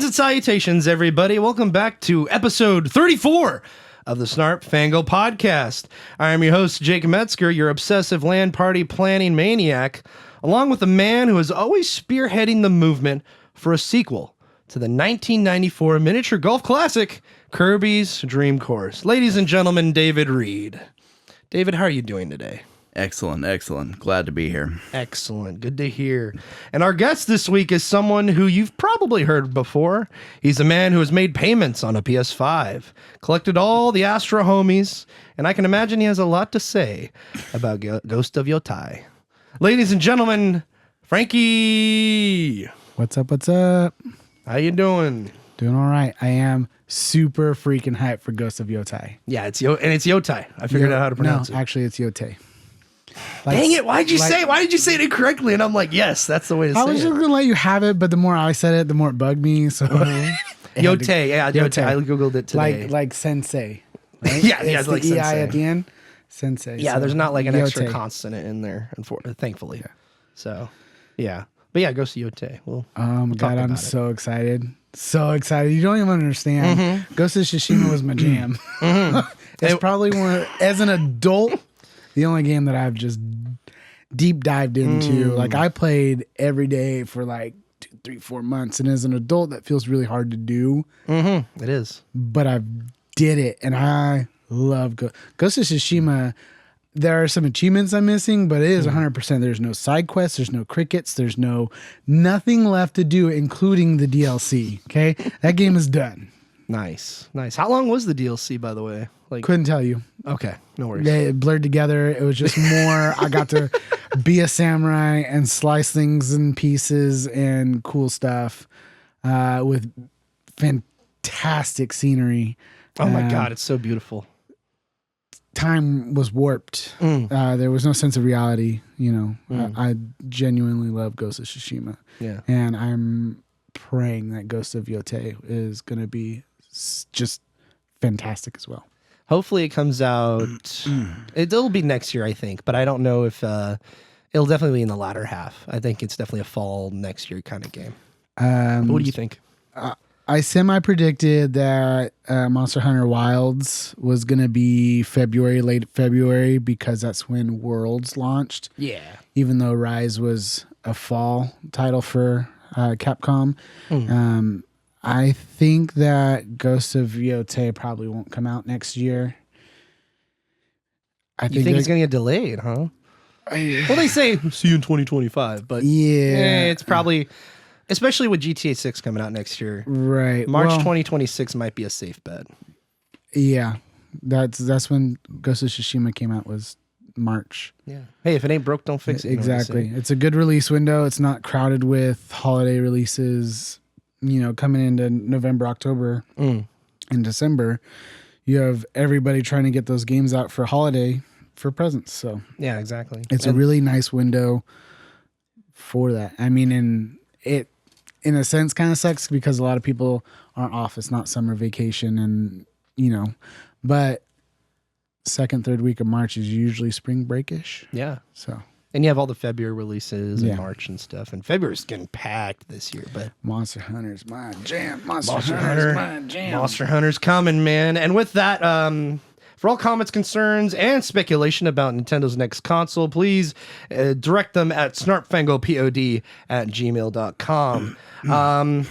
and salutations, everybody. Welcome back to episode 34 of the Snarp Fangle Podcast. I am your host, Jake Metzger, your obsessive land party planning maniac, along with a man who is always spearheading the movement for a sequel to the 1994 miniature golf classic, Kirby's Dream Course. Ladies and gentlemen, David Reed. David, how are you doing today? Excellent. Glad to be here. Excellent. Good to hear. And our guest this week is someone who you've probably heard before. He's a man who has made payments on a PS5, collected all the Astro homies, and I can imagine he has a lot to say about Ghost of Yotai. Ladies and gentlemen, Frankie. What's up? How you doing? Doing all right. I am super freaking hyped for Ghost of Yotai. Yeah, it's Yotai. I figured out how to pronounce it. Actually, it's Yotai. Dang it! Why did you say it incorrectly? And I'm like, yes, that's the way to say it. I was just gonna let you have it, but the more I said it, the more it bugged me. So Yotai, Yotai. I googled it today. Like sensei. Right? Yeah, it's like the EI sensei at the end. Sensei. Yeah, so there's not like an Yotai. extra consonant in there, thankfully. Yeah. So, yeah. But yeah, Ghost of Yotai. We'll God, I'm so excited. So excited. You don't even understand. Mm-hmm. Ghost of Tsushima was my jam. It's probably as an adult, the only game that I've just deep dived into. Like I played every day for like 2, 3, 4 months. And as an adult, that feels really hard to do. Mm-hmm. It is. But I did it. And I love Ghost of Tsushima. There are some achievements I'm missing, but it is 100%. There's no side quests. There's no crickets. There's nothing left to do, including the DLC. Okay. That game is done. Nice. How long was the DLC, by the way? Couldn't tell you. Okay. No worries. They blurred together. It was just more, I got to be a samurai and slice things in pieces and cool stuff with fantastic scenery. Oh my God. It's so beautiful. Time was warped. There was no sense of reality. I genuinely love Ghost of Tsushima. Yeah. And I'm praying that Ghost of Yotai is going to be just fantastic as well. Hopefully it comes out. It'll be next year, I think, but I don't know if it'll definitely be in the latter half. I think it's definitely a fall next year kind of game. What do you think? I semi-predicted that Monster Hunter Wilds was going to be late February, because that's when Worlds launched. Yeah. Even though Rise was a fall title for Capcom. I think that Ghost of Yotai probably won't come out next year. You think it's going to get delayed, huh? Well, they say see you in 2025, but it's probably... Especially with GTA 6 coming out next year. Right. March 2026 might be a safe bet. Yeah. That's when Ghost of Tsushima came out, was March. Yeah. Hey, if it ain't broke, don't fix it. Exactly. It's a good release window. It's not crowded with holiday releases, coming into November, October, and December. You have everybody trying to get those games out for holiday for presents. So yeah, exactly. It's a really nice window for that. I mean, it in a sense kind of sucks because a lot of people aren't off. It's not summer vacation, and but second, third week of March is usually spring break-ish. Yeah. So, and you have all the February releases in March and stuff, and February's getting packed this year. But Monster Hunter's my jam. Monster Hunter's my jam. Monster Hunter's coming, man. And with that, for all comments, concerns, and speculation about Nintendo's next console, please direct them at snarpfanglepod@gmail.com.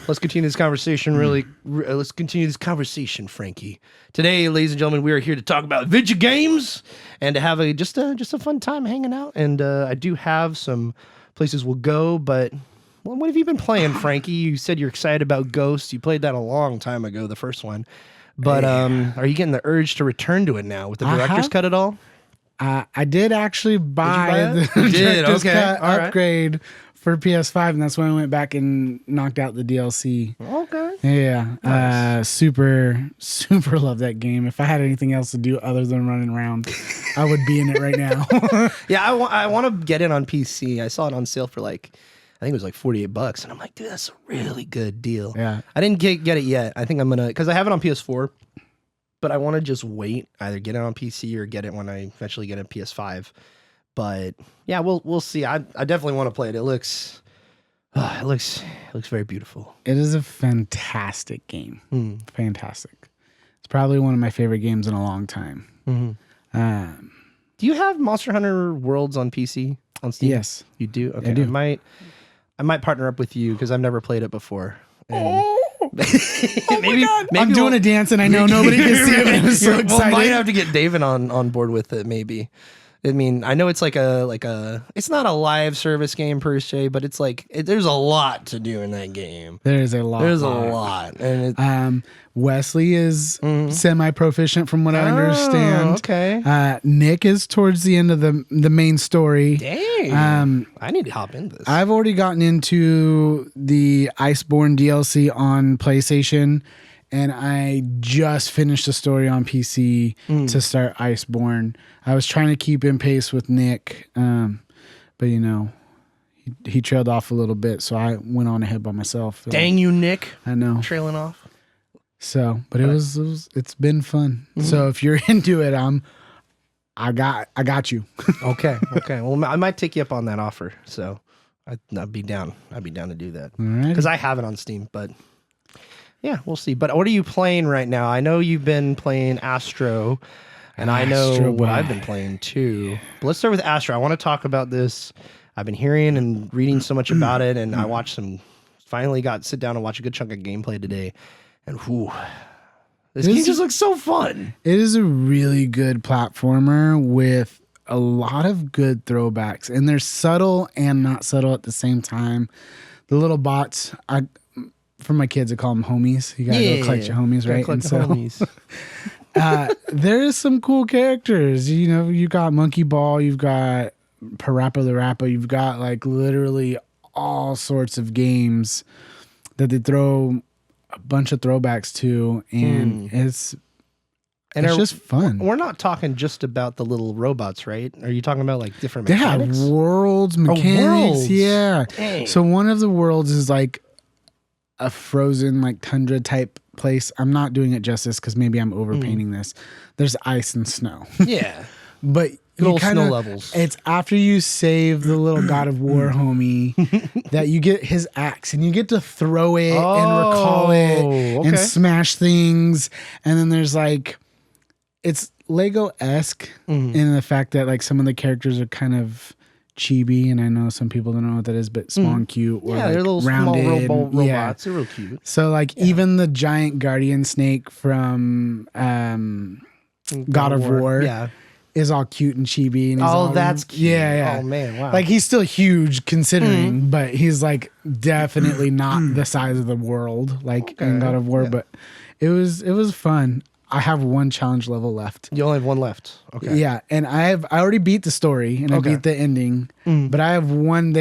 Let's continue this conversation. Let's continue this conversation, Frankie. Today, ladies and gentlemen, we are here to talk about video games and to have just a fun time hanging out. And I do have some places we'll go, but what have you been playing, Frankie? You said you're excited about Ghost. You played that a long time ago, the first one. But are you getting the urge to return to it now with the director's cut at all? I did actually buy the director's cut upgrade for PS5, and that's when I went back and knocked out the DLC. Okay. Yeah. Nice. Super love that game. If I had anything else to do other than running around, I would be in it right now. Yeah, I want to get it on PC. I saw it on sale for I think it was like $48, and I'm like, dude, that's a really good deal. Yeah. I didn't get it yet. I think I'm going to, because I have it on PS4, but I want to just wait, either get it on PC or get it when I eventually get a PS5. But yeah, we'll see. I definitely want to play it. It looks It looks very beautiful. It is a fantastic game. Fantastic. It's probably one of my favorite games in a long time. Do you have Monster Hunter Worlds on PC on Steam? Yes, you do. Okay, I do. I might partner up with you because I've never played it before. Maybe I'm doing a dance and I know nobody can see it. I'm so excited. Might have to get David on board with it. Maybe. I mean, I know it's like a. It's not a live service game per se, but it's like there's a lot to do in that game. There's a lot. There's a lot, and Wesley is semi-proficient from what I understand. Okay. Nick is towards the end of the main story. Dang. I need to hop in this. I've already gotten into the Iceborne DLC on PlayStation, and I just finished the story on PC to start Iceborne. I was trying to keep in pace with Nick, but you know, he trailed off a little bit, so I went on ahead by myself. Dang you, Nick! I know, trailing off. So, but it's been fun. So if you're into it, I got you. Okay. Well, I might take you up on that offer. So I'd be down. I'd be down to do that because I have it on Steam. But yeah, we'll see. But what are you playing right now? I know you've been playing Astro, and I know what I've been playing too. But let's start with Astro. I want to talk about this. I've been hearing and reading so much about it, and I watched finally got sit down and watch a good chunk of gameplay today. And this game just looks so fun. It is a really good platformer with a lot of good throwbacks, and they're subtle and not subtle at the same time. The little bots, for my kids, I call them homies. You gotta go collect your homies, right? And so, homies. There is some cool characters. You know, you got Monkey Ball, you've got Parappa the Rappa, you've got like literally all sorts of games that they throw a bunch of throwbacks to, and it's just fun. We're not talking just about the little robots, right? Are you talking about like different mechanics? They have worlds, mechanics. Worlds. Yeah. Dang. So one of the worlds is like a frozen like tundra type place. I'm not doing it justice because maybe I'm overpainting this. There's ice and snow. Yeah. But little snow levels. It's after you save the little God of War homie that you get his axe and you get to throw it and recall it and smash things. And then there's like, it's Lego-esque in the fact that like some of the characters are kind of chibi, and I know some people don't know what that is, but small and cute, or like they're little rounded small robots. They're real cute. So like even the giant guardian snake from God of War is all cute and chibi. And that's cute. Yeah. Oh man, wow. Like he's still huge considering, but he's like definitely not the size of the world like in God of War. Yeah. But it was fun. I have one challenge level left. You only have one left. Okay. Yeah, and I already beat the story and I beat the ending, but I have one.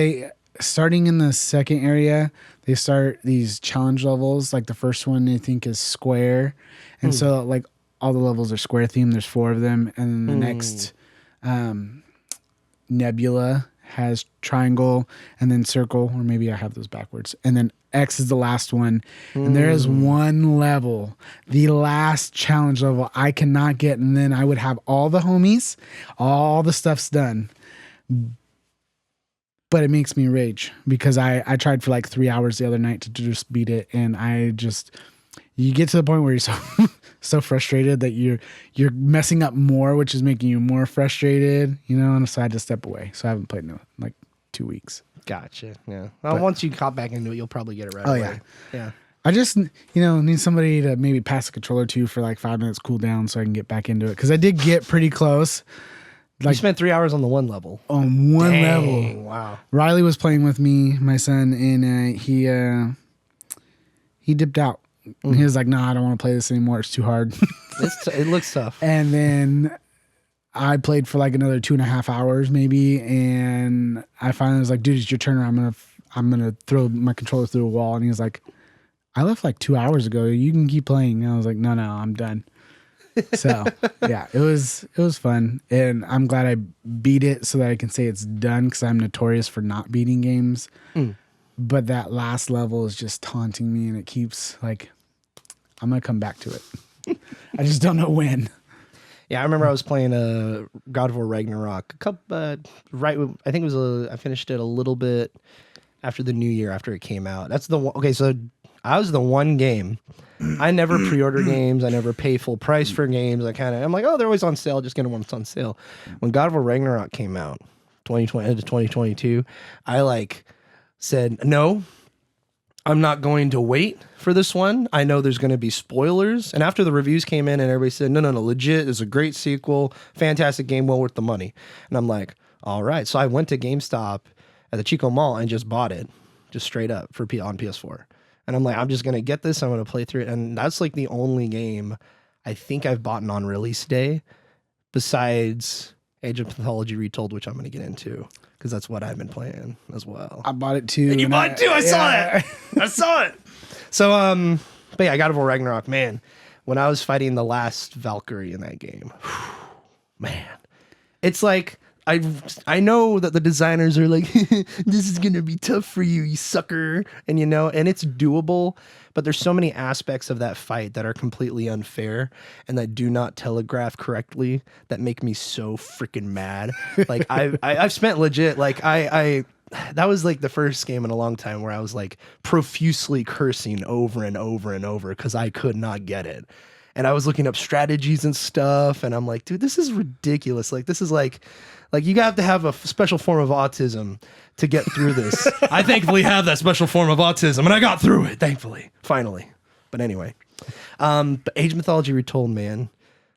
Starting in the second area, they start these challenge levels. Like the first one, I think is square, and so like all the levels are square themed. There's 4 of them, and then the next Nebula has triangle and then circle, or maybe I have those backwards, and then X is the last one. And there is one level, the last challenge level I cannot get, and then I would have all the homies, all the stuff's done. But it makes me rage because I tried for like 3 hours the other night to just beat it, and you get to the point where you're so frustrated that you're messing up more, which is making you more frustrated, you know, and so I had to step away. So I haven't played in like 2 weeks. Gotcha. Yeah. Well, once you hop back into it, you'll probably get it right away. Yeah. I just, need somebody to maybe pass the controller to for like 5 minutes cool down so I can get back into it. Because I did get pretty close. Like, you spent 3 hours on the one level. On one level. Wow. Riley was playing with me, my son, and he dipped out. And he was like, "Nah, I don't want to play this anymore. It's too hard." It looks tough. And then I played for like another 2.5 hours maybe, and I finally was like, "Dude, it's your turn. I'm gonna throw my controller through a wall." And he was like, "I left like 2 hours ago. You can keep playing." And I was like, "No, I'm done." So yeah, it was fun, and I'm glad I beat it so that I can say it's done, because I'm notorious for not beating games. But that last level is just taunting me, and it keeps like, I'm gonna come back to it. I just don't know when. Yeah, I remember I was playing God of War Ragnarok. I think it was I finished it a little bit after the new year, after it came out. That's the one. Okay, so I was the one game. I never pre-order games. I never pay full price for games. I'm like, oh, they're always on sale. Just get them when it's on sale. When God of War Ragnarok came out, 2020 to 2022, I like said, no, I'm not going to wait for this one. I know there's going to be spoilers. And after the reviews came in and everybody said, no, legit, it's a great sequel, fantastic game, well worth the money. And I'm like, all right. So I went to GameStop at the Chico Mall and just bought it, just straight up on PS4. And I'm like, I'm just going to get this. I'm going to play through it. And that's like the only game I think I've bought on release day besides Age of Mythology Retold, which I'm going to get into because that's what I've been playing as well. I bought it too. And you bought it too. I saw it. I saw it. So, but yeah, God of War Ragnarok, man, when I was fighting the last Valkyrie in that game, man, it's like, I know that the designers are like, this is going to be tough for you, you sucker. And and it's doable, but there's so many aspects of that fight that are completely unfair and that do not telegraph correctly that make me so freaking mad. Like I've spent legit, like that was like the first game in a long time where I was like profusely cursing over and over and over because I could not get it. And I was looking up strategies and stuff, and I'm like, dude, this is ridiculous. Like, this is like you have to have a special form of autism to get through this. I thankfully have that special form of autism, and I got through it, thankfully, finally. But anyway, but Age of Mythology Retold, man.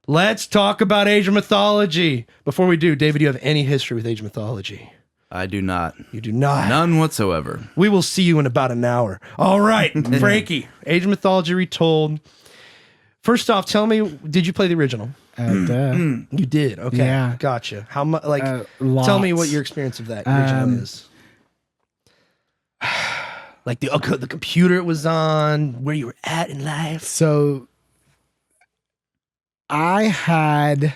Let's talk about Age of Mythology. Before we do, David, do you have any history with Age of Mythology? I do not. You do not? None whatsoever. We will see you in about an hour. All right, Frankie, Age of Mythology Retold. First off, tell me, did you play the original? You did. Okay, yeah, gotcha. How much? Like, lots. Tell me what your experience of that original is. Like the computer it was on, where you were at in life. So, I had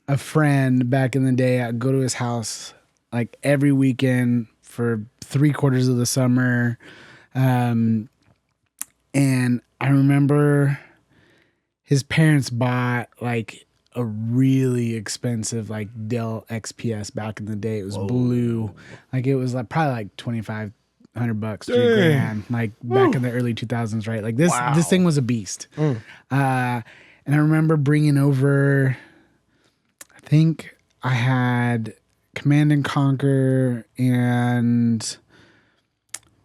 a friend back in the day. I'd go to his house like every weekend for 3/4 of the summer, and I remember his parents bought like a really expensive like Dell XPS back in the day. It was blue. Like it was like probably like $2,500, $3,000, like back in the early 2000s, right? Like this thing was a beast. And I remember bringing over, I think I had Command and Conquer and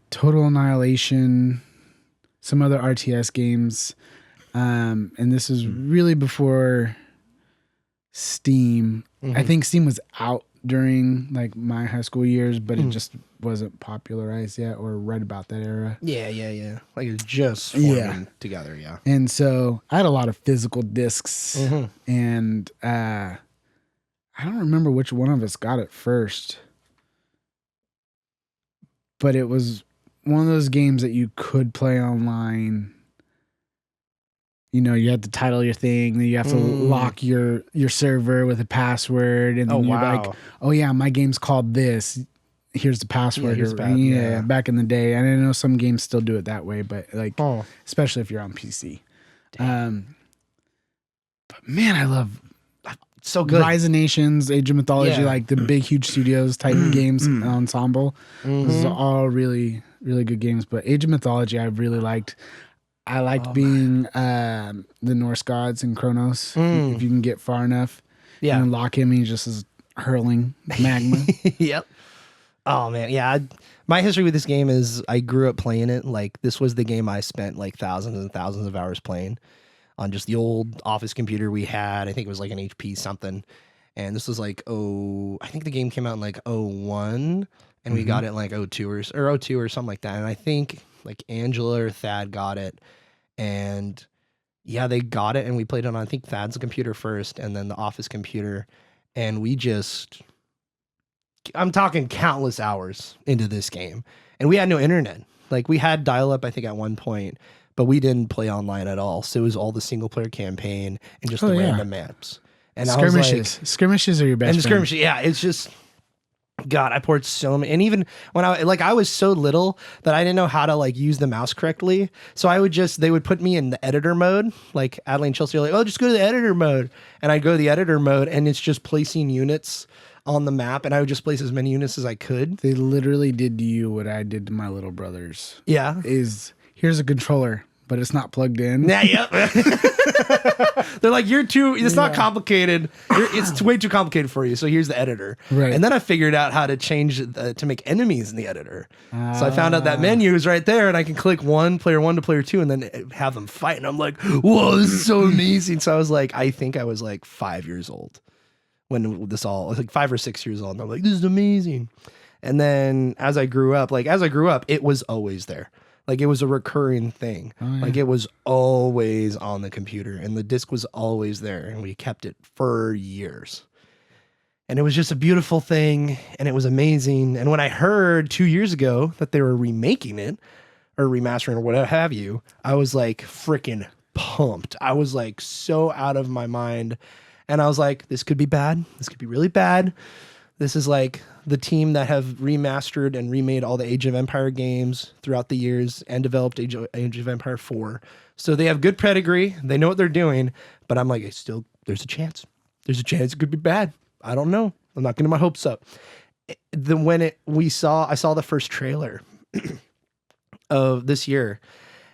Total Annihilation, some other RTS games. And this is really before Steam. I think Steam was out during like my high school years, but it just wasn't popularized yet or right about that era. Yeah. Like it was just forming together, yeah. And so I had a lot of physical discs, and I don't remember which one of us got it first, but it was one of those games that you could play online. You know, you had to title your thing, then you have to lock your server with a password, and then you're like, oh yeah, my game's called this. Here's the password. Back in the day. And I know some games still do it that way, but like, especially if you're on PC. But man, I love so good. Rise of Nations, Age of Mythology, like the big, huge studios type games, ensemble. Those are all really, really good games. But Age of Mythology, I really liked. I liked being the Norse gods in Kronos. If you can get far enough, you can lock him, and he just is hurling magma. Yep. Oh man, yeah. My history with this game is I grew up playing it. Like this was the game I spent like thousands and thousands of hours playing on just the old office computer we had. I think it was like an HP something. And this was like, I think the game came out in like 01 and we got it in like 02 or something like that. And I think like Angela or Thad got it. And yeah, they got it and we played it on, I think Thad's computer first and then the office computer. And I'm talking countless hours into this game. And we had no internet. Like we had dial-up, I think, at one point, but we didn't play online at all. So it was all the single player campaign and just the random maps. And skirmishes. Skirmishes are your best. And the skirmishes, yeah. It's just, God, I poured so many. And even when I was so little that I didn't know how to like use the mouse correctly. So they would put me in the editor mode. Like Adelaide and Chelsea are like, oh, just go to the editor mode. And I'd go to the editor mode and it's just placing units on the map, and I would just place as many units as I could. They literally did to you what I did to my little brothers. Yeah. Here's a controller, but it's not plugged in. Yeah, yep. They're like, it's not complicated. It's way too complicated for you. So here's the editor. Right. And then I figured out how to change to make enemies in the editor. So I found out that menu is right there, and I can click player 1 to player 2 and then have them fight. And I'm like, whoa, this is so amazing. So I think I was like 5 years old when this all, like 5 or 6 years old. And I'm like, this is amazing. And then as I grew up, it was always there. Like, it was a recurring thing. Oh, yeah. Like, it was always on the computer, and the disc was always there, and we kept it for years. And it was just a beautiful thing, and it was amazing. And when I heard 2 years ago that they were remaking it, or remastering, or whatever have you, I was like freaking pumped. I was like so out of my mind. And I was like, this could be bad. This could be really bad. This is like the team that have remastered and remade all the Age of Empire games throughout the years and developed Age of Empire 4. So they have good pedigree. They know what they're doing. But I'm like, there's a chance. There's a chance it could be bad. I don't know. I'm not getting my hopes up. I saw the first trailer of this year,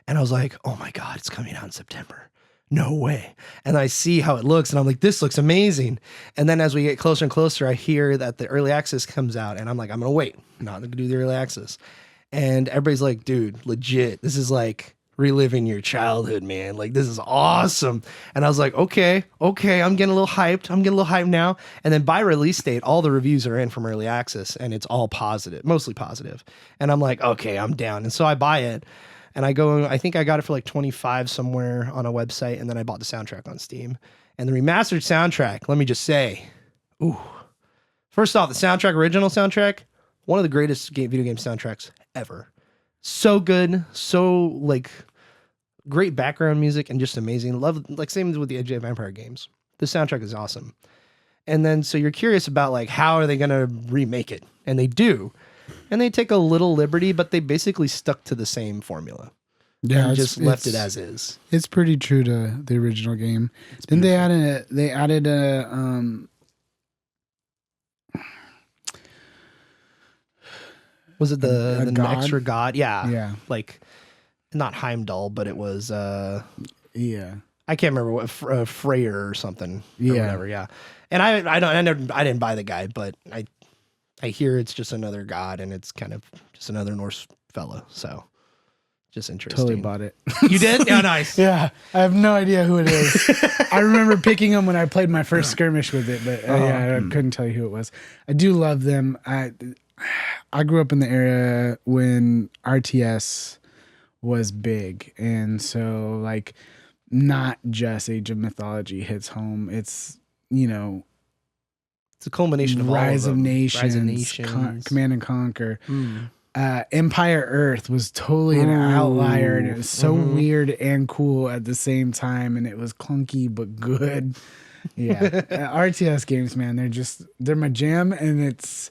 and I was like, oh my God, it's coming out in September. No way. And I see how it looks, and I'm like, this looks amazing. And then as we get closer and closer, I hear that the early access comes out, and I'm like, I'm going to wait. I'm not going to do the early access. And everybody's like, dude, legit. This is like reliving your childhood, man. Like, this is awesome. And I was like, okay, I'm getting a little hyped now. And then by release date, all the reviews are in from early access, and it's all positive, mostly positive. And I'm like, okay, I'm down. And so I buy it. And I think I got it for like 25 somewhere on a website, and then I bought the soundtrack on Steam. And the remastered soundtrack, let me just say, first off, the original soundtrack, one of the greatest video game soundtracks ever. So good, so like great background music and just amazing. Love, like same with the Age of Empire games. The soundtrack is awesome. And then so you're curious about like how are they going to remake it? And they do. And they take a little liberty, but they basically stuck to the same formula. Yeah, and just left it as is. It's pretty true to the original game. Then they added a was it the god? extra god? Yeah. Yeah. Like not Heimdall, but it was yeah. I can't remember what Freyr or something. Or yeah. whatever, yeah. And I didn't buy the guy, but I hear it's just another god, and it's kind of just another Norse fella. So, just interesting. Totally bought it. You did? Oh, nice. Yeah, I have no idea who it is. I remember picking him when I played my first skirmish with it, but I couldn't tell you who it was. I do love them. I grew up in the era when RTS was big, and so like not just Age of Mythology hits home. It's it's a culmination of Rise of Nations, Command and Conquer. Empire Earth was totally an outlier, and it was so weird and cool at the same time, and it was clunky but good. Yeah, RTS games, man, they're my jam, and it's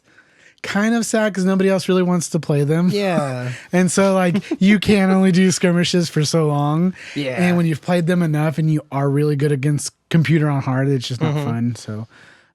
kind of sad because nobody else really wants to play them. Yeah, and so like you can only do skirmishes for so long. Yeah, and when you've played them enough and you are really good against computer on hard, it's just not fun. So.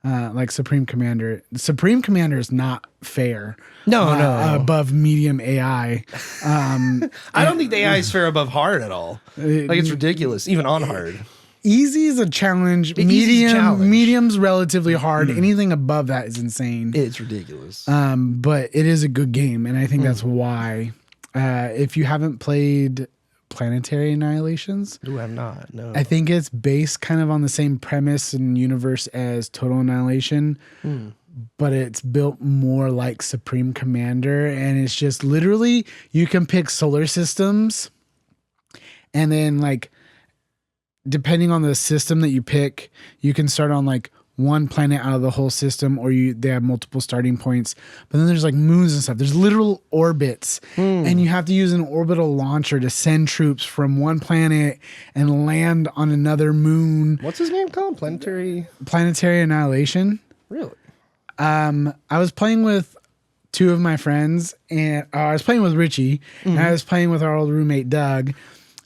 Like Supreme Commander. Supreme Commander is not fair. No. Above medium AI. I don't think the AI is fair above hard at all. Like it's ridiculous, even on hard. Easy is a challenge. Medium's relatively hard. Anything above that is insane. It's ridiculous. But it is a good game, and I think that's why. If you haven't played Planetary Annihilations. I have not. No. I think it's based kind of on the same premise and universe as Total Annihilation, but it's built more like Supreme Commander, and it's just literally you can pick solar systems, and then like depending on the system that you pick, you can start on like one planet out of the whole system, or they have multiple starting points. But then there's like moons and stuff. There's literal orbits, and you have to use an orbital launcher to send troops from one planet and land on another moon. What's his name called? Planetary Annihilation. Really? I was playing with two of my friends, and I was playing with Richie, and I was playing with our old roommate Doug.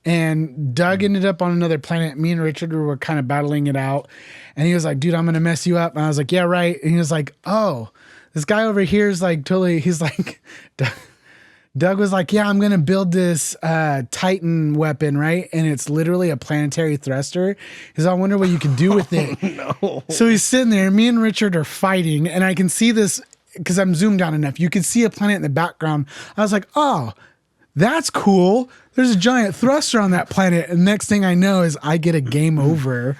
And Doug ended up on another planet. Me and Richard were kind of battling it out. And he was like, dude, I'm going to mess you up. And I was like, yeah, right. And he was like, oh, this guy over here is like totally, he's like, Doug was like, yeah, I'm going to build this Titan weapon, right? And it's literally a planetary thruster. Because I wonder what you can do with it. No. So he's sitting there. Me and Richard are fighting. And I can see this because I'm zoomed down enough. You can see a planet in the background. I was like, oh, that's cool. There's a giant thruster on that planet. And next thing I know is I get a game over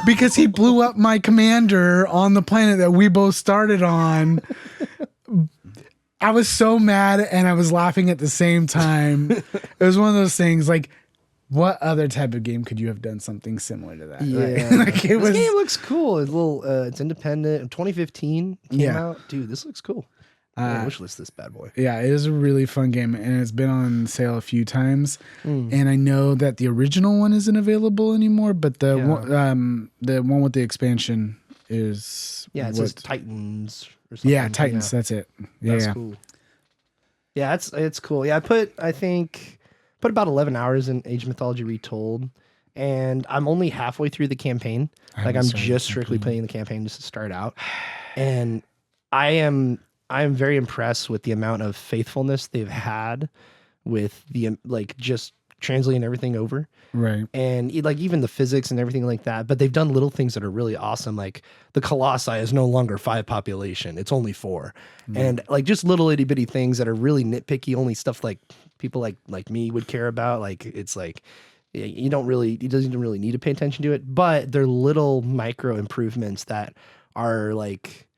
because he blew up my commander on the planet that we both started on. I was so mad and I was laughing at the same time. It was one of those things like, what other type of game could you have done something similar to that? Yeah. Right? Like This game looks cool. It's a little, it's independent. 2015 came out. Dude, this looks cool. I wish list this bad boy. Yeah, it is a really fun game, and it's been on sale a few times. And I know that the original one isn't available anymore, but the one with the expansion is it says Titans or something. Yeah, Titans. That's it. Yeah, That's cool. Yeah, it's cool. Yeah, I think about 11 hours in Age of Mythology Retold, and I'm only halfway through the campaign. Like I'm just strictly playing the campaign just to start out, and I am very impressed with the amount of faithfulness they've had with the like just translating everything over. Right. And like even the physics and everything like that. But they've done little things that are really awesome. Like the Colossi is no longer 5 population. It's only 4. And like just little itty bitty things that are really nitpicky, only stuff like people like me would care about. Like it's like you doesn't really need to pay attention to it. But they're little micro improvements that are like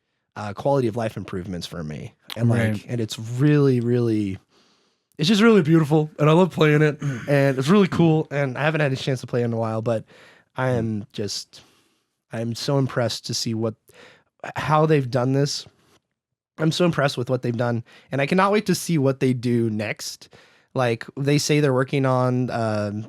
quality of life improvements for me. And like and it's really, really it's just really beautiful, and I love playing it, and it's really cool, and I haven't had a chance to play it in a while, but I'm so impressed to see how they've done this. I'm so impressed with what they've done, and I cannot wait to see what they do next. Like, they say they're working on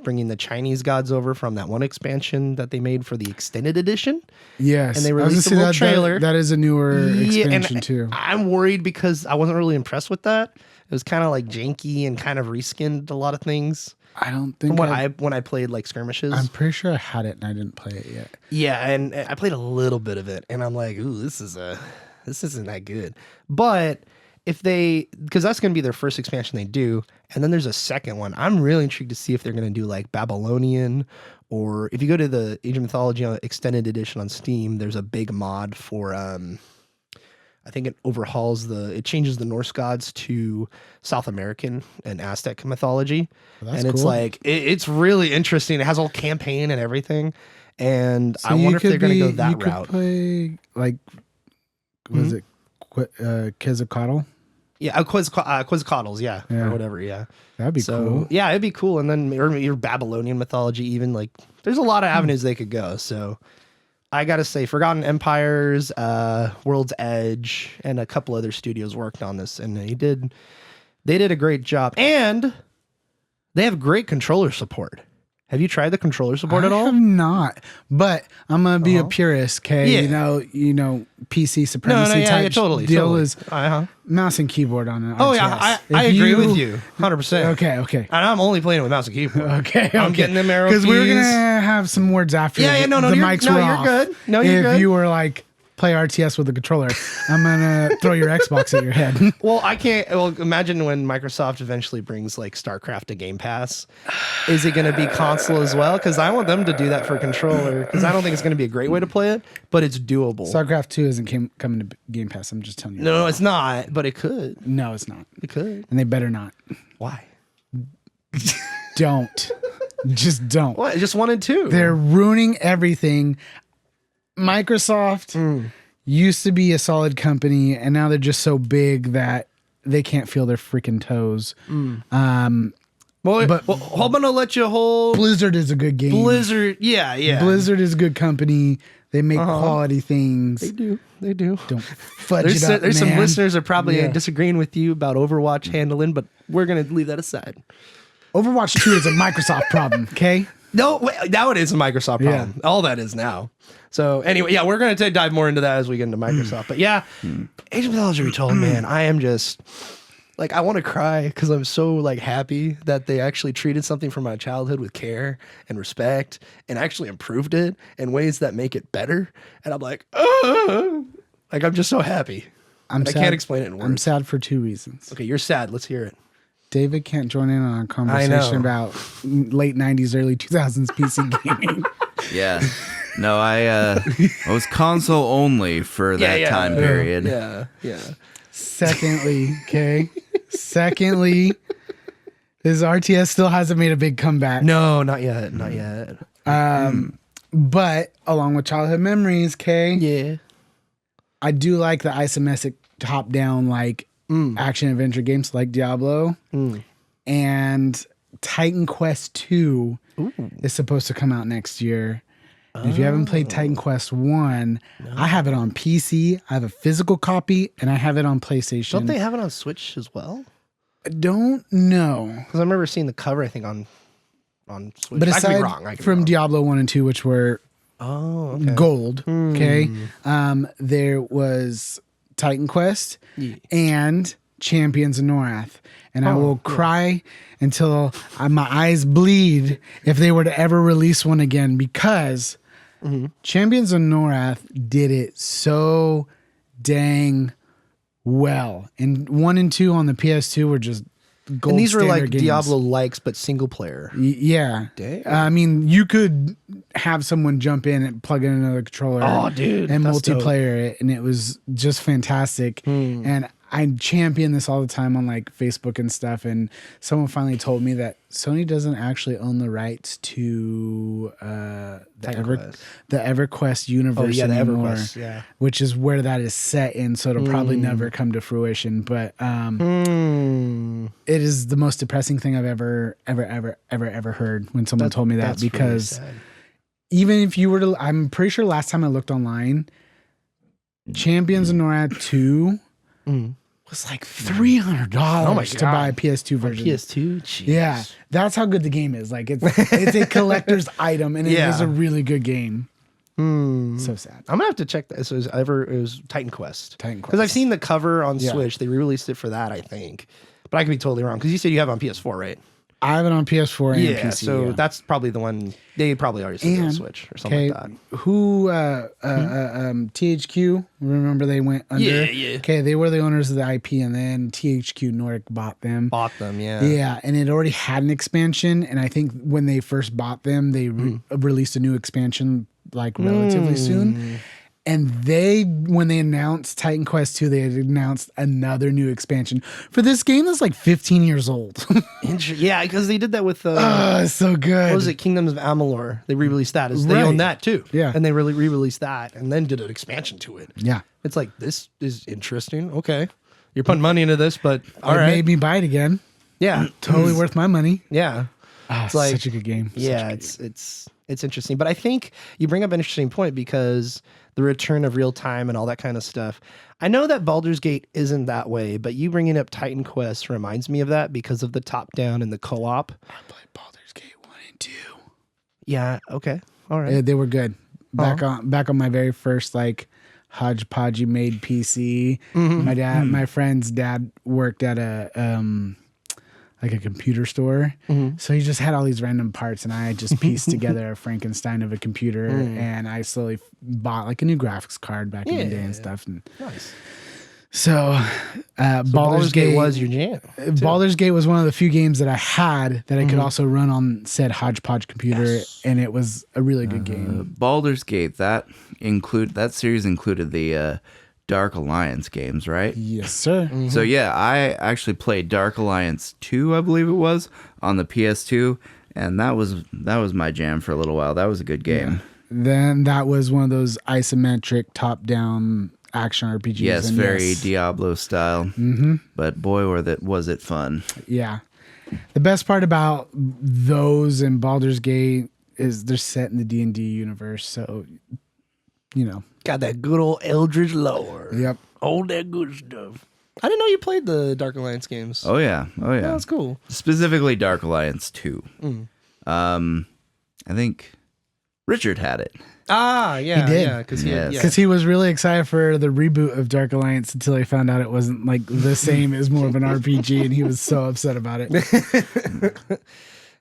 bringing the Chinese gods over from that one expansion that they made for the extended edition. Yes. And they released a little trailer. That is a newer expansion, too. I'm worried because I wasn't really impressed with that. It was kind of like janky and kind of reskinned a lot of things. I don't think when I played like skirmishes. I'm pretty sure I had it and I didn't play it yet. Yeah, and I played a little bit of it, and I'm like, ooh, this isn't that good. But because that's going to be their first expansion they do, and then there's a second one. I'm really intrigued to see if they're going to do like Babylonian, or if you go to the Age of Mythology Extended Edition on Steam, there's a big mod for I think it changes the Norse gods to South American and Aztec mythology. Well, that's and it's cool. like, it's really interesting. It has a whole campaign and everything. And so I wonder if they're going to go that route. You could play, like, was it Quetzalcoatl? Yeah, Quetzalcoatl's, yeah, or whatever, yeah. That'd be cool. Yeah, it'd be cool. And then your Babylonian mythology, even, like, there's a lot of avenues they could go. So I gotta say, Forgotten Empires, World's Edge, and a couple other studios worked on this, and they did a great job. And they have great controller support. Have you tried the controller support at all? I have not, but I'm gonna be a purist. Okay, Yeah. you know, PC supremacy type deal is mouse and keyboard on it. Oh yeah, I agree with you, 100%. Okay. And I'm only playing with mouse and keyboard. Okay. I'm getting them arrow keys. Because we were gonna have some words after. No, the mics were off. You're good. No, you're if good. you were like, play RTS with the controller, I'm gonna throw your Xbox at your head. Well, I can't. Well, imagine when Microsoft eventually brings like StarCraft to Game Pass. Is it going to be console as well? Because I want them to do that for controller. Because I don't think it's going to be a great way to play it, but it's doable. StarCraft 2 isn't coming to Game Pass. I'm just telling you. No, it's not. But it could. No, it's not. It could. And they better not. Why? Don't. Just don't. What? Just 1 and 2. They're ruining everything. Microsoft used to be a solid company, and now they're just so big that they can't feel their freaking toes. I'm gonna let you hold. Blizzard is a good game. Blizzard, yeah. Blizzard is a good company. They make quality things. They do. Don't fudge it up, There's man. some listeners that are probably disagreeing with you about Overwatch handling, but we're gonna leave that aside. Overwatch 2 is a Microsoft problem, okay? No, now it is a Microsoft problem. Yeah. All that is now. So anyway, yeah, we're going to dive more into that as we get into Microsoft. But yeah, Age of Mythology Retold, man, I am just... Like, I want to cry because I'm so like happy that they actually treated something from my childhood with care and respect and actually improved it in ways that make it better. And I'm like, like I'm just so happy. I can't explain it in words. I'm sad for 2 reasons. Okay, you're sad. Let's hear it. David can't join in on a conversation about late 90s, early 2000s PC gaming. Yeah. No, I was console only for that time period. Yeah. Secondly, his RTS still hasn't made a big comeback. No, not yet. Not yet. But along with childhood memories, Yeah. I do like the isometric top-down like action adventure games like Diablo. And Titan Quest 2 is supposed to come out next year. And if you haven't played Titan Quest 1, I have it on PC. I have a physical copy, and I have it on PlayStation. Don't they have it on Switch as well? I don't know. Because I remember seeing the cover, I think, on Switch. But I could be aside wrong. from Diablo 1 and 2, which were gold, there was Titan Quest and Champions of Norath. And I will cry until my eyes bleed if they were to ever release one again, because Champions of Norath did it so dang well. And 1 and 2 on the PS2 were just gold. And these were like games. Diablo likes, but single player. Yeah. Dang. I mean, you could have someone jump in and plug in another controller and multiplayer it, and it was just fantastic. And I champion this all the time on like Facebook and stuff, and someone finally told me that Sony doesn't actually own the rights to the EverQuest universe anymore, which is where that is set in, so it'll probably never come to fruition. But it is the most depressing thing I've ever heard when someone told me that, because really even if you were to, I'm pretty sure last time I looked online, Champions of Norath 2 was like $300 to buy a PS2 version. PS2? Jeez. Yeah, that's how good the game is. Like it's a collector's item, and it is a really good game. So sad. I'm gonna have to check that. So it was Titan Quest. Because I've seen the cover on Switch. They re-released it for that, I think. But I could be totally wrong. Because you said you have it on PS4, right? I have it on PS4 and PC. So that's probably the one. They probably already said on Switch or something like that. Who THQ? Remember they went under? Yeah. Okay, they were the owners of the IP, and then THQ Nordic bought them. Yeah, and it already had an expansion, and I think when they first bought them, they released a new expansion like relatively soon. And when they announced Titan Quest 2, they had announced another new expansion for this game that's like 15 years old. Yeah, because they did that with so good. What was it? Kingdoms of Amalur. They re-released that. They own that too. Yeah. And they really re-released that and then did an expansion to it. Yeah. It's like, this is interesting. Okay. You're putting money into this, but all right. Made me buy it again. Yeah. Totally worth my money. Yeah. It's like such a good game. Yeah, it's interesting. But I think you bring up an interesting point, because the return of real time and all that kind of stuff. I know that Baldur's Gate isn't that way, but you bringing up Titan Quest reminds me of that because of the top down and the co-op. I played Baldur's Gate 1 and 2. Yeah. Okay. All right. Yeah, they were good. Back on my very first like hodgepodge made PC. My friend's dad worked at a like a computer store. So he just had all these random parts, and I just pieced together a Frankenstein of a computer, and I slowly bought like a new graphics card back in the day and stuff. And nice. So, Baldur's Gate was your jam. Baldur's Gate was one of the few games that I had that I could also run on said hodgepodge computer, and it was a really good game. Baldur's Gate, that series included the Dark Alliance games, right? Yes, sir. So yeah, I actually played Dark Alliance 2, I believe it was, on the PS2, and that was my jam for a little while. That was a good game. Yeah. Then that was one of those isometric top-down action RPGs. Yes, very Diablo style. But boy, was it fun. Yeah. The best part about those and Baldur's Gate is they're set in the D&D universe, so got that good old Eldritch lore. Yep. All that good stuff. I didn't know you played the Dark Alliance games. Oh yeah. That's cool. Specifically Dark Alliance 2. I think Richard had it. Ah, yeah, He did. yeah, because Yes. Because he was really excited for the reboot of Dark Alliance until he found out it wasn't like the same as more of an RPG, and he was so upset about it.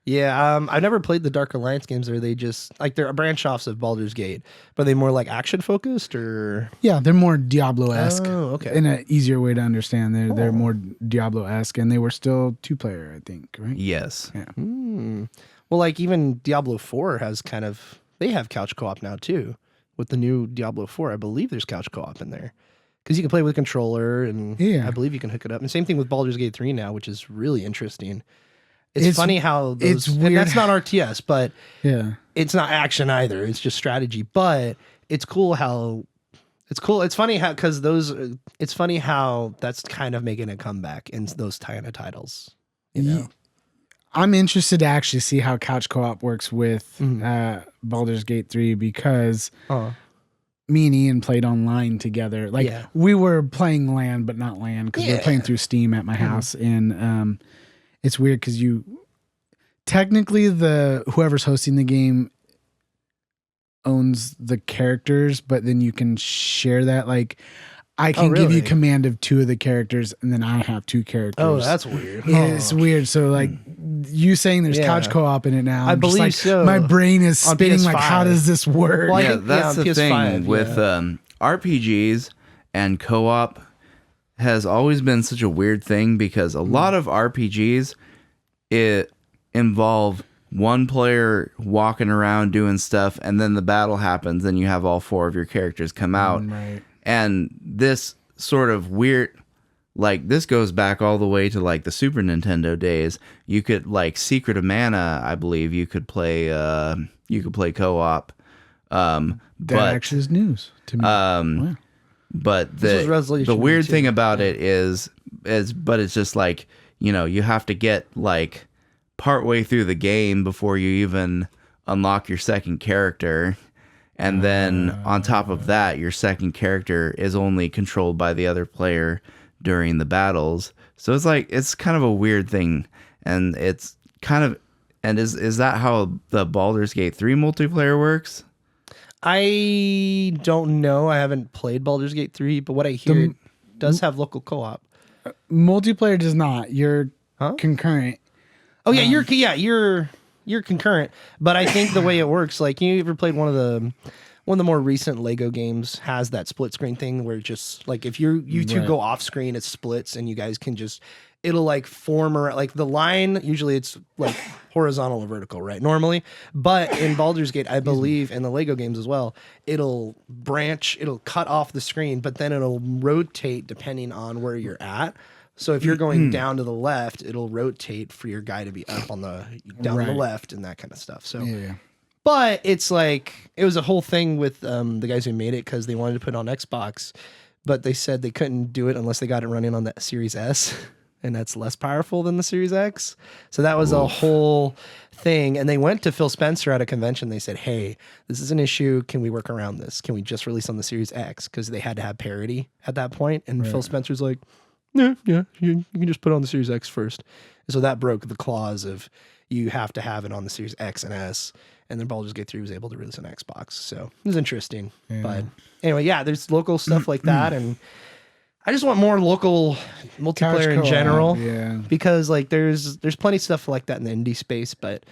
Yeah, I've never played the Dark Alliance games. Are they just like they're branch offs of Baldur's Gate? But are they more like action focused or? Yeah, they're more Diablo-esque. Oh, okay. In an easier way to understand. They're more Diablo-esque, and they were still 2-player, I think, right? Yes. Yeah. Well, like even Diablo 4 has kind of they have couch co-op now too. With the new Diablo 4, I believe there's couch co-op in there because you can play with a controller, and Yeah. I believe you can hook it up. And same thing with Baldur's Gate 3 now, which is really interesting. It's funny how those, it's and weird. that's not RTS, but Yeah. it's not action either. It's just strategy. But it's cool how it's cool. It's funny how because those. It's funny how that's kind of making a comeback in those kind of titles. You know. I'm interested to actually see how couch co-op works with Baldur's Gate 3 because me and Ian played online together. Like we were playing LAN, but not LAN because we were playing through Steam at my house. And it's weird because technically whoever's hosting the game owns the characters, but then you can share that. Like I can give you command of 2 of the characters, and then I have 2 characters. Oh, that's weird. It's weird. So like you saying there's couch co-op in it now. I believe like, so. My brain is On spinning PS5. like, how does this work? Well, I Yeah, think, that's on the PS5, thing with RPGs and co-op has always been such a weird thing because a lot of RPGs it involve one player walking around doing stuff, and then the battle happens, and you have all 4 of your characters come out. Right. And this sort of weird, like this goes back all the way to like the Super Nintendo days. You could like Secret of Mana, I believe you could play co-op. That actually is news to me. Wow. But This was Resolution the weird 2. thing about it is but it's just like, you know, you have to get like partway through the game before you even unlock your second character. And then on top of that, your second character is only controlled by the other player during the battles. So it's like, it's kind of a weird thing. And it's kind of, and is that how the Baldur's Gate 3 multiplayer works? I don't know. I haven't played Baldur's Gate 3, but what I hear it does have local co-op. Multiplayer does not. You're concurrent. Oh yeah, you're concurrent. But I think the way it works, like you ever played one of the more recent Lego games has that split screen thing where just like if you two go off screen, it splits and you guys can just it'll like form around like the line. Usually it's like horizontal or vertical, right? Normally, but in Baldur's Gate, I believe in the Lego games as well, it'll cut off the screen, but then it'll rotate depending on where you're at. So if you're going down to the left, it'll rotate for your guy to be up on the down the left and that kind of stuff. So, but it's like it was a whole thing with the guys who made it because they wanted to put it on Xbox, but they said they couldn't do it unless they got it running on that Series S, and that's less powerful than the Series X. So that was a whole thing. And they went to Phil Spencer at a convention. They said, "Hey, this is an issue. Can we work around this? Can we just release on the Series X?" Because they had to have parity at that point. And Phil Spencer's like, yeah, you can just put it on the Series X first. And so that broke the clause of you have to have it on the Series X and S. And then Baldur's Gate 3 was able to release on Xbox. So it was interesting. Yeah. But anyway, yeah, there's local stuff like that. And I just want more local multiplayer in general. Yeah. Because like there's plenty of stuff like that in the indie space, but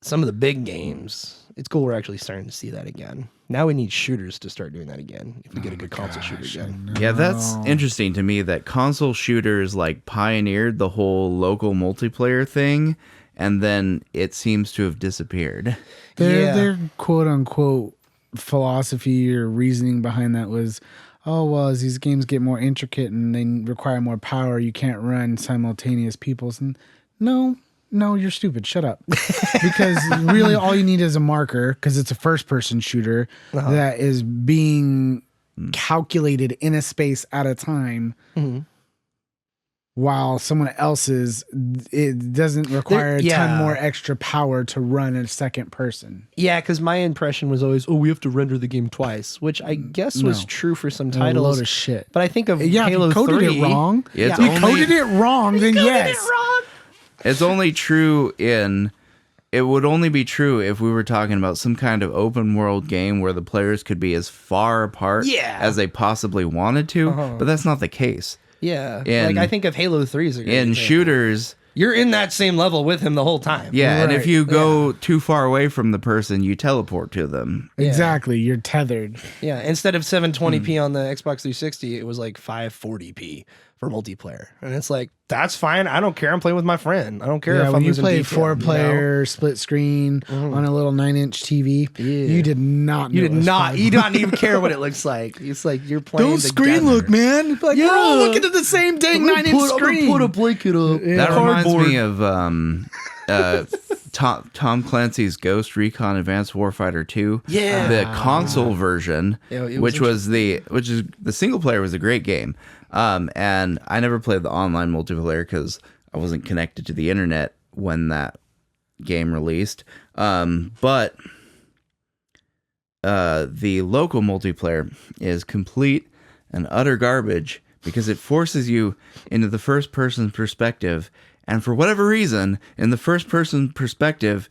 some of the big games, it's cool we're actually starting to see that again. Now we need shooters to start doing that again. If we get a good console shooter again. Yeah, that's interesting to me that console shooters like pioneered the whole local multiplayer thing, and then it seems to have disappeared. Their quote unquote philosophy or reasoning behind that was, oh, well, as these games get more intricate and they require more power, you can't run simultaneous peoples. And no, you're stupid. Shut up. Because really all you need is a marker because it's a first-person shooter that is being calculated in a space at a time while someone else's, it doesn't require a ton more extra power to run a second person. Yeah, because my impression was always, we have to render the game twice, which I guess was true for some titles. A load of shit. But I think of if Halo you coded 3. It wrong. It's coded it wrong, then yes. It's only true in it would only be true if we were talking about some kind of open world game where the players could be as far apart as they possibly wanted to, but that's not the case. Yeah. Like I think of Halo 3 as a great example. Shooters, you're in that same level with him the whole time. yeah, and if you go too far away from the person, you teleport to them. Exactly. You're tethered. Yeah. Instead of 720p on the Xbox 360, it was like 540p for multiplayer. And it's like, that's fine. I don't care. I'm playing with my friend. I don't care if I'm using when you detail, played 4-player split screen on a little 9-inch TV, you did not know You don't even care what it looks like. It's like you're playing Don't screen look, man. Like, we're all looking at the same dang 9-inch screen. I'm gonna put a blanket up. That reminds me of Tom Clancy's Ghost Recon Advanced Warfighter 2. Yeah. The console version, which is the single player was a great game. And I never played the online multiplayer because I wasn't connected to the internet when that game released. But the local multiplayer is complete and utter garbage because it forces you into the first person perspective. And for whatever reason, in the first person perspective,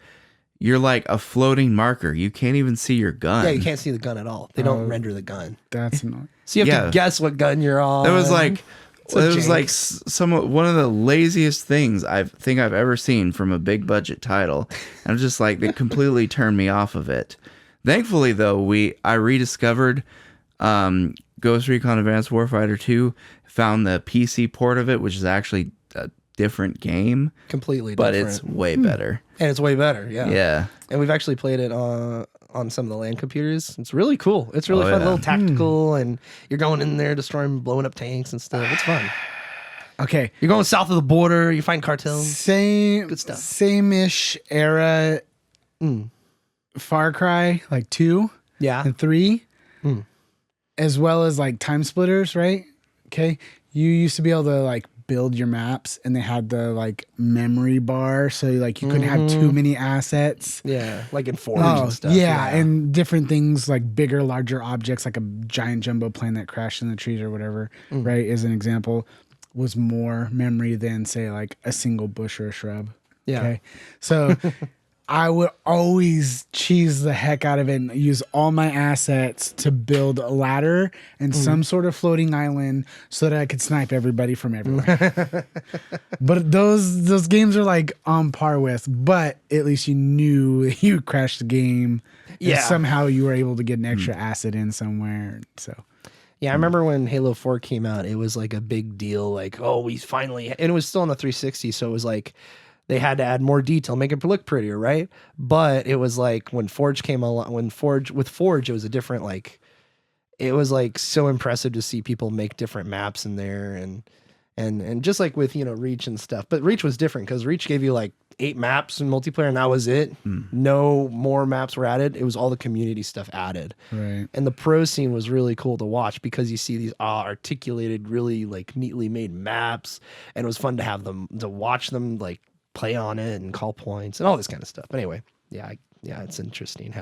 you're like a floating marker. You can't even see your gun. Yeah, you can't see the gun at all. They don't render the gun. That's annoying. So you have to guess what gun you're on. That was like one of the laziest things I think I've ever seen from a big budget title. And I'm just like, they completely turned me off of it. Thankfully, though, I rediscovered Ghost Recon Advanced Warfighter 2, found the PC port of it, which is actually a different game. Completely but different. It's way better. And it's way better, yeah. Yeah. And we've actually played it on some of the LAN computers. It's really cool. It's really fun, a little tactical, and you're going in there destroying, blowing up tanks and stuff. It's fun. Okay. You're going south of the border, you find cartels. Good stuff. Same-ish era Far Cry, like 2 and 3, as well as like Time Splitters, right? Okay. You used to be able to like build your maps, and they had the like memory bar, so like you couldn't have too many assets. Yeah, like in Forge and stuff. Yeah, and different things like bigger, larger objects, like a giant jumbo plane that crashed in the trees or whatever, right? As an example, was more memory than say like a single bush or a shrub. Yeah. Okay. So I would always cheese the heck out of it and use all my assets to build a ladder and some sort of floating island so that I could snipe everybody from everywhere. But those games are like on par with, but at least you knew you crashed the game. Yeah. And somehow you were able to get an extra asset in somewhere. So. Yeah, I remember when Halo 4 came out, it was like a big deal. Like, oh, we finally, and it was still on the 360. So it was like, they had to add more detail, make it look prettier, right? But it was like when Forge came along, with Forge, it was a different, like, it was like so impressive to see people make different maps in there and just like with, Reach and stuff. But Reach was different because Reach gave you like 8 maps in multiplayer and that was it. No more maps were added. It was all the community stuff added. Right. And the pro scene was really cool to watch because you see these articulated, really like neatly made maps, and it was fun to have them, to watch them like play on it and call points and all this kind of stuff. But anyway, it's interesting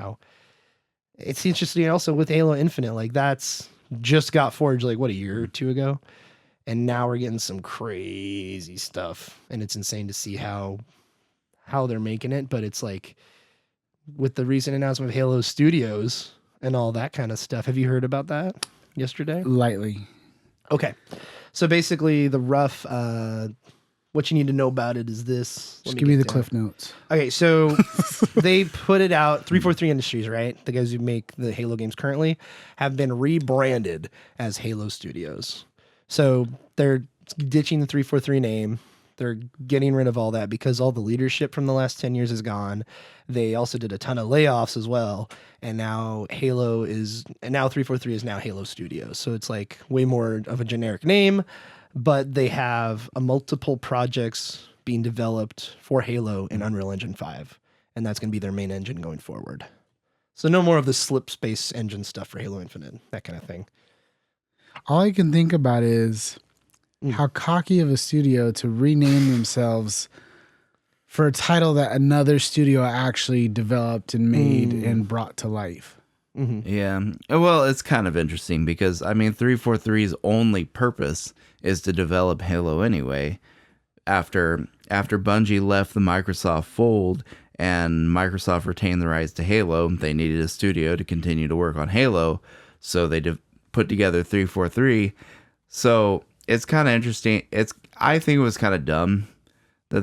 also with Halo Infinite, like that's just got forged like what, a year or 2 ago, and now we're getting some crazy stuff, and it's insane to see how they're making it. But it's like with the recent announcement of Halo Studios and all that kind of stuff. Have you heard about that yesterday? Lightly. Okay, so basically the rough what you need to know about it is this. Just give me the Cliff Notes. Okay, so they put it out. 343 Industries, right? The guys who make the Halo games currently have been rebranded as Halo Studios. So they're ditching the 343 name. They're getting rid of all that because all the leadership from the last 10 years is gone. They also did a ton of layoffs as well. And now 343 is now Halo Studios. So it's like way more of a generic name. But they have multiple projects being developed for Halo in Unreal Engine 5. And that's going to be their main engine going forward. So no more of the slip space engine stuff for Halo Infinite, that kind of thing. All I can think about is how cocky of a studio to rename themselves for a title that another studio actually developed and made and brought to life. Yeah. Well, it's kind of interesting because, 343's only purpose is to develop Halo anyway. After Bungie left the Microsoft fold and Microsoft retained the rights to Halo. They needed a studio to continue to work on Halo, so they put together 343. So it's kind of interesting. I think it was kind of dumb that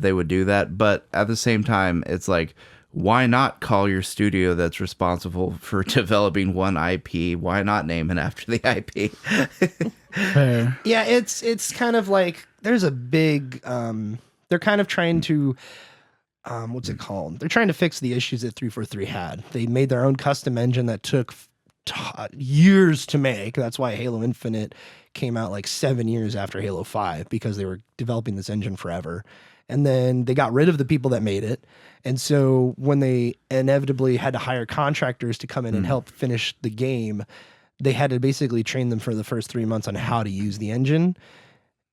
they would do that, but at the same time, it's like, why not call your studio that's responsible for developing one IP? Why not name it after the IP? Fair. Yeah, it's kind of like there's a big they're kind of trying to what's it called? They're trying to fix the issues that 343 had. They made their own custom engine that took years to make. That's why Halo Infinite came out like 7 years after Halo 5, because they were developing this engine forever. And then they got rid of the people that made it. And so when they inevitably had to hire contractors to come in and help finish the game, they had to basically train them for the first 3 months on how to use the engine.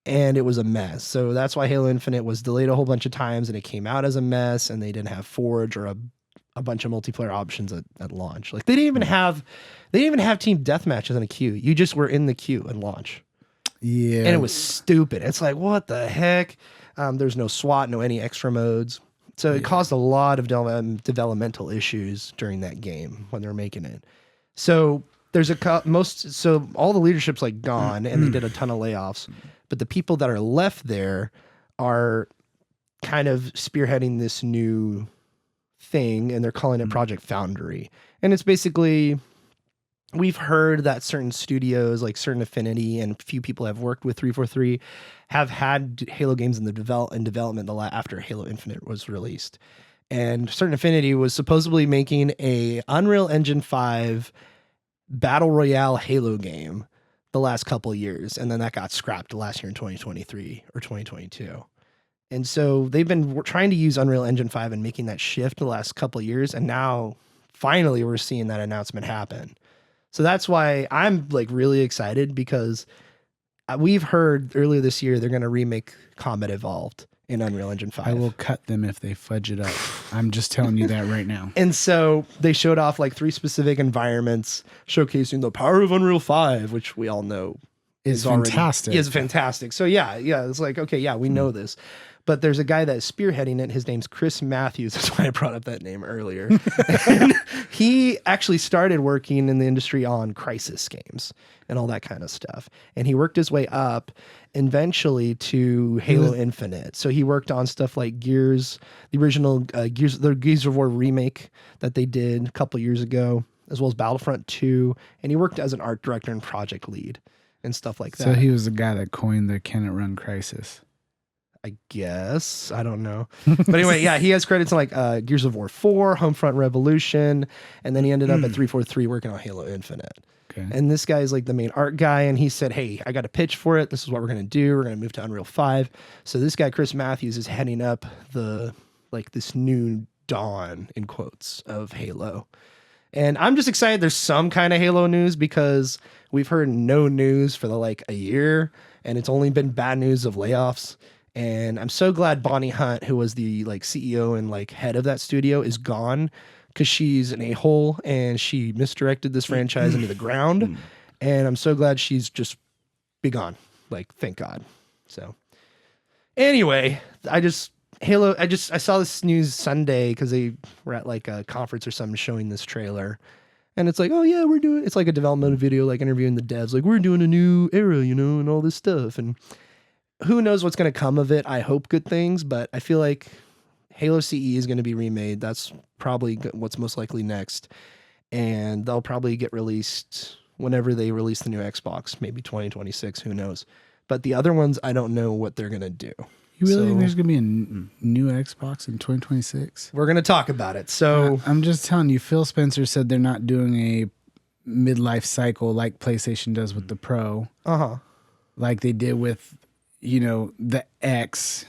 And it was a mess. So that's why Halo Infinite was delayed a whole bunch of times, and it came out as a mess, and they didn't have Forge or a bunch of multiplayer options at launch. Like they didn't even have team deathmatches in a queue. You just were in the queue at launch. Yeah. And it was stupid. It's like, what the heck? There's no SWAT, no any extra modes. So it caused a lot of developmental issues during that game when they were making it. So there's so all the leadership's like gone, and they did a ton of layoffs. But the people that are left there are kind of spearheading this new thing, and they're calling it Project Foundry. And it's basically, we've heard that certain studios, like Certain Affinity, and a few people have worked with 343, have had Halo games in development after Halo Infinite was released. And Certain Affinity was supposedly making a Unreal Engine 5 Battle Royale Halo game the last couple of years, and then that got scrapped last year in 2023 or 2022. And so they've been trying to use Unreal Engine 5 and making that shift the last couple of years, and now finally we're seeing that announcement happen. So that's why I'm like really excited, because we've heard earlier this year they're going to remake Combat Evolved in Unreal Engine 5. I will cut them if they fudge it up. I'm just telling you that right now. And so they showed off like 3 specific environments showcasing the power of Unreal 5, which we all know Is fantastic. Is fantastic. So yeah, it's like, okay, yeah, we know this. But there's a guy that's spearheading it. His name's Chris Matthews. That's why I brought up that name earlier. And he actually started working in the industry on Crysis games and all that kind of stuff. And he worked his way up eventually to Halo Infinite. So he worked on stuff like Gears, the original Gears of War remake that they did a couple years ago, as well as Battlefront 2. And he worked as an art director and project lead and stuff like that. So he was the guy that coined the Can It Run Crisis. I guess. I don't know. But anyway, yeah, he has credits in like Gears of War 4, Homefront Revolution, and then he ended up at 343 working on Halo Infinite. Okay. And this guy is like the main art guy, and he said, hey, I got a pitch for it. This is what we're going to do. We're going to move to Unreal 5. So this guy, Chris Matthews, is heading up this new dawn, in quotes, of Halo. And I'm just excited there's some kind of Halo news, because we've heard no news for a year, and it's only been bad news of layoffs. And I'm so glad Bonnie Hunt, who was the CEO and head of that studio, is gone, because she's an a-hole and she misdirected this franchise into the ground. And I'm so glad she's just be gone. Thank God. So anyway, I saw this news Sunday because they were at a conference or something showing this trailer. And it's like, oh yeah, it's like a development video, interviewing the devs. We're doing a new era, and all this stuff. And who knows what's going to come of it? I hope good things, but I feel like Halo CE is going to be remade. That's probably what's most likely next. And they'll probably get released whenever they release the new Xbox, maybe 2026, who knows. But the other ones, I don't know what they're going to do. You really think there's going to be a new Xbox in 2026? We're going to talk about it. So I'm just telling you, Phil Spencer said they're not doing a midlife cycle like PlayStation does with the Pro. Uh-huh. Like they did with the X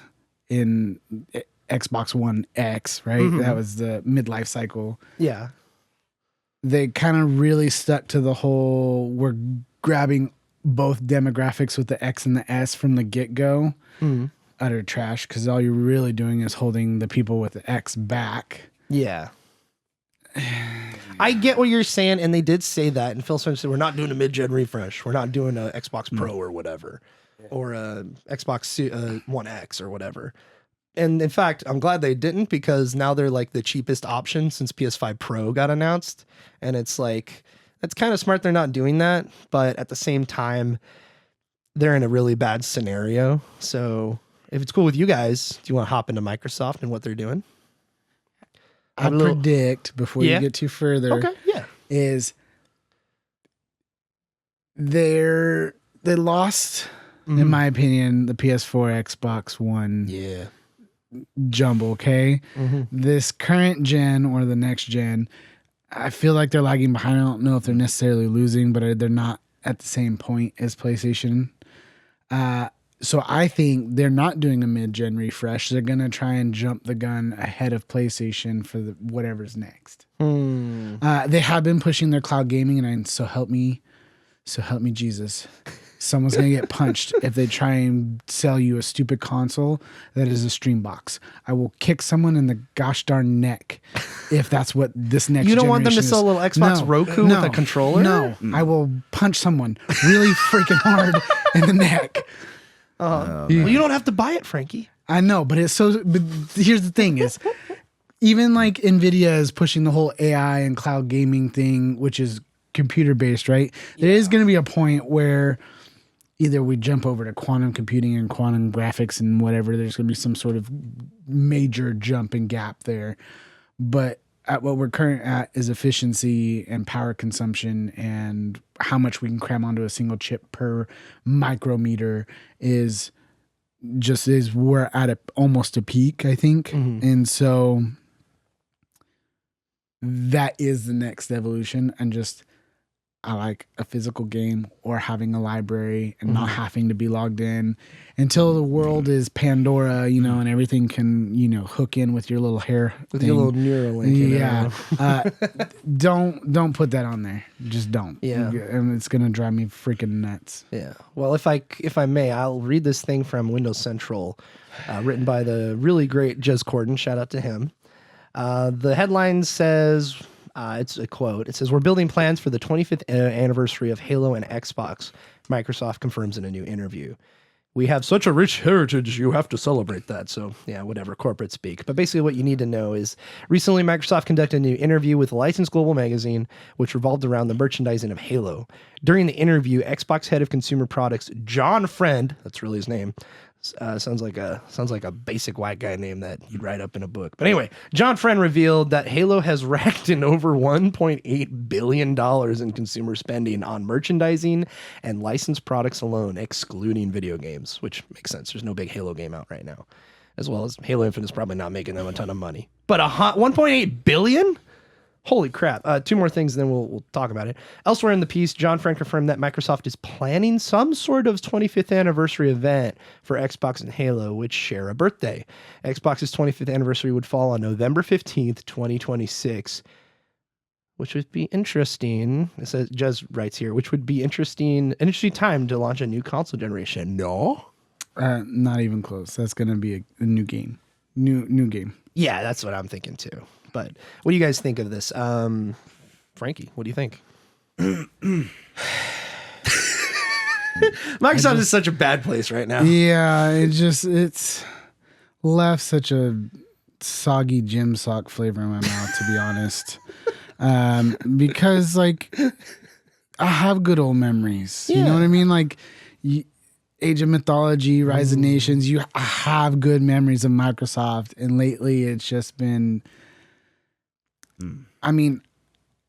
in Xbox One X, right? Mm-hmm. That was the midlife cycle. Yeah. They kind of really stuck to the whole, we're grabbing both demographics with the X and the S from the get-go. Mm-hmm. Utter trash, because all you're really doing is holding the people with the X back. Yeah. I get what you're saying, and they did say that, and Phil Spencer said, we're not doing a mid-gen refresh. We're not doing a Xbox Pro or whatever. Or a Xbox One X or whatever. And in fact, I'm glad they didn't, because now they're like the cheapest option since PS5 Pro got announced. And it's like, it's kind of smart they're not doing that. But at the same time, they're in a really bad scenario. So if it's cool with you guys, do you want to hop into Microsoft and what they're doing? I predict, before Yeah. you get too further, Okay, yeah. is they lost, in my opinion, the PS4, Xbox One Yeah. jumble, okay? Mm-hmm. This current gen or the next gen, I feel like they're lagging behind. I don't know if they're necessarily losing, but they're not at the same point as PlayStation. So I think they're not doing a mid-gen refresh. They're going to try and jump the gun ahead of PlayStation for whatever's next. They have been pushing their cloud gaming, and so help me Jesus. Someone's going to get punched if they try and sell you a stupid console that is a stream box. I will kick someone in the gosh darn neck if that's what this next You don't want them to generation sell a little Xbox Roku with a controller? No, I will punch someone really freaking hard in the neck. Well, you don't have to buy it, Frankie. I know, but it's so. But here's the thing: is even like Nvidia is pushing the whole AI and cloud gaming thing, which is computer based, right? There is going to be a point where either we jump over to quantum computing and quantum graphics and whatever. There's going to be some sort of major jump and gap there, but at what we're current at is efficiency and power consumption and how much we can cram onto a single chip per micrometer is we're at almost a peak, I think. And so that is the next evolution. And just, I like a physical game or having a library and not having to be logged in until the world is Pandora, and everything can, hook in with your little hair With thing. your little Neuralink. Yeah. Don't put that on there. Just don't. Yeah. And it's going to drive me freaking nuts. Yeah. Well, if I may, I'll read this thing from Windows Central, written by the really great Jez Corden. Shout out to him. The headline says, it's a quote. It says, "We're building plans for the 25th anniversary of Halo and Xbox," Microsoft confirms in a new interview. "We have such a rich heritage, you have to celebrate that." So yeah, whatever, corporate speak. But basically what you need to know is recently Microsoft conducted a new interview with Licensed Global magazine, which revolved around the merchandising of Halo. During the interview, Xbox head of consumer products, John Friend, that's really his name, sounds like a basic white guy name that you'd write up in a book. But anyway, John Friend revealed that Halo has racked in over $1.8 billion in consumer spending on merchandising and licensed products alone, excluding video games, which makes sense. There's no big Halo game out right now, as well as Halo Infinite is probably not making them a ton of money. But $1.8 billion? Holy crap. Two more things, and then we'll talk about it. Elsewhere in the piece, John Friend confirmed that Microsoft is planning some sort of 25th anniversary event for Xbox and Halo, which share a birthday. Xbox's 25th anniversary would fall on November 15th, 2026, which would be interesting. It says, Jez writes here, which would be an interesting time to launch a new console generation. No? Not even close. That's going to be a new game. New game. Yeah, that's what I'm thinking too. But what do you guys think of this? Frankie, what do you think? Microsoft is such a bad place right now. Yeah, it's left such a soggy gym sock flavor in my mouth, to be honest. Because like I have good old memories. You know what I mean? Like Age of Mythology, Rise of Nations, I have good memories of Microsoft, and lately it's just been, I mean,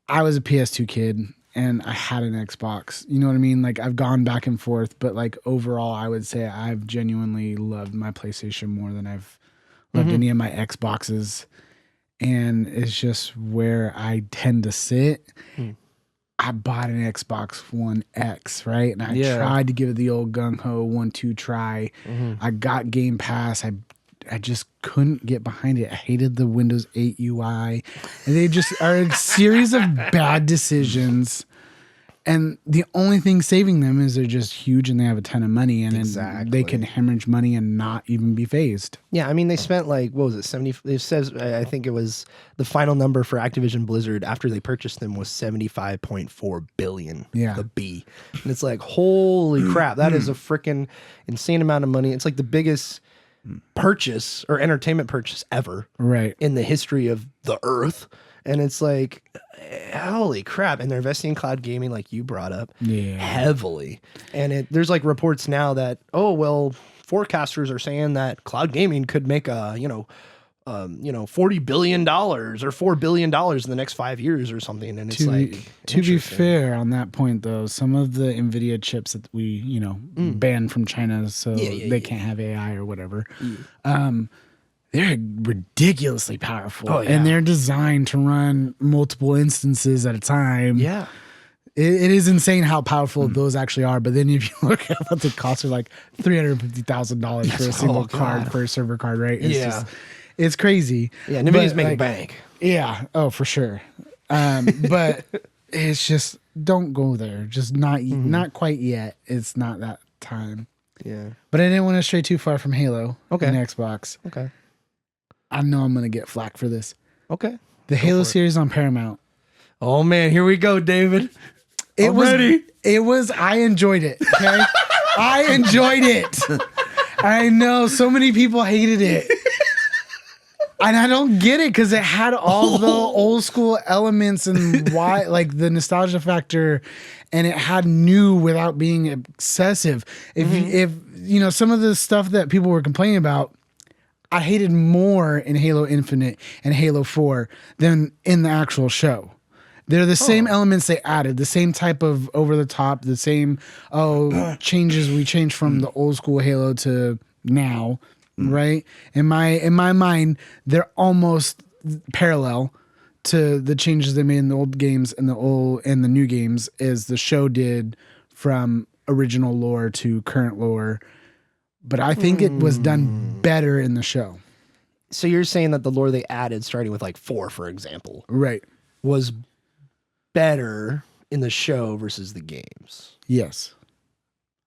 I was a PS2 kid and I had an Xbox. You know what I mean? Like I've gone back and forth, but like overall, I would say I've genuinely loved my PlayStation more than I've loved any of my Xboxes. And it's just where I tend to sit. I bought an Xbox One X, right? And I tried to give it the old gung-ho 1-2 try. I got Game Pass. I just couldn't get behind it. I hated the Windows 8 UI. And they just are a series of bad decisions. And the only thing saving them is they're just huge and they have a ton of money. And they can hemorrhage money and not even be phased. Yeah, I mean, they spent like, what was it, 70? It says, I think it was the final number for Activision Blizzard after they purchased them was $75.4 billion. Yeah. The B. And it's like, holy crap, that is a freaking insane amount of money. It's like the biggest purchase or entertainment purchase ever Right. in the history of the earth. And it's like, holy crap. And they're investing in cloud gaming, like you brought up, heavily. And there's like reports now that, forecasters are saying that cloud gaming could make $40 billion or $4 billion in the next 5 years or something. And it's to be fair on that point though, some of the NVIDIA chips that we, banned from China so they can't have AI or whatever, they're ridiculously powerful and they're designed to run multiple instances at a time. Yeah. It is insane how powerful those actually are. But then if you look at what the costs are, like $350,000 for a single card, for a server card, right? It's crazy. Yeah, NVIDIA's making bank. Yeah, oh, for sure. But it's just, don't go there. Just not quite yet. It's not that time. Yeah. But I didn't want to stray too far from Halo Okay. and Xbox. Okay. I know I'm going to get flack for this. Okay. The Halo series on Paramount. Oh, man, here we go, David. I enjoyed it. Okay. I enjoyed it. I know so many people hated it. And I don't get it because it had all the old school elements and why, like the nostalgia factor, and it had new without being excessive. If some of the stuff that people were complaining about, I hated more in Halo Infinite and Halo 4 than in the actual show. They're the same elements they added, the same type of over the top, the same changes. We changed from the old school Halo to now, right? In my mind, they're almost parallel to the changes they made in the old games and the new games as the show did from original lore to current lore. But I think it was done better in the show. So you're saying that the lore they added, starting with like 4, for example, Right. was better in the show versus the games. Yes.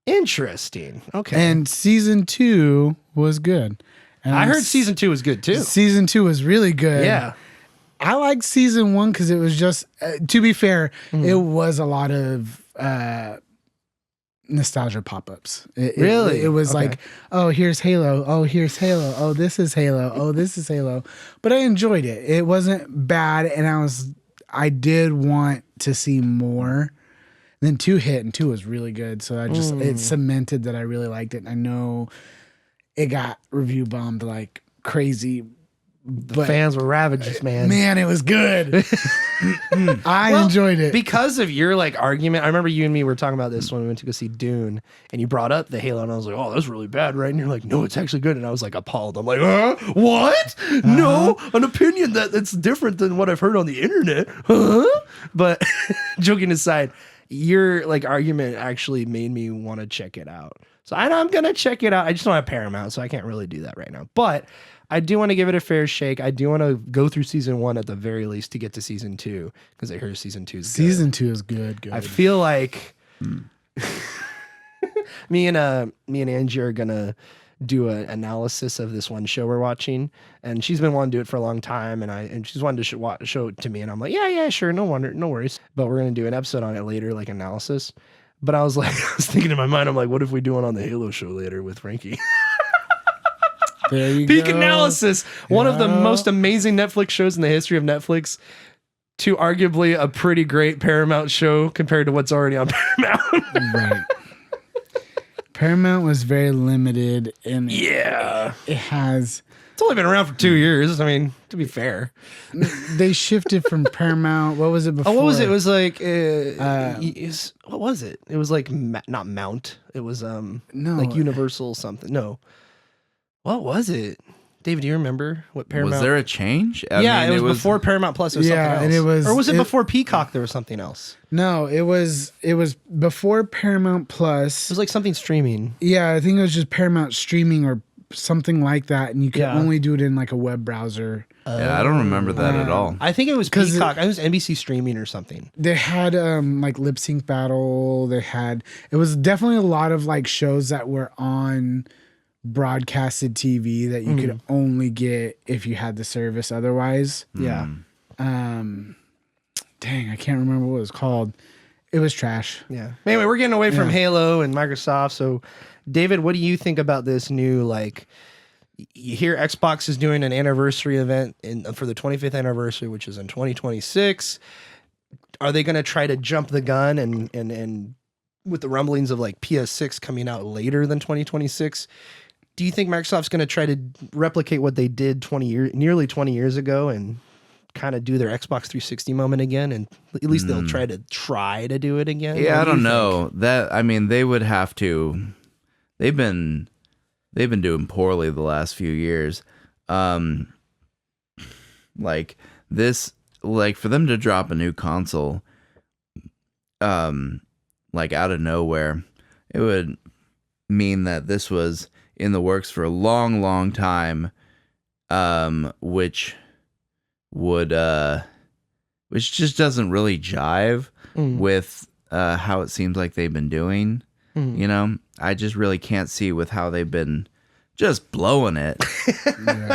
Interesting. Okay. And season 2 was good. And I heard season 2 was good too. Season 2 was really good. Yeah. I liked season 1 because it was just, to be fair, it was a lot of nostalgia pop-ups. It was like, oh, here's Halo. Oh, here's Halo. Oh, this is Halo. Oh, this is Halo. But I enjoyed it. It wasn't bad, and I did want to see more. Then 2 hit, and 2 was really good. So it cemented that I really liked it. And I know it got review bombed like crazy. The fans were ravaged, man. Man, it was good. I enjoyed it. Because of your like argument. I remember you and me were talking about this when we went to go see Dune, and you brought up the Halo, and I was like, oh, that's really bad, right? And you're like, no, it's actually good. And I was like appalled. I'm like, what? No, an opinion that's different than what I've heard on the internet. But joking aside, your like argument actually made me want to check it out. So I'm going to check it out. I just don't have Paramount, so I can't really do that right now. But I do want to give it a fair shake. I do want to go through season 1 at the very least to get to season 2 because I heard season 2 is good. Season 2 is good. I feel like me and Angie are gonna do an analysis of this one show we're watching, and she's been wanting to do it for a long time, and she's wanted to show it to me, and I'm like, yeah, sure, no worries. But we're gonna do an episode on it later, like analysis. But I was thinking in my mind, I'm like, what if we do one on the Halo show later with Frankie? There you Peak go. analysis. One of the most amazing Netflix shows in the history of Netflix, to arguably a pretty great Paramount show compared to what's already on Paramount. Right. Paramount was very limited, and it has. It's only been around for 2 years. I mean, to be fair, they shifted from Paramount. What was it before? Oh, what was it? It was like what was it? It was like not Mount. It was like Universal something. No, what was it? David, do you remember what Paramount? Was there a change? I mean, it was before Paramount Plus. It was something else. And or was it before Peacock? There was something else. No, it was before Paramount Plus. It was like something streaming. Yeah, I think it was just Paramount streaming or something like that, and you could only do it in like a web browser. Yeah, I don't remember that at all. I think it was Peacock. I was NBC streaming or something. They had like Lip Sync Battle. It was definitely a lot of like shows that were on broadcasted TV that you could only get if you had the service otherwise. Yeah. Dang, I can't remember what it was called. It was trash. Yeah. Anyway, we're getting away from Halo and Microsoft. So, David, what do you think about this new like you hear Xbox is doing an anniversary event for the 25th anniversary, which is in 2026. Are they going to try to jump the gun and with the rumblings of like PS6 coming out later than 2026? Do you think Microsoft's going to try to replicate what they did nearly 20 years ago and kind of do their Xbox 360 moment again? And at least they'll try to do it again. Yeah, I don't know that. I mean, they would have to. They've been doing poorly the last few years. Like this, like for them to drop a new console, like out of nowhere, it would mean that this was in the works for a long, long time, which just doesn't really jive with how it seems like they've been doing. You know, I just really can't see with how they've been just blowing it,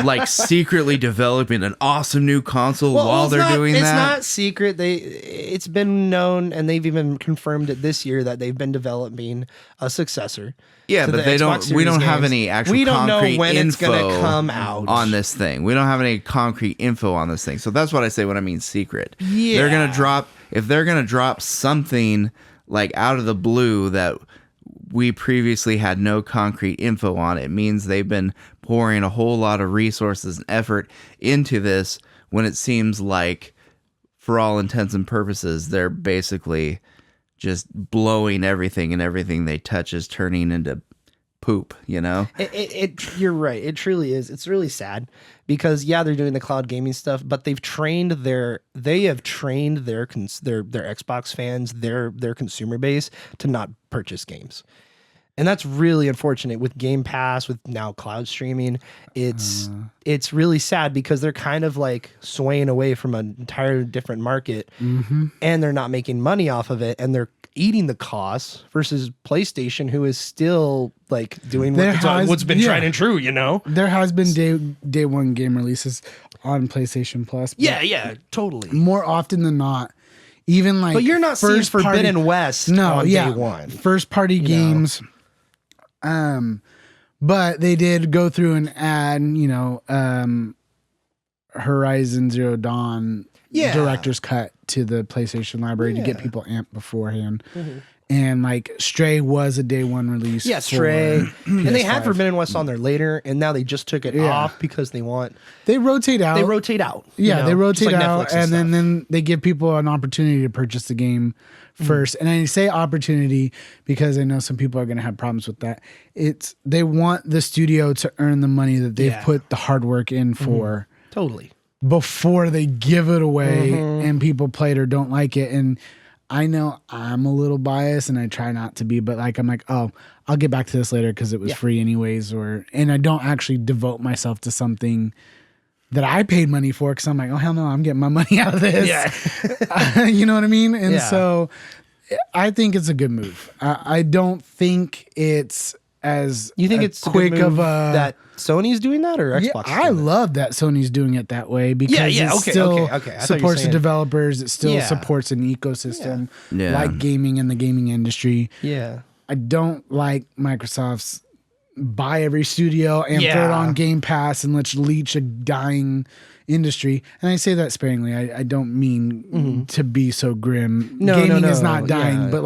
like secretly developing an awesome new console while they're doing that. It's not secret. It's been known, and they've even confirmed it this year that they've been developing a successor. Yeah, but they don't. We don't have any actual. We don't know when it's going to come out on this thing. We don't have any concrete info on this thing. So that's what I say when I mean secret. Yeah, they're gonna drop if they're gonna drop something like out of the blue that we previously had no concrete info on. It means they've been pouring a whole lot of resources and effort into this when it seems like, for all intents and purposes, they're basically just blowing everything, and everything they touch is turning into poop, you know? You're right. It truly is. It's really sad because they're doing the cloud gaming stuff, but they have trained their Xbox fans, their consumer base to not purchase games. And that's really unfortunate with Game Pass, with now cloud streaming. It's really sad because they're kind of like swaying away from an entirely different market, and they're not making money off of it, and they're eating the costs versus PlayStation, who is still like doing what's been tried and true, you know? There has been day one game releases on PlayStation Plus. Yeah, totally. More often than not, even like, but you're not seeing Forbidden West on day one. First party games. But they did go through and add, Horizon Zero Dawn director's cut to the PlayStation library to get people amped beforehand. And like Stray was a day one release. Yeah, Stray. And they had Forbidden West on there later, and now they just took it off because they rotate out. They rotate out, and then they give people an opportunity to purchase the game first. And I say opportunity because I know some people are going to have problems with that. They want the studio to earn the money that they've put the hard work in for. Totally. Before they give it away and people play it or don't like it. And I know I'm a little biased and I try not to be, but like, I'm like, oh, I'll get back to this later because it was free anyways. And I don't actually devote myself to something that I paid money for because I'm like, oh, hell no, I'm getting my money out of this. Yeah. You know what I mean? And so I think it's a good move. I don't think it's as it's quick of that Sony's doing that or Xbox? I love that Sony's doing it that way because it still supports the developers. It still supports an ecosystem like gaming and the gaming industry. Yeah. I don't like Microsoft's buy every studio and throw it on Game Pass and let's leech a dying industry. And I say that sparingly. I don't mean to be so grim. Gaming is not dying, but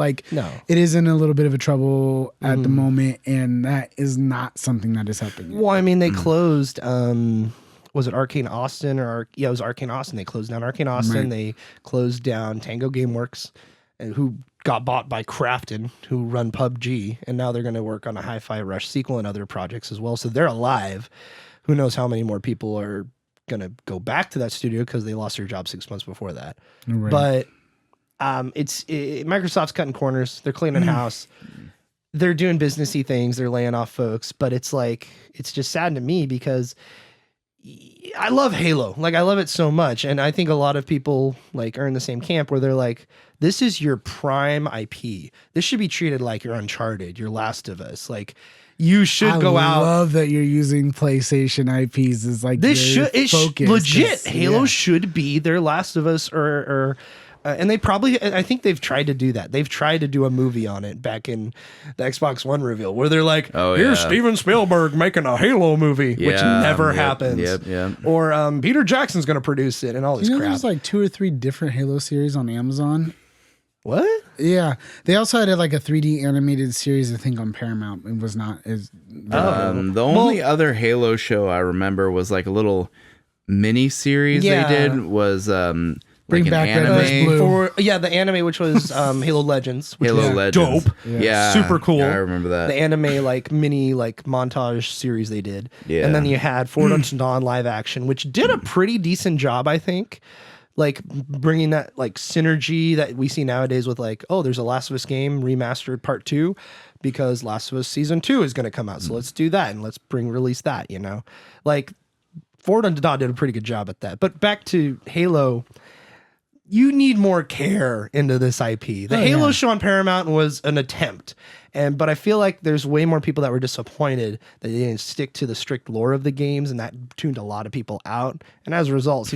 it is in a little bit of a trouble at the moment, and that is not something that is helping it. Well, I mean, they closed was it Arcane Austin it was Arcane Austin. They closed down Arcane Austin. Right. They closed down Tango Gameworks, who got bought by Krafton, who run PUBG, and now they're going to work on a Hi-Fi Rush sequel and other projects as well. So they're alive. Who knows how many more people are going to go back to that studio because they lost their job 6 months before that. Right. But Microsoft's cutting corners. They're cleaning house. They're doing businessy things. They're laying off folks. But it's like, it's just sad to me because I love Halo. Like, I love it so much. And I think a lot of people like are in the same camp where they're like, this is your prime IP. This should be treated like your Uncharted, your Last of Us. Like, you should go out. I love that you're using PlayStation IPs as like this. Legit. Halo should be their Last of Us or And I think they've tried to do that. They've tried to do a movie on it back in the Xbox One reveal where they're like, here's Steven Spielberg making a Halo movie, which never happens. Yep. Or Peter Jackson's going to produce it and all this crap. There's like 2 or 3 different Halo series on Amazon. What? Yeah. They also had like a 3D animated series, I think, on Paramount. It was not as... The only other Halo show I remember was like a little mini series they did was... Bring like back an Red Rose anime. Blue. The anime, which was Halo Legends, which Halo was Legends. dope. Yeah. Super cool. Yeah, I remember that. The anime like mini like montage series they did. Yeah. And then you had Forward Unto Dawn live action, which did a pretty decent job, I think. Like bringing that like synergy that we see nowadays with like, oh, there's a Last of Us game remastered part 2 because Last of Us season 2 is going to come out. So let's do that and let's release that, you know? Like Forward Unto Dawn did a pretty good job at that. But back to Halo, you need more care into this IP. The Halo show on Paramount was an attempt, but I feel like there's way more people that were disappointed that they didn't stick to the strict lore of the games, and that tuned a lot of people out. And as a result,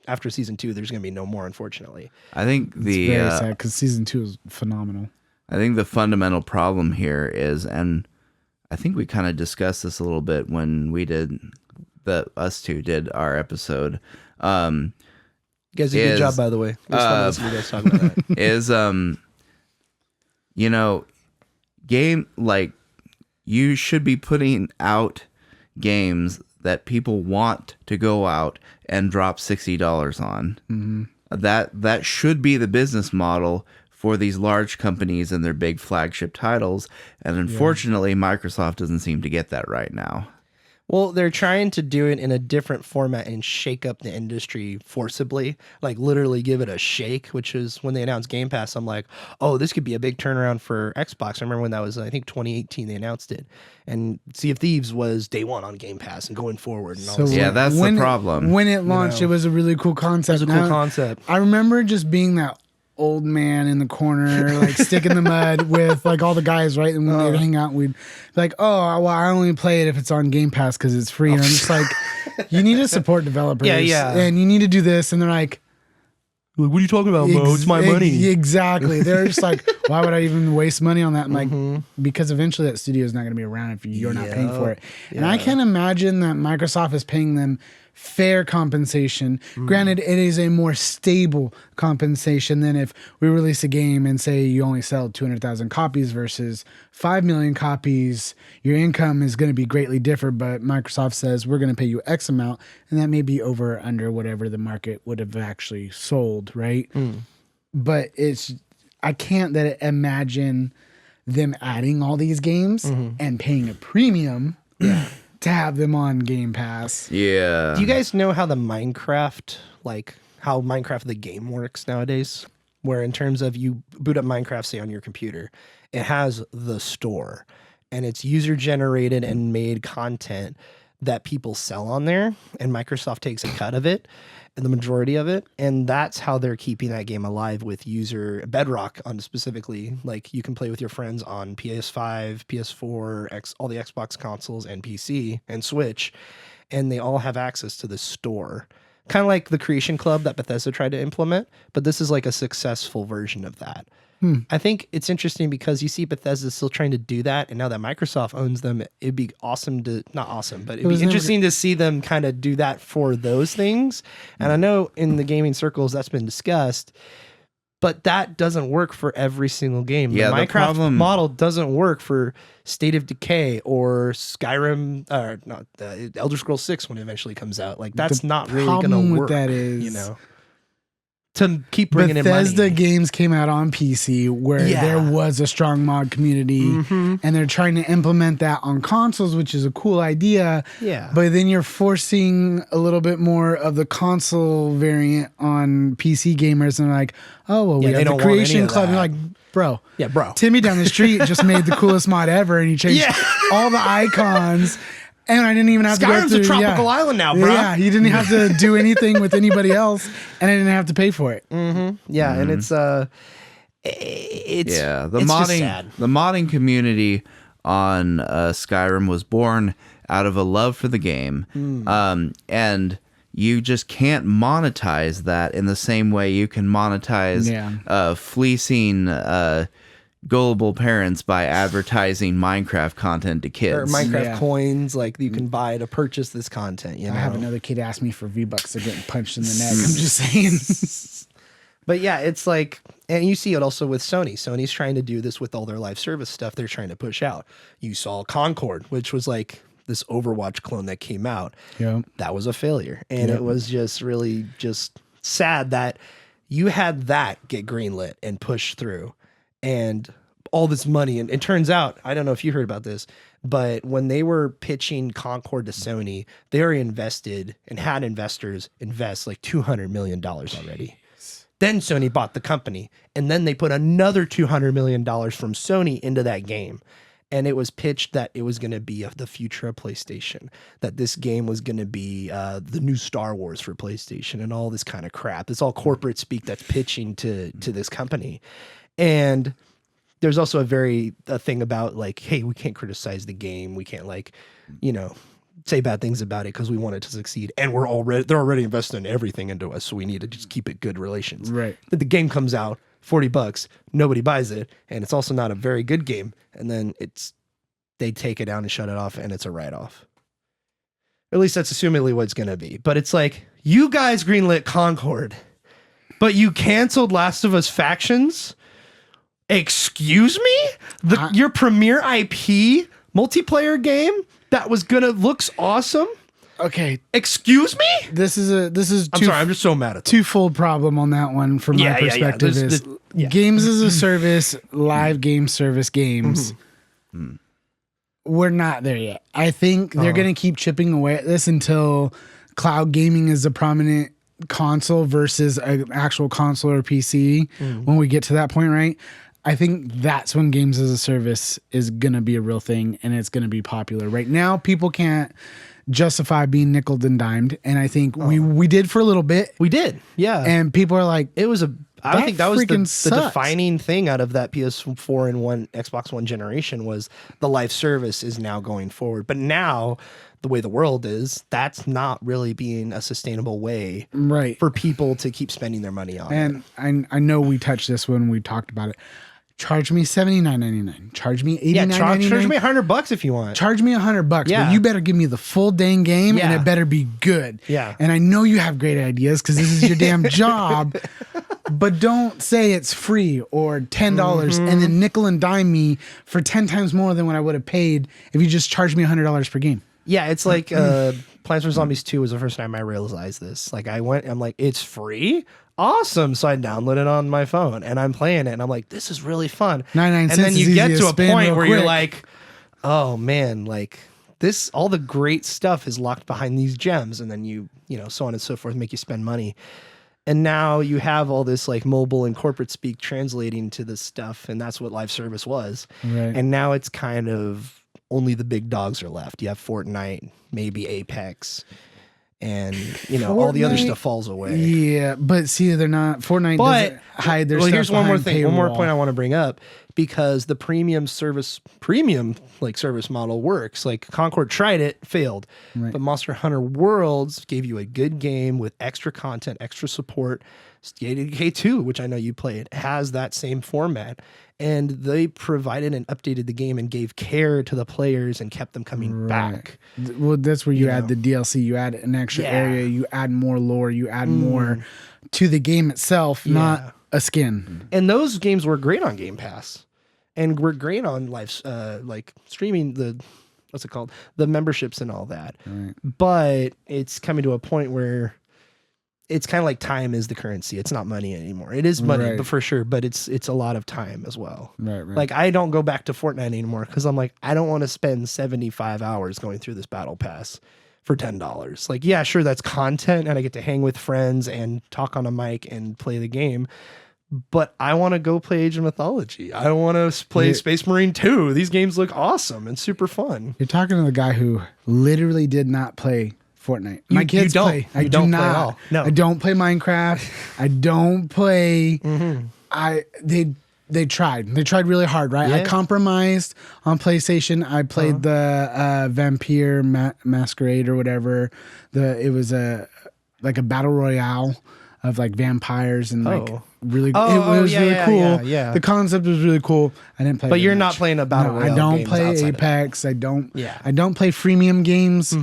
after season 2, there's going to be no more, unfortunately. I think It's very sad because season 2 is phenomenal. I think the fundamental problem here is, and I think we kind of discussed this a little bit when we did us two did our episode. You guys did a good job, by the way. It was fun to listen to you guys talk about that. Is game, like, you should be putting out games that people want to go out and drop $60 on. Mm-hmm. That should be the business model for these large companies and their big flagship titles. And unfortunately, Microsoft doesn't seem to get that right now. Well, they're trying to do it in a different format and shake up the industry forcibly, like literally give it a shake, which is when they announced Game Pass. I'm like, oh, this could be a big turnaround for Xbox. I remember when that was, I think 2018, they announced it. And Sea of Thieves was day one on Game Pass and going forward. And all So this Yeah, stuff. that's the problem. When it launched, it was a really cool concept. It was a cool concept. I remember just being that old man in the corner, like stick in the mud with like all the guys, right? And when they'd hang out, we'd be like, oh, well, I only play it if it's on Game Pass because it's free. And I'm just like, you need to support developers. Yeah. And you need to do this. And they're like, what are you talking about, Mo? It's my money. Exactly. They're just like, why would I even waste money on that? I'm like, because eventually that studio is not going to be around if you're not paying for it. And I can't imagine that Microsoft is paying them fair compensation. Granted, it is a more stable compensation than if we release a game and say you only sell 200,000 copies versus 5 million copies. Your income is going to be greatly different, but Microsoft says we're going to pay you X amount, and that may be over or under whatever the market would have actually sold, right? But I can't imagine them adding all these games and paying a premium to have them on Game Pass. Yeah. Do you guys know how Minecraft the game works nowadays? Where in terms of you boot up Minecraft, say on your computer, it has the store and it's user generated and made content that people sell on there, and Microsoft takes a cut of it and the majority of it, and that's how they're keeping that game alive with user Bedrock on specifically. Like you can play with your friends on PS5, PS4, all the Xbox consoles and PC and Switch, and they all have access to this store. Kind of like the Creation Club that Bethesda tried to implement, but this is like a successful version of that. I think it's interesting because you see Bethesda still trying to do that, and now that Microsoft owns them, it'd be awesome to, not awesome, but it'd be interesting to see them kind of do that for those things. And I know in the gaming circles that's been discussed, but that doesn't work for every single game. Yeah, the the Minecraft problem- model doesn't work for State of Decay or Skyrim, or not Elder Scrolls 6 when it eventually comes out. Like that's not really going to problem work. with that is, you know, to keep bringing Bethesda in money. games came out on PC where there was a strong mod community, and they're trying to implement that on consoles, which is a cool idea. Yeah. But then you're forcing a little bit more of the console variant on PC gamers, and they're like, oh, well, we they have don't the want Creation any of Club. And you're that. like, bro. Yeah, bro. Timmy down the street just made the coolest mod ever, and he changed all the icons. And I didn't even have to go Skyrim's through, a tropical island now, bro. Yeah, you didn't have to do anything with anybody else, and I didn't have to pay for it. Yeah, and it's the it's modding just sad. the modding community on Skyrim was born out of a love for the game, and you just can't monetize that in the same way you can monetize fleecing gullible parents by advertising Minecraft content to kids. Or Minecraft coins, like you can buy to purchase this content. You know? I have another kid ask me for V-Bucks. They're getting punched in the neck. I'm just saying. But yeah, it's like, and you see it also with Sony. Sony's trying to do this with all their live service stuff they're trying to push out. You saw Concord, which was like this Overwatch clone that came out. Yeah. That was a failure. And it was just really just sad that you had that get greenlit and pushed through and all this money. And it turns out, I don't know if you heard about this, but when they were pitching Concord to Sony, they already invested and had investors invest like $200 million already. Then Sony bought the company, and then they put another $200 million from Sony into that game. And it was pitched that it was going to be the future of PlayStation, that this game was going to be the new Star Wars for PlayStation and all this kind of crap. It's all corporate speak that's pitching to this company. And there's also a thing about like, hey, we can't criticize the game. We can't say bad things about it because we want it to succeed. And they're already investing everything into us. So we need to just keep it good relations. Right. But the game comes out, $40, nobody buys it. And it's also not a very good game. And then they take it down and shut it off and it's a write-off. At least that's assumedly what it's going to be. But it's like, you guys greenlit Concord, but you canceled Last of Us Factions? Excuse me? Your premier IP multiplayer game that was looks awesome? Okay. Excuse me? This is I'm sorry, I'm just so mad at them. Twofold problem on that one from my perspective is games as a service, live game service games. We're not there yet. I think they're going to keep chipping away at this until cloud gaming is a prominent console versus an actual console or PC. When we get to that point, right? I think that's when games as a service is going to be a real thing and it's going to be popular. Right now, people can't justify being nickeled and dimed. And I think we did for a little bit. We did. Yeah. And people are like, I think that was the sucks. defining thing out of that PS4 and Xbox One generation was the live service is now going forward. But now, the way the world is, that's not really being a sustainable way for people to keep spending their money on. And I know we touched this when we talked about it. Charge me $79.99. Charge me $89.99. Charge me $100 if you want. Charge me $100, but you better give me the full dang game and it better be good. Yeah. And I know you have great ideas because this is your damn job, but don't say it's free or $10 and then nickel and dime me for 10 times more than what I would have paid if you just charged me $100 per game. Yeah, it's like Plants vs. Zombies 2 was the first time I realized this. Like I'm like, it's free? Awesome. So I download it on my phone and I'm playing it and I'm like, this is really fun. 99 and cents then you is get easy to a spend point real where quick. you're like, oh man, like this, all the great stuff is locked behind these gems. And then you know, so on and so forth, make you spend money. And now you have all this like mobile and corporate speak translating to this stuff. And that's what live service was. Right. And now it's kind of only the big dogs are left. You have Fortnite, maybe Apex. And all the other stuff falls away. Yeah, but see, they're not. Fortnite doesn't hide their stuff. Here's one more thing. paywall. One more point I want to bring up because the premium service model works. Like Concord tried it, failed, but Monster Hunter Worlds gave you a good game with extra content, extra support. K2, which I know you played, has that same format. And they provided and updated the game and gave care to the players and kept them coming back. Well, that's where you add the DLC. You add an extra area. You add more lore. You add more to the game itself, not a skin. And those games were great on Game Pass. And were great on live, like streaming the memberships and all that. Right. But it's coming to a point where it's kind of like time is the currency. It's not money anymore. It is money, but for sure. But it's a lot of time as well. Right. Like I don't go back to Fortnite anymore because I'm like, I don't want to spend 75 hours going through this battle pass for $10. Like, yeah, sure, that's content and I get to hang with friends and talk on a mic and play the game. But I want to go play Age of Mythology. I want to play Space Marine 2. These games look awesome and super fun. You're talking to the guy who literally did not play Fortnite. My kids play. I do not. At all. No. I don't play Minecraft. I don't play. They tried. They tried really hard, right? Yeah. I compromised on PlayStation. I played the Vampire Masquerade or whatever. It was a like a battle royale of like vampires and like really it Oh, was yeah, really yeah, cool. yeah. The concept was really cool. I didn't play But very you're not much. playing a battle royale I don't games play outside of that. Apex. I don't Yeah. I don't play freemium games.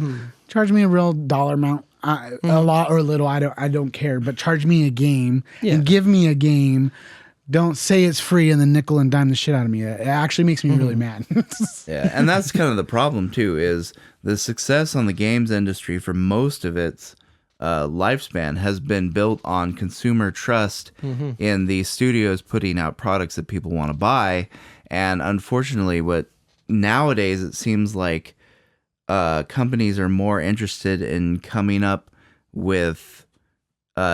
Charge me a real dollar amount. A lot or a little, I don't care, but charge me a game and give me a game. Don't say it's free and then nickel and dime the shit out of me. It actually makes me really mad. Yeah, and that's kind of the problem too, is the success on the games industry for most of its lifespan has been built on consumer trust in the studios putting out products that people want to buy. And unfortunately, what nowadays it seems like companies are more interested in coming up with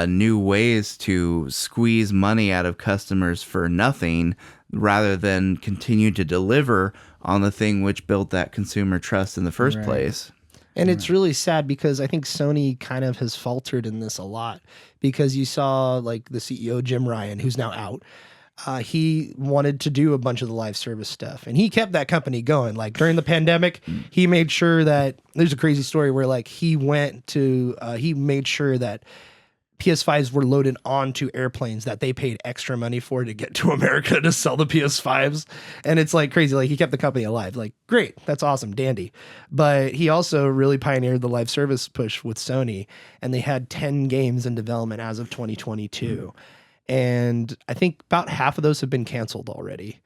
new ways to squeeze money out of customers for nothing rather than continue to deliver on the thing which built that consumer trust in the first place. And it's really sad because I think Sony kind of has faltered in this a lot, because you saw like the CEO, Jim Ryan, who's now out. He wanted to do a bunch of the live service stuff, and he kept that company going. Like during the pandemic, he made sure that there's a crazy story where like he made sure that PS5s were loaded onto airplanes that they paid extra money for to get to America to sell the PS5s. And it's like crazy. Like he kept the company alive. Like, great. That's awesome. Dandy. But he also really pioneered the live service push with Sony. And they had 10 games in development as of 2022. And I think about half of those have been canceled already.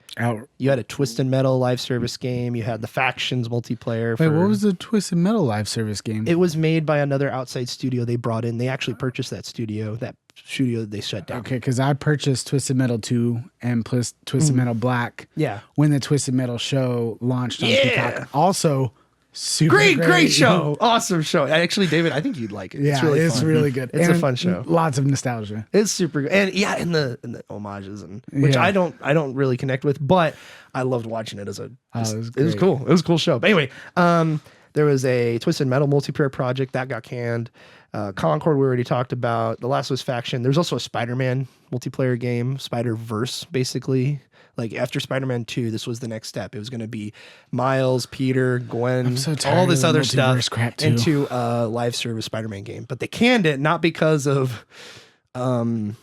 You had a Twisted Metal live service game. You had the Factions multiplayer. Wait, what was the Twisted Metal live service game? It was made by another outside studio they brought in. They actually purchased that studio that they shut down. Okay, because I purchased Twisted Metal 2 and plus Twisted Metal Black. Yeah. When the Twisted Metal show launched on Peacock. Also, super Great show. Awesome show. Actually, David, I think you'd like it. Yeah, it's really fun. good. It's a And fun show. Lots of nostalgia. It's super good. And yeah, in the homages, and which Yeah. I don't really connect with, but I loved watching it as a it was it was great. cool. It was a cool show. But anyway, there was a Twisted Metal multiplayer project that got canned. Concord we already talked about. The Last of Us Faction. There's also a Spider-Man multiplayer game, Spider-Verse, basically. Like after Spider-Man 2, this was the next step. It was going to be Miles, Peter, Gwen, I'm so tired all this of the other stuff multiverse crap, too. into a live service Spider-Man game. But they canned it not because of the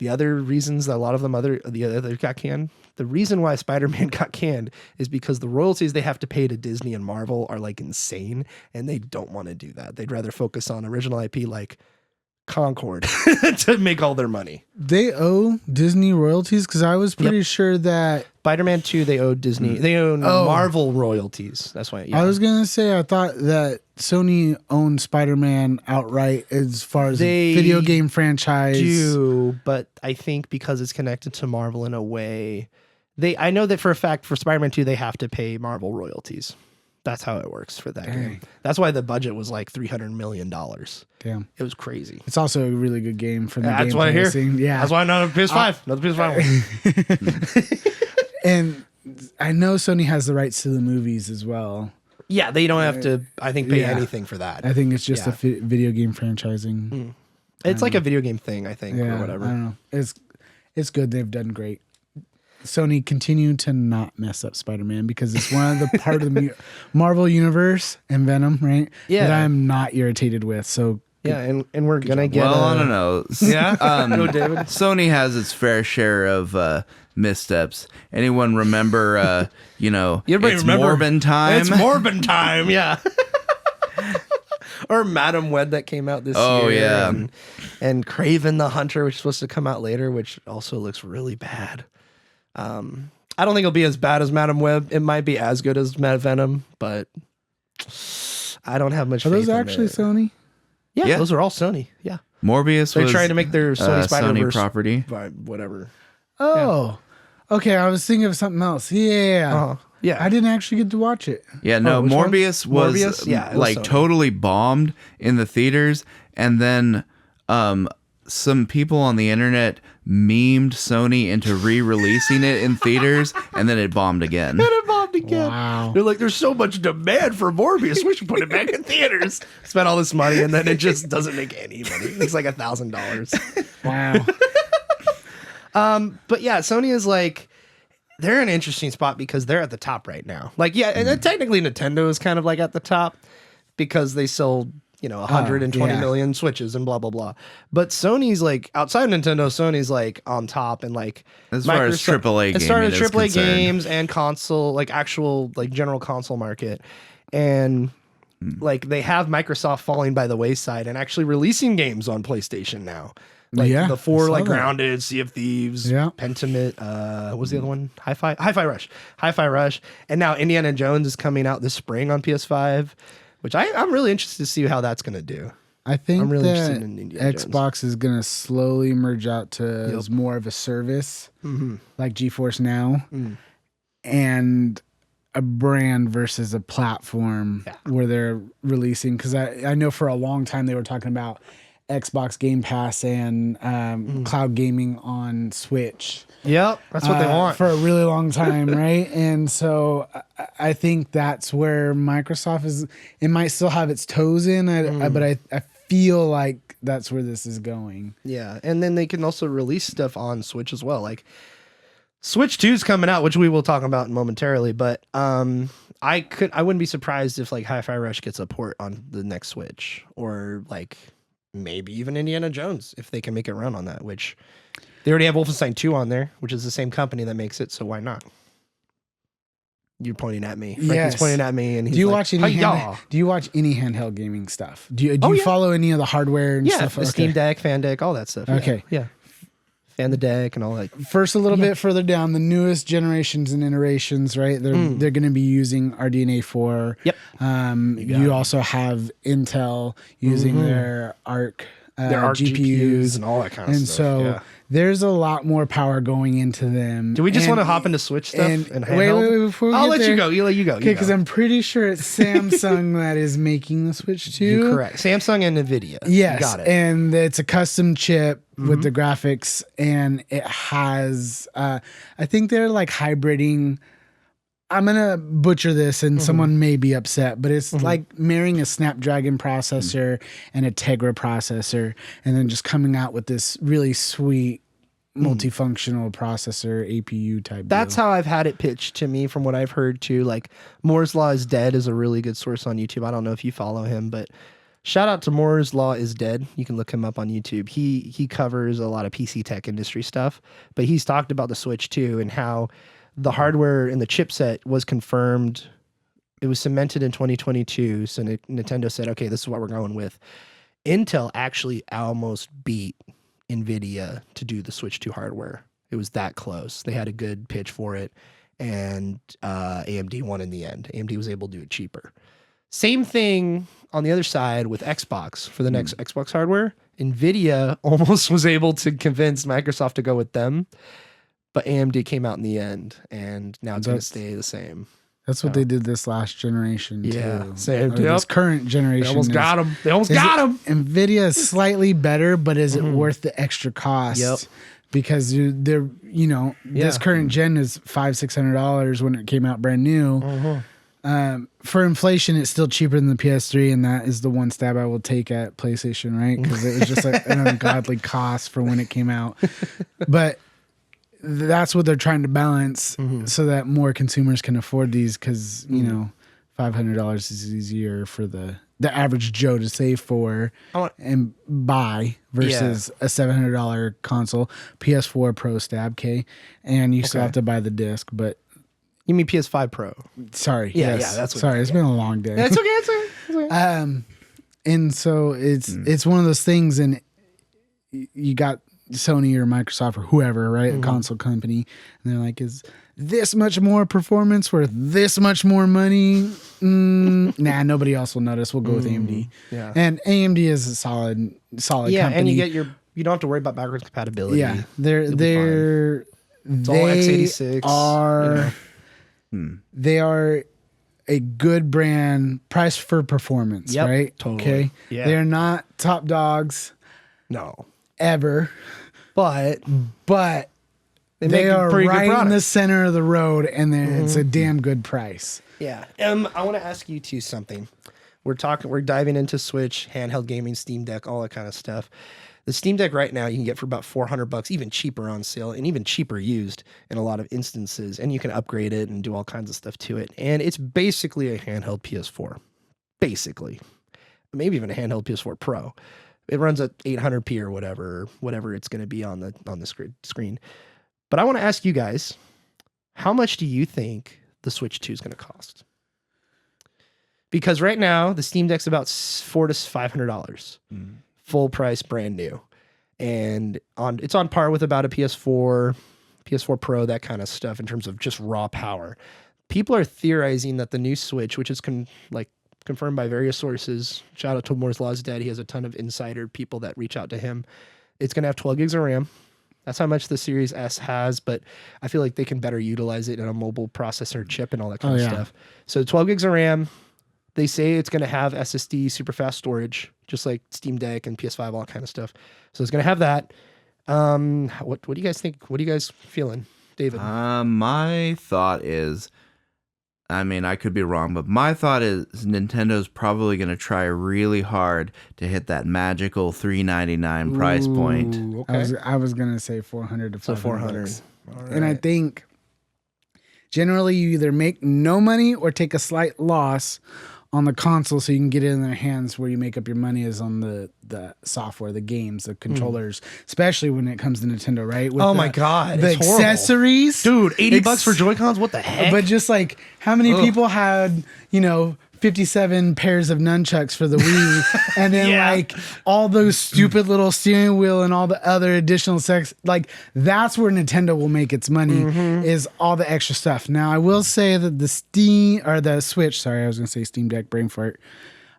other reasons that a lot of them the other got canned. The reason why Spider-Man got canned is because the royalties they have to pay to Disney and Marvel are like insane, and they don't want to do that. They'd rather focus on original IP like Concord to make all their money. They owe Disney royalties because I was pretty sure that Spider-Man 2, they owe Disney. They own Marvel royalties. That's why. Yeah. I was gonna say I thought that Sony owned Spider-Man outright as far as They a video game franchise. do, but I think because it's connected to Marvel in a way, I know that for a fact for Spider-Man 2 they have to pay Marvel royalties. That's how it works for that game. That's why the budget was like $300 million. Damn, It was crazy. it's also a really good game from the That's game why I hear. pricing. Yeah, That's why another PS5. Another PS5 one. and I know Sony has the rights to the movies as well. Yeah, they don't have to, I think, pay Yeah. anything for that. I think it's just Yeah. a video game franchising. It's like a video game thing, I think, Yeah, or whatever. I don't know. It's good. They've done great. Sony continue to not mess up Spider-Man because it's one of the part of the Marvel universe and Venom, right? Yeah. That I'm not irritated with. So Yeah, and we're gonna get. Well, I don't know. Yeah, go David. Sony has its fair share of missteps. Anyone remember, Everybody it's remember Morbin time? It's Morbin time, yeah. Or Madam Web that came out this year. Oh, yeah. And Kraven the Hunter, which is supposed to come out later, which also looks really bad. I don't think it'll be as bad as Madam Web. It might be as good as Mad Venom, but I don't have much are faith those in actually it. Sony? Yeah, Yeah. those are all Sony. Yeah. Morbius They're was trying to make their Sony Sony Spider-Verse property. whatever. Oh, okay. I was thinking of something else. Yeah. Yeah. I didn't actually get to watch it. Yeah, no, which one? Morbius was Morbius? Yeah, it was like Sony. totally bombed in the theaters, and then some people on the internet memed Sony into re-releasing it in theaters, and then it bombed again. And it bombed again. Wow. They're like, there's so much demand for Morbius. We should put it back in theaters. Spend all this money, and then it just doesn't make any money. It's like $1,000. Wow. But yeah, Sony is like, they're in an interesting spot because they're at the top right now. Like, yeah, and then technically Nintendo is kind of like at the top because they sell 120 million Switches and blah blah blah. But Sony's like outside of Nintendo, Sony's like on top and like as far as AAA as far as AAA games and console, like actual like general console market, and like they have Microsoft falling by the wayside and actually releasing games on PlayStation now. Like the four like Grounded, Sea of Thieves, Pentiment, what was the other one? Hi-Fi Rush. And now Indiana Jones is coming out this spring on PS5, which I'm really interested to see how that's going to do. I think I'm really that interested in Indiana Xbox Jones. is going to slowly merge out to as more of a service, like GeForce Now, and a brand versus a platform where they're releasing. Because I know for a long time they were talking about Xbox Game Pass and cloud gaming on Switch. Yep, that's what they want for a really long time, right? And so I think that's where Microsoft is. It might still have its toes in, but I feel like that's where this is going. Yeah, and then they can also release stuff on Switch as well. Like Switch 2 is coming out, which we will talk about momentarily. But I wouldn't be surprised if like Hi-Fi Rush gets a port on the next Switch, or like maybe even Indiana Jones if they can make it run on that, which they already have Wolfenstein 2 on there, which is the same company that makes it, so why not? You're pointing at me. Frankie's pointing at me, and he's do you like, watch any handheld gaming stuff? Do you follow any of the hardware and stuff? The Steam Deck, Fan Deck, all that stuff. Okay. Yeah. Fan the deck and all that. First, a little bit further down, the newest generations and iterations, right? They're going to be using RDNA 4. Yep. You also have Intel using their ARC GPUs and all that kind of and stuff. And so there's a lot more power going into them. Do we just want to hop into Switch stuff and handheld? Wait, before we I'll get let you go. You let you go. Okay, because I'm pretty sure it's Samsung that is making the Switch 2. You're correct. Samsung and NVIDIA. Yes, got it. And it's a custom chip with the graphics, and it has, I think they're like hybriding. I'm going to butcher this and someone may be upset, but it's like marrying a Snapdragon processor and a Tegra processor, and then just coming out with this really sweet multifunctional processor APU type. That's how I've had it pitched to me from what I've heard too. Like Moore's Law is Dead is a really good source on YouTube. I don't know if you follow him, but shout out to Moore's Law is Dead. You can look him up on YouTube. He covers a lot of PC tech industry stuff, but he's talked about the Switch too and how the hardware and the chipset was confirmed. It was cemented in 2022. So Nintendo said, okay, this is what we're going with. Intel actually almost beat NVIDIA to do the Switch 2 hardware. It was that close. They had a good pitch for it, and AMD won in the end. AMD was able to do it cheaper. Same thing on the other side with Xbox for the next Xbox hardware. NVIDIA almost was able to convince Microsoft to go with them, but AMD came out in the end, and now it's going to stay the same. That's what they did this last generation, too. Yeah, same. This current generation. They almost got him. They almost got him. NVIDIA is slightly better, but is it worth the extra cost? Yep. Because they're this current gen is $500-$600 when it came out brand new. For inflation, it's still cheaper than the PS3, and that is the one stab I will take at PlayStation, right? Because it was just like an ungodly cost for when it came out. But that's what they're trying to balance so that more consumers can afford these, because $500 is easier for the average Joe to save for and buy versus a $700 console, PS4 Pro stab K, and you still have to buy the disc. But you mean PS5 Pro? Sorry, yeah, that's what sorry. It's been a long day. It's okay. It's okay. And so it's one of those things, and you got Sony or Microsoft or whoever, right? A console company. And they're like, is this much more performance worth this much more money? Nah, nobody else will notice. We'll go with AMD. Yeah. And AMD is a solid company. And you don't have to worry about backwards compatibility. Yeah. It's all x86. They are a good brand priced for performance, right? Totally. Okay. Yeah. They're not top dogs. No. Ever. But they are right in the center of the road, and it's a damn good price. Yeah. I want to ask you too something. We're diving into Switch, handheld gaming, Steam Deck, all that kind of stuff. The Steam Deck right now you can get for about $400, even cheaper on sale, and even cheaper used in a lot of instances. And you can upgrade it and do all kinds of stuff to it. And it's basically a handheld PS4, basically. maybe even a handheld PS4 Pro. It runs at 800p or whatever it's going to be on the screen. But I want to ask you guys, how much do you think the Switch 2 is going to cost? Because right now the Steam Deck's about $400 to $500, full price, brand new, and it's on par with about a PS4 Pro, that kind of stuff in terms of just raw power. People are theorizing that the new Switch, which is confirmed by various sources, shout out to Moore's Law's Dead, he has a ton of insider people that reach out to him. It's going to have 12 gigs of RAM. That's how much the Series S has, but I feel like they can better utilize it in a mobile processor chip and all that kind of stuff. So 12 gigs of RAM. They say it's going to have SSD, super fast storage, just like Steam Deck and PS5, all that kind of stuff. So it's going to have that. What do you guys think? What are you guys feeling, David? My thought is, I mean, I could be wrong, but my thought is Nintendo's probably going to try really hard to hit that magical $399 price point. Okay. I was going to say 400 to 500. So 400. Right. And I think generally you either make no money or take a slight loss on the console so you can get it in their hands. Where you make up your money is on the software, the games, the controllers, especially when it comes to Nintendo, right? With my God. The it's horrible. accessories. Dude, $80 for Joy-Cons? What the heck? But just like how many people had, 57 pairs of nunchucks for the Wii, and then like all those stupid little steering wheel and all the other additional that's where Nintendo will make its money, is all the extra stuff. Now I will say that the Switch, sorry, I was gonna say Steam Deck, brain fart,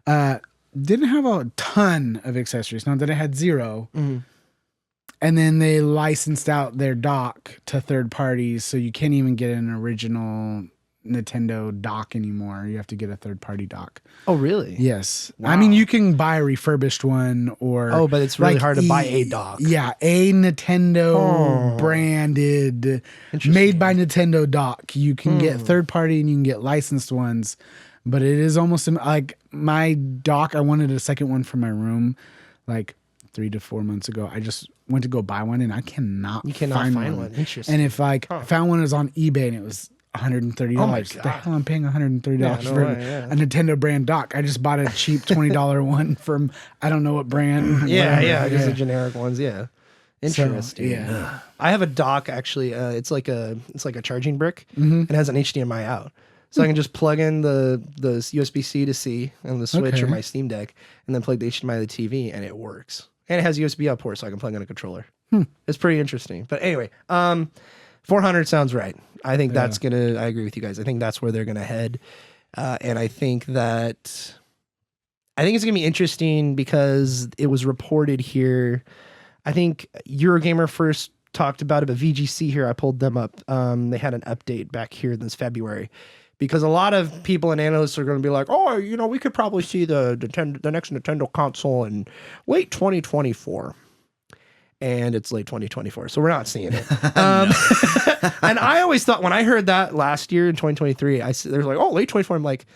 didn't have a ton of accessories. Not that it had zero. And then they licensed out their dock to third parties, so you can't even get an original Nintendo dock anymore. You have to get a third-party dock. Oh, really? Yes. Wow. I mean, you can buy a refurbished one or... but it's really hard to buy a dock. Yeah, a Nintendo branded, made by Nintendo dock. You can get third-party and you can get licensed ones, but it is almost like my dock. I wanted a second one for my room like 3 to 4 months ago. I just went to go buy one and I cannot find one. Interesting. And if I found one, it was on eBay and it was $130. Oh my What the God. hell? I'm paying $130 for a Nintendo brand dock. I just bought a cheap $20 one from I don't know what brand. Just the generic ones. Yeah, interesting. So, I have a dock actually. It's like a charging brick. It has an HDMI out, so I can just plug in the USB-C to C and the Switch or my Steam Deck, and then plug the HDMI to the TV, and it works. And it has USB out port, so I can plug in a controller. It's pretty interesting. But anyway, 400 sounds right. I think I agree with you guys. I think that's where they're gonna head. And I think it's gonna be interesting because it was reported here. I think Eurogamer first talked about it, but VGC here, I pulled them up. They had an update back here this February. Because a lot of people and analysts are going to be like, oh, we could probably see the next Nintendo console in late 2024. And it's late 2024, so we're not seeing it. And I always thought when I heard that last year in 2023, there's like, oh, late 24. I'm like,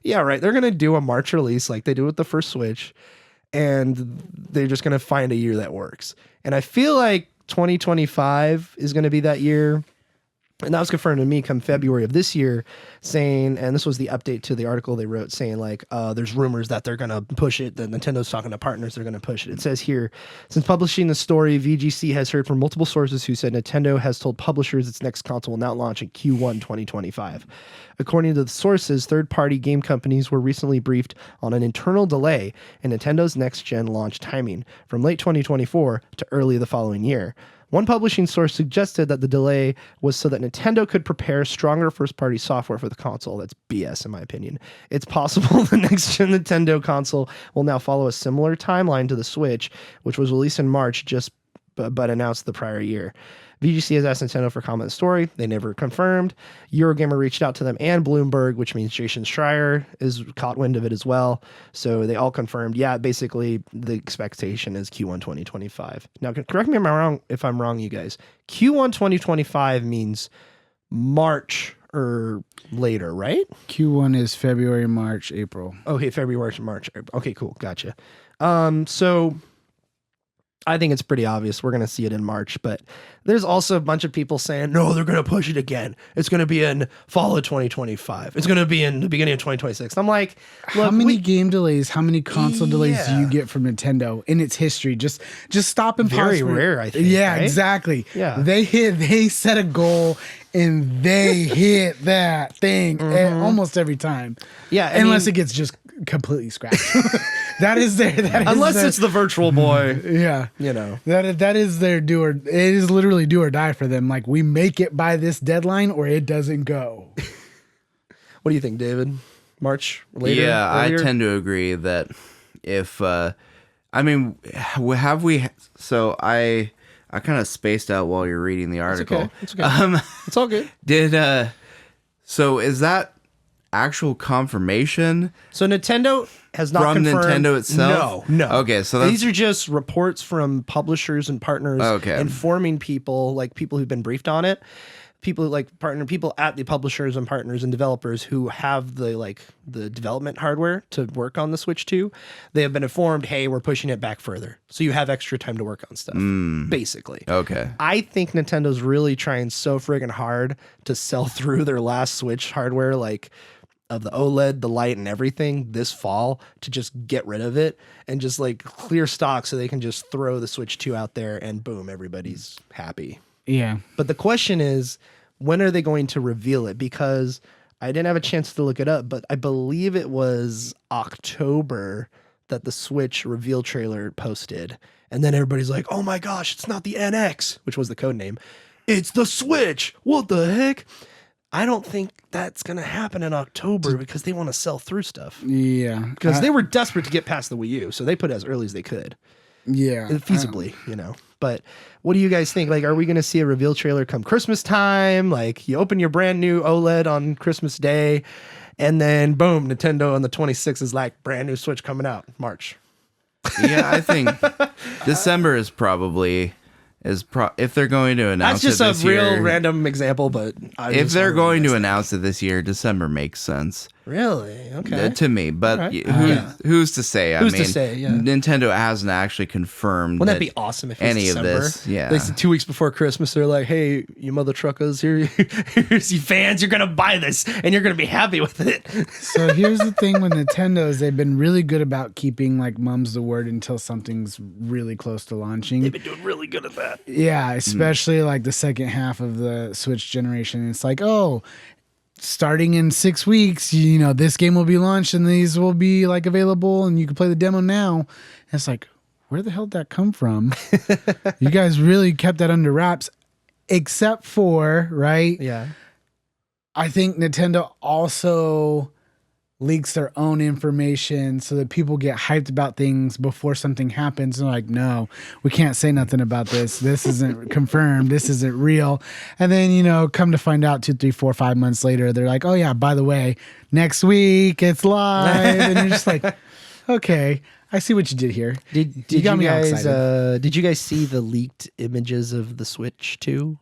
yeah, right. They're going to do a March release like they do with the first Switch, and they're just going to find a year that works. And I feel like 2025 is going to be that year. And that was confirmed to me come February of this year, saying, and this was the update to the article they wrote, saying like, there's rumors that they're going to push it. That Nintendo's talking to partners, they're going to push it. It says here, since publishing the story, VGC has heard from multiple sources who said Nintendo has told publishers its next console will not launch in Q1 2025. According to the sources, third-party game companies were recently briefed on an internal delay in Nintendo's next-gen launch timing from late 2024 to early the following year. One publishing source suggested that the delay was so that Nintendo could prepare stronger first-party software for the console. That's BS, in my opinion. It's possible the next-gen Nintendo console will now follow a similar timeline to the Switch, which was released in March but announced the prior year. VGC has asked Nintendo for comment on the story. They never confirmed. Eurogamer reached out to them and Bloomberg, which means Jason Schreier is caught wind of it as well. So they all confirmed, basically the expectation is Q1 2025. Now, correct me if I'm wrong, you guys. Q1 2025 means March or later, right? Q1 is February, March, April. Okay, February, March, April. Okay, cool. Gotcha. So I think it's pretty obvious we're going to see it in March, but there's also a bunch of people saying, no, they're going to push it again. It's going to be in fall of 2025. It's going to be in the beginning of 2026. I'm like, look, how many game delays, how many console delays do Yeah. you get from Nintendo in its history? Just stop and pause. Very rare, I think, Yeah, right? exactly. Yeah. They set a goal and they hit that thing almost every time. Yeah, I unless mean- it gets just completely scratched. That is unless it's the virtual boy, yeah. you know. That is their it is literally do or die for them. Like, we make it by this deadline or it doesn't go. What do you think, David? March later? Yeah, earlier? I tend to agree that if I mean, have we? So I kind of spaced out while you're reading the article. It's okay. It's all good. So is that actual confirmation? So Nintendo has not From confirmed. Nintendo itself? No. Okay, so that's- these are just reports from publishers and partners Okay. informing people, like people who've been briefed on it. People like people at the publishers and partners and developers who have the development hardware to work on the Switch 2. They have been informed, hey, we're pushing it back further. So you have extra time to work on stuff, basically. Okay. I think Nintendo's really trying so friggin' hard to sell through their last Switch hardware, like of the OLED, the light, and everything this fall to just get rid of it and just like clear stock so they can just throw the Switch 2 out there and boom, everybody's happy. Yeah. But the question is, when are they going to reveal it? Because I didn't have a chance to look it up, but I believe it was October that the Switch reveal trailer posted. And then everybody's like, oh my gosh, it's not the NX, which was the code name. It's the Switch. What the heck? I don't think that's going to happen in October because they want to sell through stuff. Yeah. Because they were desperate to get past the Wii U, so they put it as early as they could. Yeah. Feasibly, you know. But what do you guys think? Like, are we going to see a reveal trailer come Christmas time? Like, you open your brand new OLED on Christmas Day, and then boom, Nintendo on the 26th is like, brand new Switch coming out March. Yeah, I think December is probably if they're going to announce That's just it a this real year, random example, but if they're going to announce it this year, December makes sense. Really? Okay. To me, but All right. who's to say? Who's to say, yeah. Nintendo hasn't actually confirmed. Wouldn't that be awesome if it was any December? of this? Yeah, They said 2 weeks before Christmas, they're like, "Hey, you mother truckers, here's you fans. You're gonna buy this, and you're gonna be happy with it." So here's the thing with Nintendo is they've been really good about keeping like mum's the word until something's really close to launching. They've been doing really good at that. Yeah, especially like the second half of the Switch generation. It's like, oh, starting in 6 weeks, you know, this game will be launched and these will be like available and you can play the demo now. And it's like, where the hell did that come from? You guys really kept that under wraps, except for, right? Yeah. I think Nintendo also leaks their own information so that people get hyped about things before something happens. And like, no, we can't say nothing about this. This isn't confirmed. This isn't real. And then, you know, come to find out 2, 3, 4, 5 months later, they're like, oh yeah, by the way, next week it's live. And you're just like, okay, I see what you did here. Did you guys see the leaked images of the Switch 2?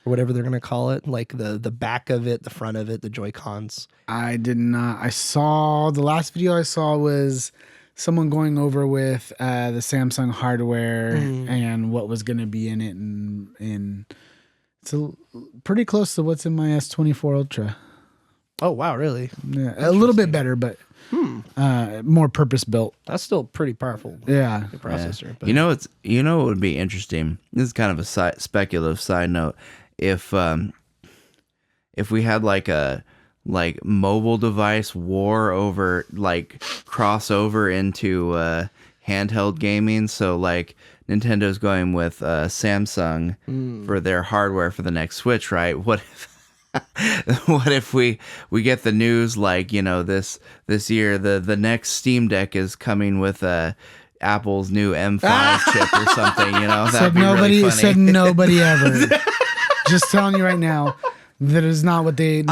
Or whatever they're gonna call it, like the back of it, the front of it, the Joy-Cons. I did not. I saw the last video I saw was someone going over with the Samsung hardware and what was going to be in it, and it's pretty close to what's in my S24 Ultra. Oh wow, really? Yeah, a little bit better, but more purpose built. That's still pretty powerful. Yeah, Processor. But You know what would be interesting? This is kind of a speculative side note. If we had like a mobile device war over like crossover into handheld gaming, so like Nintendo's going with Samsung for their hardware for the next Switch, right? What if we get the news like, you know, this year the next Steam Deck is coming with Apple's new M5 chip or something, you know? That'd be really funny. Said nobody ever. Just telling you right now, that is not what they. No.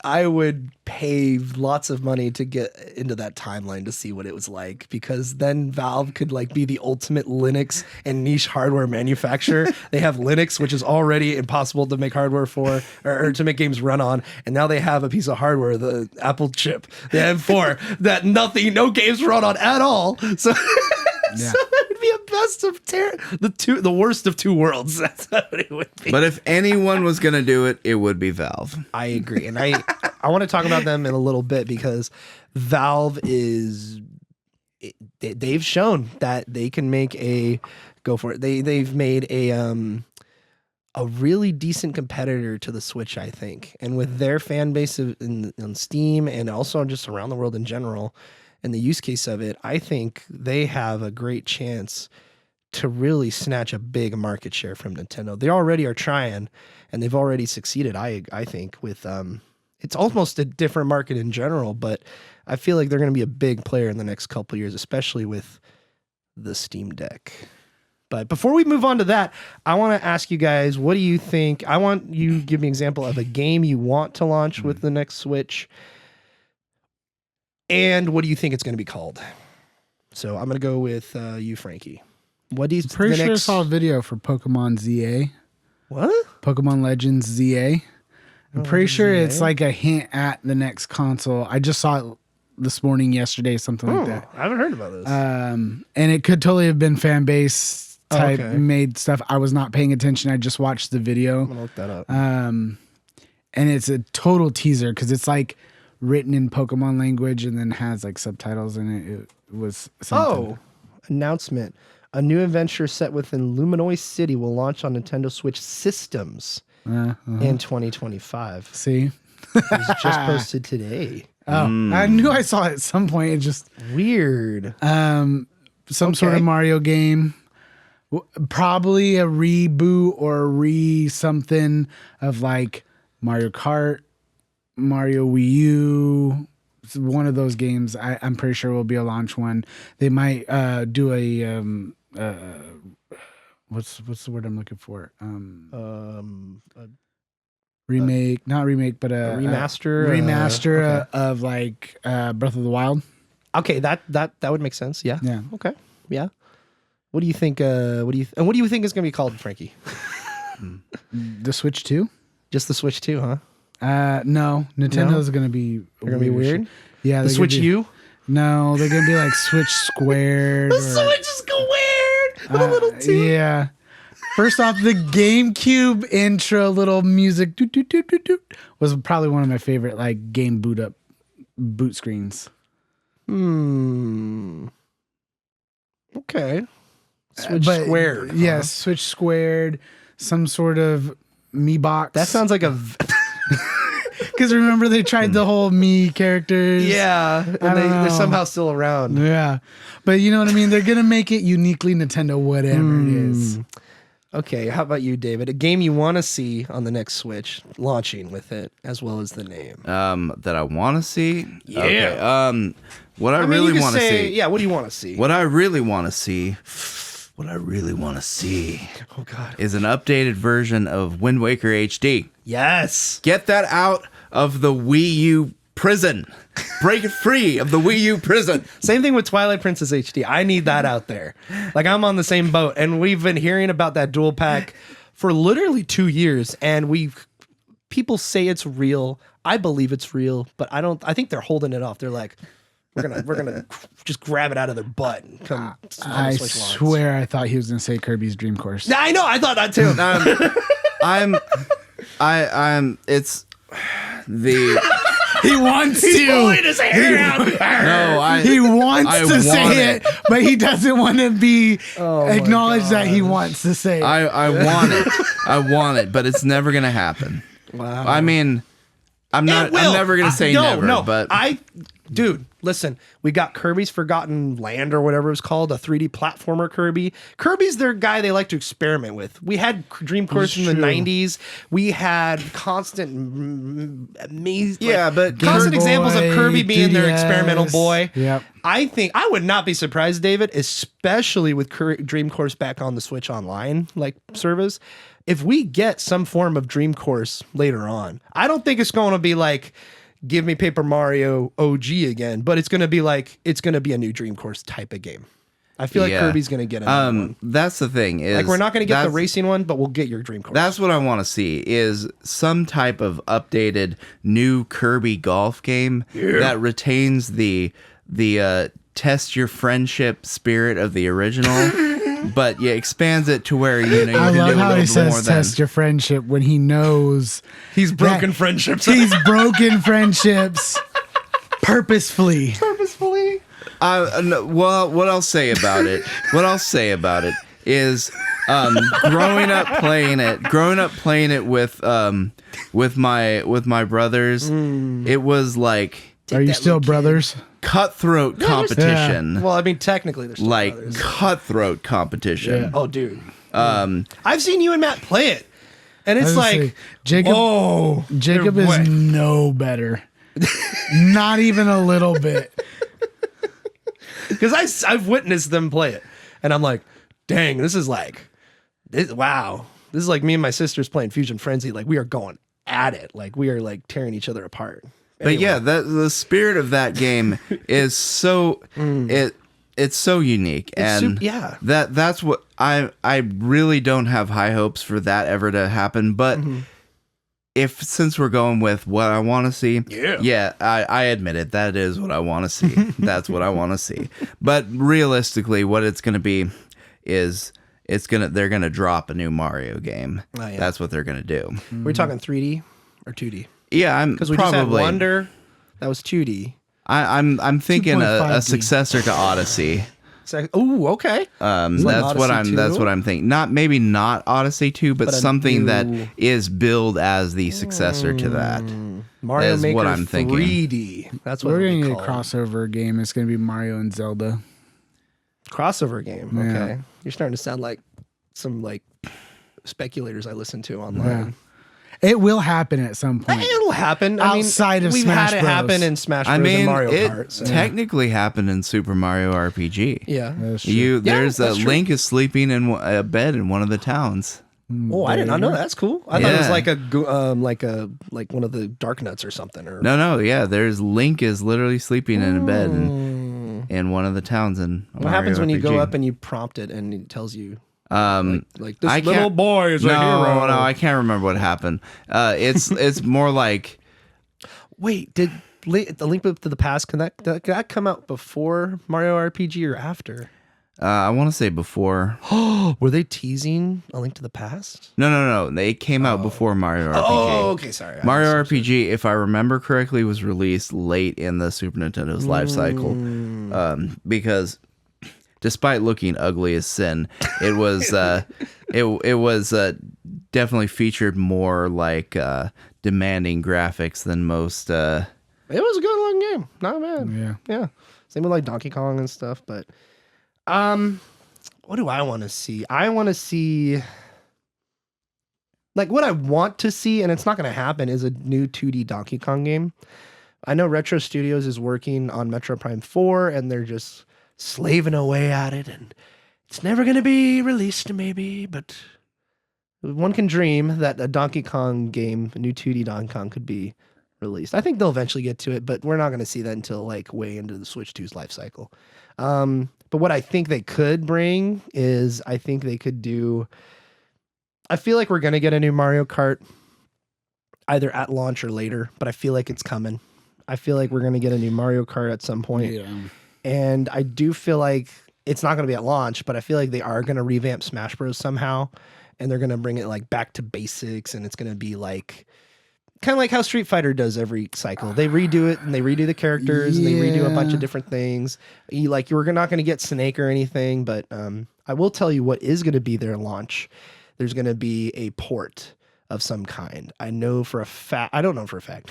I would pay lots of money to get into that timeline to see what it was like, because then Valve could like be the ultimate Linux and niche hardware manufacturer. They have Linux, which is already impossible to make hardware for or to make games run on, and now they have a piece of hardware, the Apple chip, the M4, that no games run on at all. So. Yeah. So it would be a best of the worst of two worlds. That's what it would be. But if anyone was gonna do it, it would be Valve. I agree, and I want to talk about them in a little bit because Valve they've shown that they can make go for it. They've made a really decent competitor to the Switch, I think, and with their fan base on Steam and also just around the world in general, and the use case of it, I think they have a great chance to really snatch a big market share from Nintendo. They already are trying, and they've already succeeded. I think with it's almost a different market in general, but I feel like they're going to be a big player in the next couple of years, especially with the Steam Deck. But before we move on to that, I want to ask you guys, what do you think? I want you to give me an example of a game you want to launch with the next Switch. And what do you think it's going to be called? So I'm going to go with you, Frankie. What do you? Pretty sure I saw a video for Pokemon ZA. What? Pokemon Legends ZA. I'm pretty sure ZA? it's like a hint at the next console. I just saw it this morning, yesterday, something like that. I haven't heard about this. And it could totally have been fan base type made stuff. I was not paying attention. I just watched the video. I'm going to look that up. And it's a total teaser because it's like written in Pokemon language and then has like subtitles in it. It was something. Announcement. A new adventure set within Luminois City will launch on Nintendo Switch systems in 2025. See? It was just posted today. Oh, I knew I saw it at some point. It just weird. Some sort of Mario game. Probably a reboot or something of like Mario Kart, Mario Wii U. It's one of those games. I'm pretty sure will be a launch one. They might do a what's the word I'm looking for? Remake, not remake, but a remaster of like Breath of the Wild. Okay, that would make sense. Yeah. Yeah. Okay. Yeah. What do you think? What do you think is going to be called, Frankie? The Switch 2? Just the Switch 2, huh? No, Nintendo's going to be. They're going to be weird. Yeah. The Switch U? No, they're going to be like Switch Squared. The Switch Squared with a little T. Yeah. First off, the GameCube intro little music was probably one of my favorite like game boot screens. Okay. Switch Squared. Yes, Switch Squared. Some sort of Me box. That sounds like a. Because remember they tried the whole Me characters. Yeah, and they're somehow still around. Yeah, but you know what I mean. They're gonna make it uniquely Nintendo, whatever it is. Okay, how about you, David? A game you want to see on the next Switch launching with it, as well as the name. That I want to see. Yeah. Okay. What I really want to see. Yeah. What do you want to see? What I really want to see. What I really want to see. Oh God. Is an updated version of Wind Waker HD. Yes. Get that out of the Wii U prison. Break it free of the Wii U prison. Same thing with Twilight Princess HD. I need that out there. Like, I'm on the same boat, and we've been hearing about that dual pack for literally 2 years, and people say it's real. I believe it's real, but I think they're holding it off. They're like, we're gonna just grab it out of their butt and come. I swear I thought he was gonna say Kirby's Dream Course. Yeah, I know. I thought that too. It's the. He wants He's to. pulling his hair out. He wants to say it, but he doesn't want to be acknowledged that he wants to say it. I want it. I want it, but it's never gonna happen. Wow. I mean, I'm never gonna say never. But dude, listen, we got Kirby's Forgotten Land or whatever it's called, a 3D platformer Kirby. Kirby's their guy they like to experiment with. We had Dream Course in the 90s. We had constant constant examples of Kirby being their experimental boy. Yep. I think I would not be surprised, David, especially with Dream Course back on the Switch Online service. If we get some form of Dream Course later on, I don't think it's going to be like give me Paper Mario OG again, but it's going to be a new Dream Course type of game. I feel like Kirby's going to get another one. That's the thing is, like, we're not going to get the racing one, but we'll get your Dream Course. That's what I want to see is some type of updated new Kirby golf game that retains the test your friendship spirit of the original, but yeah, expands it to where you know you I can love do a how little he bit more says than. test your friendship when he knows He's broken that friendships. he's broken friendships purposefully. Purposefully. No, well, what I'll say about it is, growing up playing it with my brothers, it was like Are you still brothers? cutthroat competition. Well, I mean, technically, they're still Like brothers. cutthroat competition. Yeah. Oh, dude. I've seen you and Matt play it, and it's I was like, gonna say, Jacob. whoa, Jacob they're is way- no better. Not even a little bit. because I've witnessed them play it, and I'm like, dang, this is like, wow, this is like me and my sisters playing Fusion Frenzy. Like we are going at it, like we are like tearing each other apart. But yeah, the spirit of that game is so it's so unique, and yeah. that's what I really don't have high hopes for that ever to happen. But since we're going with what I want to see, I admit it. That is what I want to see. That's what I want to see. But realistically, what it's going to be is they're gonna drop a new Mario game. Oh, yeah. That's what they're gonna do. We're talking 3D or 2D Yeah, I'm because we probably. just had Wonder, that was 2D. I'm thinking a 2.5D. successor to Odyssey. So, oh, okay. That's Odyssey what I'm. 2? That's what I'm thinking. Not Odyssey 2, but But a something that new- is billed as the successor to that. Mario That's Maker what I'm thinking. 3D. That's what We're it'll gonna be get a called. crossover game. It's gonna be Mario and Zelda. Crossover game. Yeah. Okay, you're starting to sound like some like speculators I listen to online. It will happen at some point. It'll happen. Outside of we've Smash had it Bros. happen in Smash Bros. I mean, and Mario it Kart. So. technically happened in Super Mario RPG. Yeah. That's true. There's that's true. Link is sleeping in a bed in one of the towns. Oh, I did not know that. That's cool. I thought it was Yeah. like one of the Dark Nuts or something. Or No, yeah. There's Link is literally sleeping in a bed in one of the towns in. what happens when you go up and you prompt it and it tells you like this I little can't- boy is a hero? No, I can't remember what happened. It's more like Wait, did the Link to the Past can that come out before Mario RPG or after? I want to say before. Were they teasing A Link to the Past? No. They came out before Mario RPG. Oh, okay, sorry. Mario RPG, if I remember correctly, was released late in the Super Nintendo's life cycle, because despite looking ugly as sin, it was it was definitely featured more like demanding graphics than most. It was a good looking game. Not bad. Yeah. Same with like Donkey Kong and stuff, but what do I want to see? I want to see like what I want to see, and it's not going to happen, is a new 2D Donkey Kong game. I know Retro Studios is working on Metro Prime 4 and they're just slaving away at it, and it's never going to be released maybe, but one can dream that a Donkey Kong game, a new 2D Donkey Kong could be released. I think they'll eventually get to it, but we're not going to see that until like way into the Switch 2's life cycle. But what I think they could bring is I think they could do, I feel like we're going to get a new Mario Kart either at launch or later, but I feel like it's coming. I feel like we're going to get a new Mario Kart at some point. Yeah. And I do feel like it's not going to be at launch, but I feel like they are going to revamp Smash Bros. Somehow. And they're going to bring it like back to basics. And it's going to be like, kind of like how Street Fighter does every cycle. They redo it and they redo the characters and they redo a bunch of different things. You're not going to get Snake or anything, but I will tell you what is going to be their launch. There's going to be a port of some kind. I know for a fact. I don't know for a fact.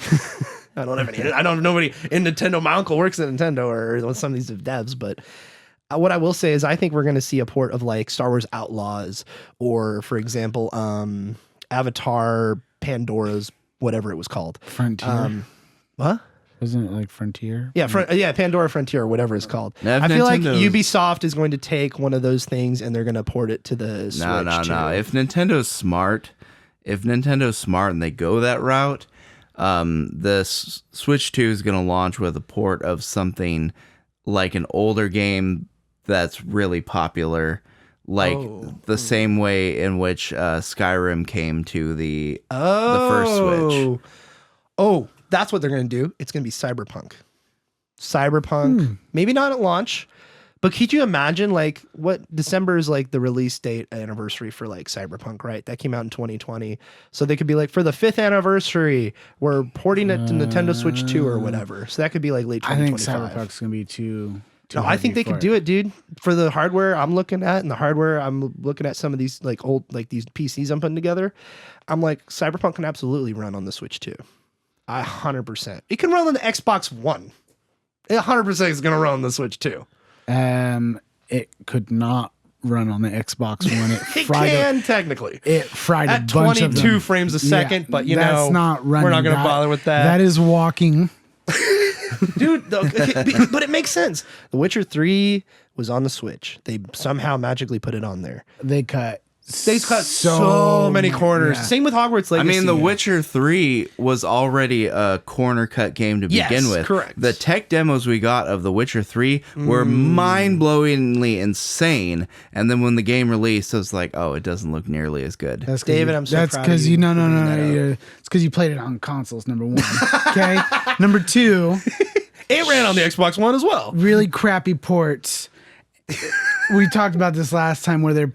I don't have any. I don't have nobody in Nintendo. My uncle works at Nintendo or with some of these devs, but what I will say is I think we're going to see a port of like Star Wars Outlaws or, for example, Avatar Pandora's whatever it was called. Frontier. What? Wasn't it like Frontier? Yeah, Pandora Frontier or whatever it's called. Now, if I feel like Nintendo's- Ubisoft is going to take one of those things and they're going to port it to the Switch. No. too. If Nintendo's smart and they go that route, the Switch 2 is going to launch with a port of something like an older game that's really popular, like the same way in which Skyrim came to the first Switch. Oh, that's what they're going to do. It's going to be Cyberpunk. Maybe not at launch, But could you imagine like what December is like the release date anniversary for like Cyberpunk, right? That came out in 2020. So they could be like for the 5th anniversary, we're porting it to Nintendo Switch 2 or whatever. So that could be like late 2025. I think Cyberpunk's gonna be too No, I think they could do it, dude. For the hardware I'm looking at and the hardware I'm looking at some of these like old like these PCs I'm putting together. I'm like Cyberpunk can absolutely run on the Switch 2. 100%. It can run on the Xbox One. It 100% is going to run on the Switch 2. It could not run on the Xbox One. It can technically. It fried at a bunch of 22 them. frames a second, but that's not running. We're not going to bother with that. That is walking. Dude, okay, but it makes sense. The Witcher 3 was on the Switch. They somehow magically put it on there. They cut so many corners. Yeah. Same with Hogwarts Legacy. I mean, The Witcher 3 was already a corner cut game to begin with. Correct. The tech demos we got of The Witcher 3 were mind-blowingly insane. And then when the game released, I was like, oh, it doesn't look nearly as good. That's David, I'm so that's proud of because you no. for bringing that up. It's because you played it on consoles. Number one, okay. Number two, It ran on the Xbox One as well. really crappy ports. We talked about this last time where they're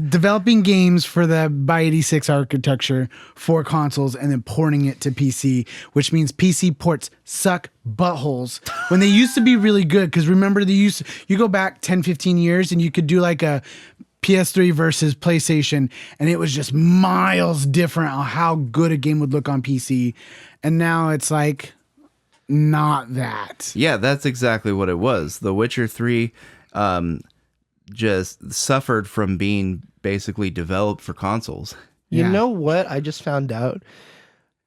developing games for the x86 architecture for consoles and then porting it to PC, which means PC ports suck buttholes when they used to be really good. Because remember, you go back 10, 15 years and you could do like a PS3 versus PlayStation, and it was just miles different on how good a game would look on PC. And now it's like not that. Yeah, that's exactly what it was. The Witcher 3 just suffered from being basically developed for consoles. You Yeah. know what? I just found out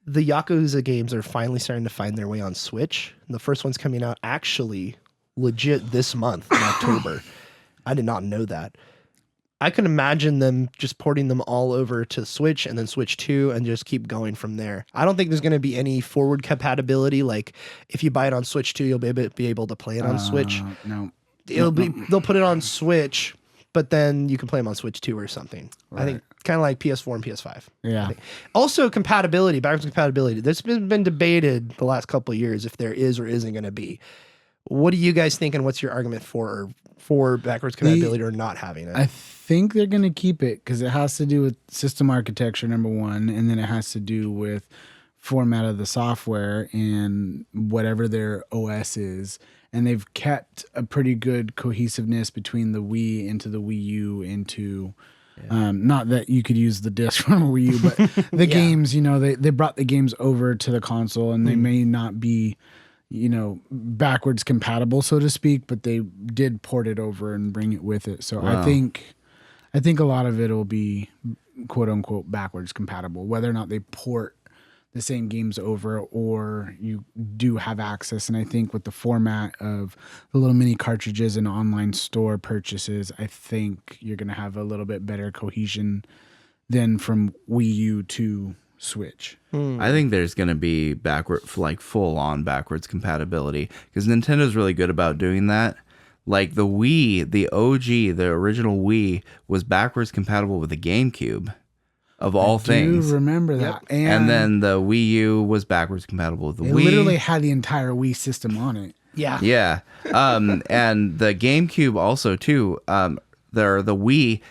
the Yakuza games are finally starting to find their way on Switch. And the first one's coming out actually legit this month in October. I did not know that. I can imagine them just porting them all over to Switch and then Switch 2 and just keep going from there. I don't think there's going to be any forward compatibility. Like if you buy it on Switch 2, you'll be able to play it on Switch. No. They'll put it on Switch, but then you can play them on Switch 2 or something. Right. I think kind of like PS4 and PS5. Yeah. Also compatibility, backwards compatibility. There's been debated the last couple of years if there is or isn't going to be. What do you guys think, and what's your argument for backwards compatibility or not having it? I think they're going to keep it because it has to do with system architecture, number one, and then it has to do with format of the software and whatever their OS is. And they've kept a pretty good cohesiveness between the Wii into the Wii U into, not that you could use the disc from a Wii U, but the games, they brought the games over to the console, and they may not be, backwards compatible, so to speak, but they did port it over and bring it with it. So Wow. I think a lot of it will be quote unquote backwards compatible, whether or not they port the same games over or you do have access. And I think with the format of the little mini cartridges and online store purchases, I think you're going to have a little bit better cohesion than from Wii U to Switch. I think there's going to be full on backwards compatibility because Nintendo's really good about doing that. Like the Wii, the OG, the original Wii was backwards compatible with the GameCube of all things. I do remember that. Yep. And then the Wii U was backwards compatible with the it Wii. literally had the entire Wii system on it. Yeah. Yeah. And the GameCube also too. The Wii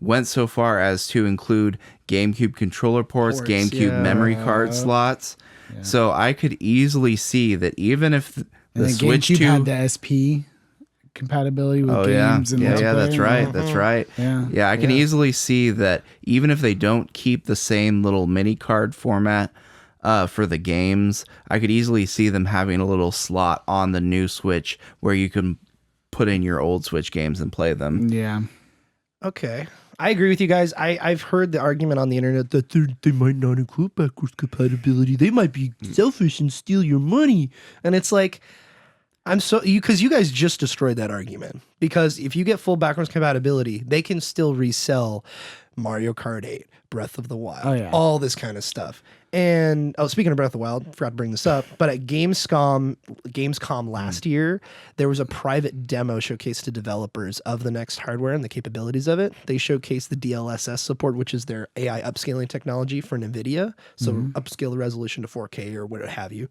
went so far as to include GameCube controller ports, GameCube memory card slots. Yeah. So I could easily see that even if the Switch GameCube 2 had the SP compatibility with games and yeah, that's right. Uh-huh. That's right. Yeah. I can easily see that even if they don't keep the same little mini card format for the games, I could easily see them having a little slot on the new Switch where you can put in your old Switch games and play them. Yeah. Okay. I agree with you guys. I've heard the argument on the internet that they might not include backwards compatibility. They might be selfish and steal your money. And it's like, because you guys just destroyed that argument. Because if you get full backwards compatibility, they can still resell Mario Kart 8, Breath of the Wild, all this kind of stuff. And speaking of Breath of the Wild, forgot to bring this up, but at Gamescom last year, there was a private demo showcased to developers of the next hardware and the capabilities of it. They showcased the DLSS support, which is their AI upscaling technology for NVIDIA. So upscale the resolution to 4K or what have you.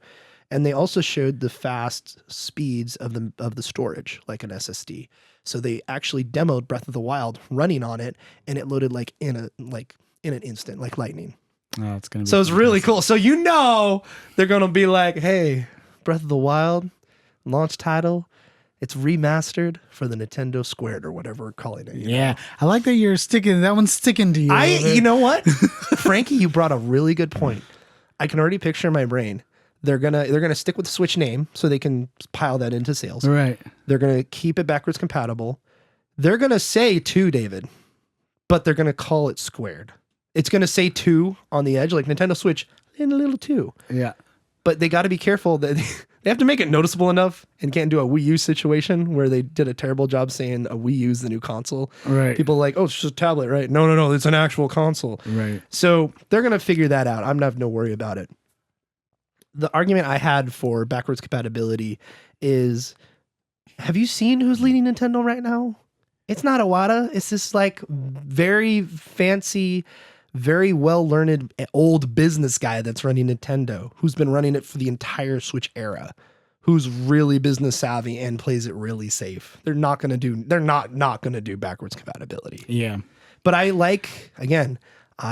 And they also showed the fast speeds of the storage, like an SSD. So they actually demoed Breath of the Wild running on it, and it loaded like in an instant, like lightning. Oh, it's gonna be So it's really cool. So they're gonna be like, hey, Breath of the Wild launch title, it's remastered for the Nintendo Squared or whatever we're calling it. Yeah, I like that you're sticking. That one's sticking to you. You know what, Frankie, you brought a really good point. I can already picture in my brain. They're gonna stick with the Switch name so they can pile that into sales. Right. They're gonna keep it backwards compatible. They're gonna say 2, David, but they're gonna call it Squared. It's gonna say 2 on the edge, like Nintendo Switch and a little 2. Yeah. But they got to be careful that they have to make it noticeable enough and can't do a Wii U situation where they did a terrible job saying a Wii U is the new console. Right. People are like, oh, it's just a tablet, right? No, it's an actual console. Right. So they're gonna figure that out. I'm not no worry about it. The argument I had for backwards compatibility is, have you seen who's leading Nintendo right now? It's not Iwata. It's this like very fancy, very well-learned old business guy that's running Nintendo, who's been running it for the entire Switch era, who's really business savvy and plays it really safe. They're not going to do backwards compatibility. Yeah. But I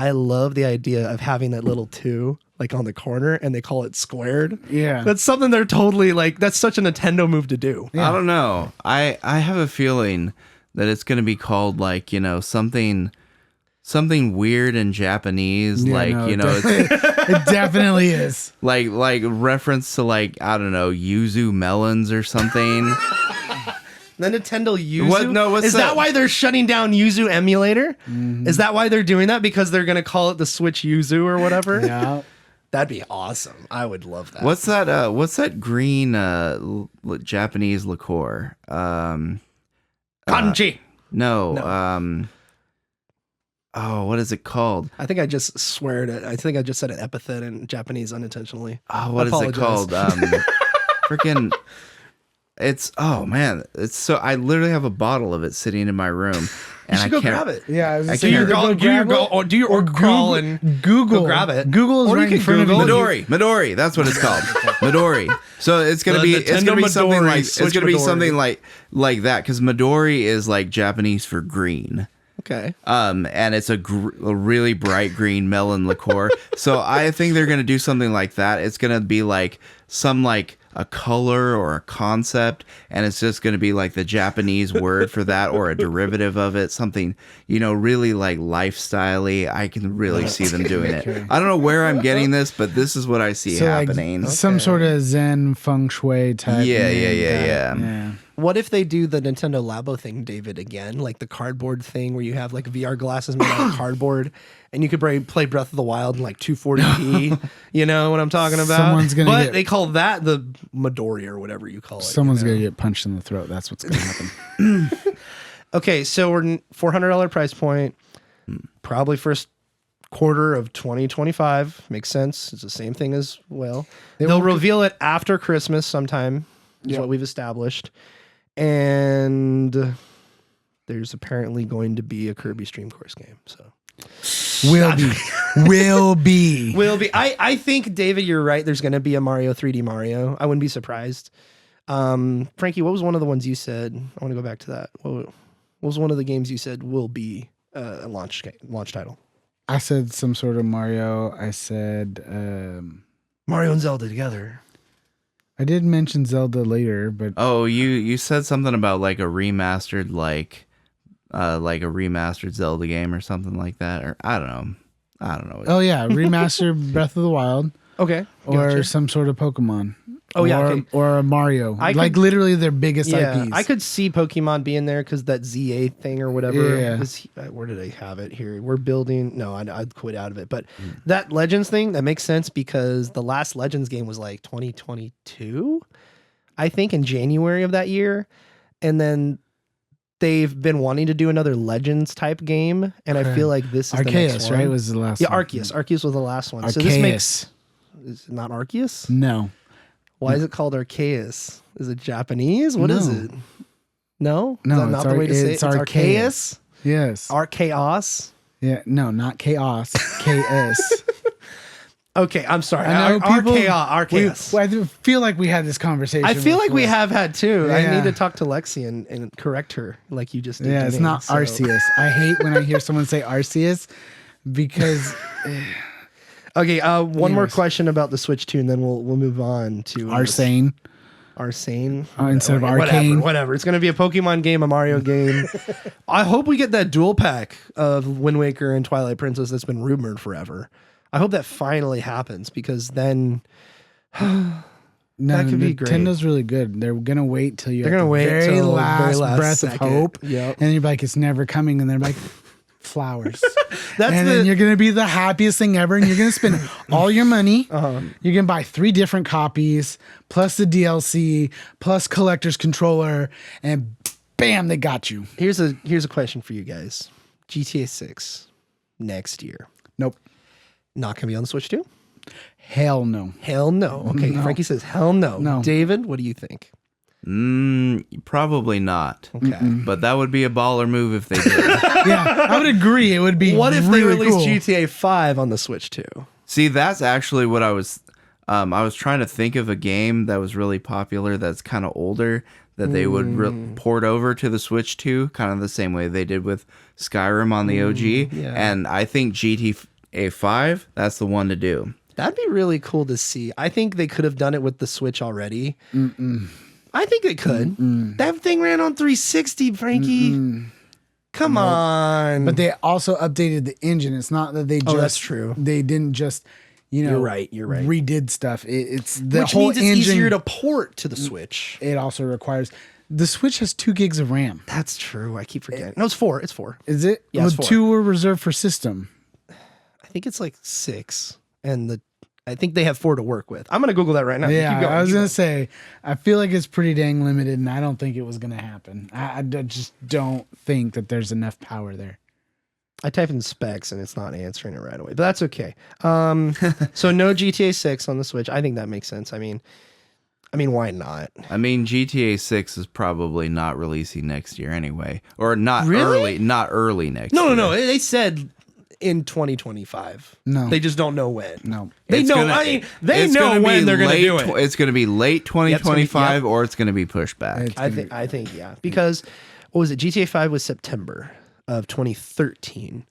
love the idea of having that little 2 like on the corner and they call it Squared. Yeah. That's something they're totally like, that's such a Nintendo move to do. I don't know. I have a feeling that it's going to be called like, something weird in Japanese. Yeah, like, no, it's it definitely is. like reference to like, I don't know, yuzu melons or something. The Nintendo Yuzu? What's is that why they're shutting down Yuzu emulator? Mm-hmm. Is that why they're doing that? Because they're going to call it the Switch Yuzu or whatever? Yeah. That'd be awesome. I would love that. What's that green Japanese liqueur? Kanji. No. What is it called? I think I just sweared it. I think I just said an epithet in Japanese unintentionally. Oh, what is it called? Freaking. It's so I literally have a bottle of it sitting in my room, and I go can't grab it. Yeah. Do your crawl and Google. go grab it. Google is Or you right in can front of you. Google Midori. That's what it's called. Midori. So it's gonna be Nintendo something Midori, like Switch it's gonna be Midori. something like that, because Midori is like Japanese for green. Okay. And it's a really bright green melon liqueur. So I think they're gonna do something like that. It's gonna be like some like a color or a concept, and it's just gonna be like the Japanese word for that, or a derivative of it, something really like lifestyle-y. I can really see them doing it. I don't know where I'm getting this, but this is what I see happening. Like some sort of Zen feng shui type. Yeah. What if they do the Nintendo Labo thing, David, again? Like the cardboard thing where you have like VR glasses made out of cardboard and you could play Breath of the Wild in like 240p. You know what I'm talking about? But they call that the Midori or whatever you call it. Someone's going to get punched in the throat. That's what's going to happen. Okay, so we're $400 price point. Probably first quarter of 2025. Makes sense. It's the same thing as well. They'll reveal it after Christmas sometime, is what we've established. And there's apparently going to be a Kirby Stream Course game. So will be. I think, David, you're right. There's going to be a Mario 3D Mario. I wouldn't be surprised. Frankie, what was one of the ones you said? I want to go back to that. What was one of the games you said will be a launch title? I said some sort of Mario. I said Mario and Zelda together. I did mention Zelda later, but you said something about like a remastered Zelda game or something like that, or I don't know. Oh yeah, remastered Breath of the Wild. Okay, or some sort of Pokemon. Or a Mario. Literally their biggest IPs. I could see Pokemon being there because that ZA thing or whatever. Yeah. Where did I have it here? We're building. No, I'd quit out of it. But that Legends thing, that makes sense because the last Legends game was like 2022, I think, in January of that year. And then they've been wanting to do another Legends type game. And I feel like this is Arceus, the next one. right? Was the last one. Arceus. Arceus was the last one. Arceus. So this makes... Is it not Arceus? No. Why is it called Arceus? Is it Japanese? What is it? No? No, is that not the way to say it? It's Arceus? Yes. Archaos? Yeah, no, not chaos. KS. Okay, I'm sorry. I know Our we- chaos. I feel like we had this conversation. I feel like we before. have had too. I Yeah. need to talk to Lexi and correct her like you just did. Yeah, to it's me, not so- Arceus. I hate when I hear someone say Arceus because Okay, one more Anyways. question about the Switch 2, and then we'll move on to Arsane Arsane instead of Whatever, Arcane. Whatever. It's going to be a Pokemon game, a Mario game. I hope we get that dual pack of Wind Waker and Twilight Princess that's been rumored forever. I hope that finally happens because then No, that could be great. Nintendo really good. They're gonna wait till you're They're gonna wait very till the last very last breath second. of hope, Yep. and then you're like, it's never coming, and they're like, flowers. that's And then you're gonna be the happiest thing ever, and you're gonna spend all your money. You're gonna buy 3 different copies, plus the DLC, plus collector's controller, and bam, they got you. here's a question for you guys. GTA 6 next year. Nope, Not going to be on the Switch 2? hell no. Hell no. Okay, Frankie says hell no. No. David, what do you think? Probably not. Okay. But that would be a baller move if they did. Yeah, I would agree. It would be. What if really they release cool. GTA 5 on the Switch 2? See, that's actually what I was trying to think of a game that was really popular that's kind of older that they would port over to the Switch 2, kind of the same way they did with Skyrim on the OG. yeah. And I think GTA 5, that's the one to do. That'd be really cool to see. I think they could have done it with the Switch already. I think they could. That thing ran on 360, Frankie. Come on. But they also updated the engine. It's not that they just. that's true. They didn't just, You're right. redid stuff. It's the Which whole means it's engine. easier to port to the Switch. It also requires. The Switch has 2 gigs of RAM. That's true. I keep forgetting. No, it's 4. It's 4. Is it? Yeah, it's Well, 4. 2 were reserved for system. I think it's like 6. And I think they have 4 to work with. I'm going to Google that right now. You Yeah, keep going, I was keep gonna going. say. I feel like it's pretty dang limited, and I don't think it was gonna happen. I just don't think that there's enough power there. I type in specs and it's not answering it right away, but that's okay. So no GTA 6 on the Switch. I think that makes sense. I mean, why not? I mean, GTA 6 is probably not releasing next year anyway. Or not Really? not early next year. No. They said in 2025. No. They just don't know when. No. They It's know. gonna- I mean, they it's know gonna when be they're going to late do it. It's going to be late 2025 yep. or it's going to be pushed back. It's I gonna think, yeah, because what was it? GTA 5 was September of 2013.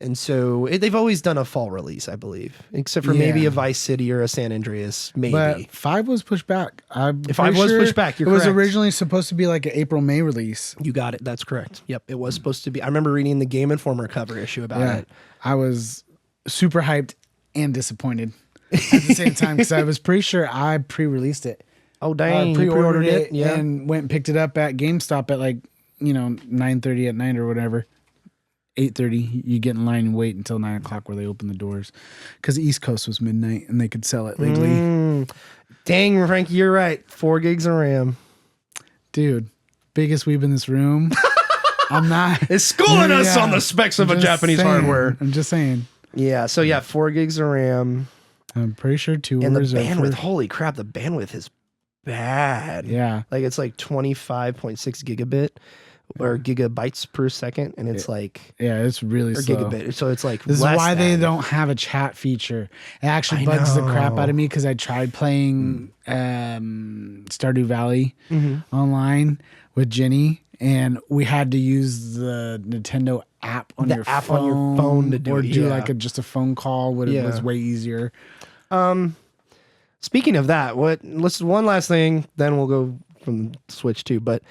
And so they've always done a fall release, I believe, except for maybe Yeah. a Vice City or a San Andreas, maybe. But 5 was pushed back. If 5 was pushed back, you're it was correct. originally supposed to be like an April-May release. You got it. That's correct. Yep, it was supposed to be. I remember reading the Game Informer cover issue about Yeah, it. I was super hyped and disappointed at the same time because I was pretty sure I pre-released it. Oh I dang! You pre-ordered it Yeah. and went and picked it up at GameStop at like 9:30 at night or whatever. 8:30. You get in line and wait until 9 o'clock where they open the doors because the East Coast was midnight and they could sell it legally. Dang, Frankie, you're right. 4 gigs of RAM. Dude, biggest weeb in this room. I'm not. It's schooling us Yeah, on the specs of a I'm just Japanese saying. hardware. I'm just saying. Yeah. So yeah, 4 gigs of RAM I'm pretty sure 2 and the reserved bandwidth. for- Holy crap, the bandwidth is bad. Yeah. Like it's like 25.6 gigabit or gigabytes per second, and it's like Yeah, it's really or slow. gigabit. So it's like This is less why they than. don't have a chat feature. It actually I bugs the crap know. out of me because I tried playing Stardew Valley Mm-hmm. online with Jenny, and we had to use the Nintendo app on The your app phone, on your phone to do or it, do yeah. like just a phone call. It Yeah. was way easier. Speaking of that, let's one last thing, then we'll go from Switch 2. But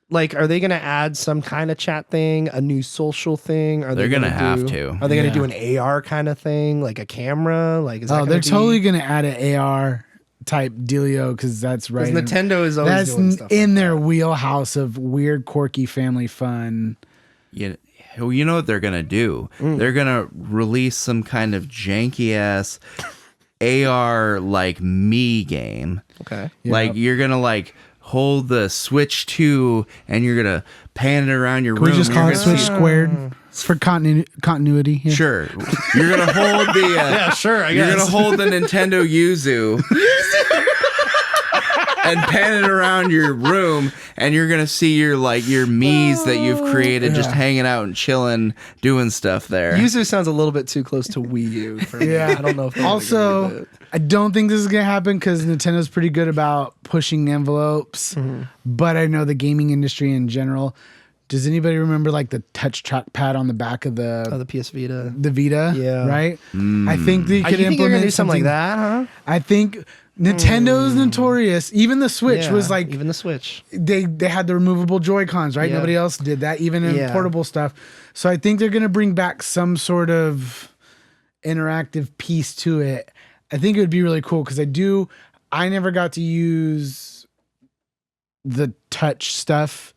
like, are they going to add some kind of chat thing, a new social thing? Are They're going gonna have to. Are they going to Yeah. do an AR kind of thing, like a camera? Like, is that Oh, gonna they're be, totally gonna add an AR type dealio because that's right. because Nintendo is always That's doing stuff in like their that. wheelhouse of weird, quirky family fun. You know what they're gonna do? They're gonna release some kind of janky ass AR like me game. Okay. Like you're gonna like hold the Switch 2 and you're gonna pan it around your Can room. we just You're call it gonna Switch see- Squared for continuity? Here. Sure. You're gonna hold the Yeah, sure. I you're guess. gonna hold the Nintendo Yuzu. and pan it around your room, and you're gonna see your Miis that you've created just hanging out and chilling, doing stuff there. User sounds a little bit too close to Wii U for me. Yeah. I don't know if they're Also, gonna do I don't think this is going to happen because Nintendo's pretty good about pushing envelopes. But I know the gaming industry in general. Does anybody remember like the touch trackpad on the back of the PS Vita. the Vita? Yeah. Right? I think they You could think they're implement gonna do something like that, huh? I think Nintendo's notorious. Even the Switch Yeah, was like even the Switch. they had the removable Joy-Cons, right? Yeah. Nobody else did that, even in Yeah. portable stuff. So I think they're going to bring back some sort of interactive piece to it. I think it would be really cool because I never got to use the touch stuff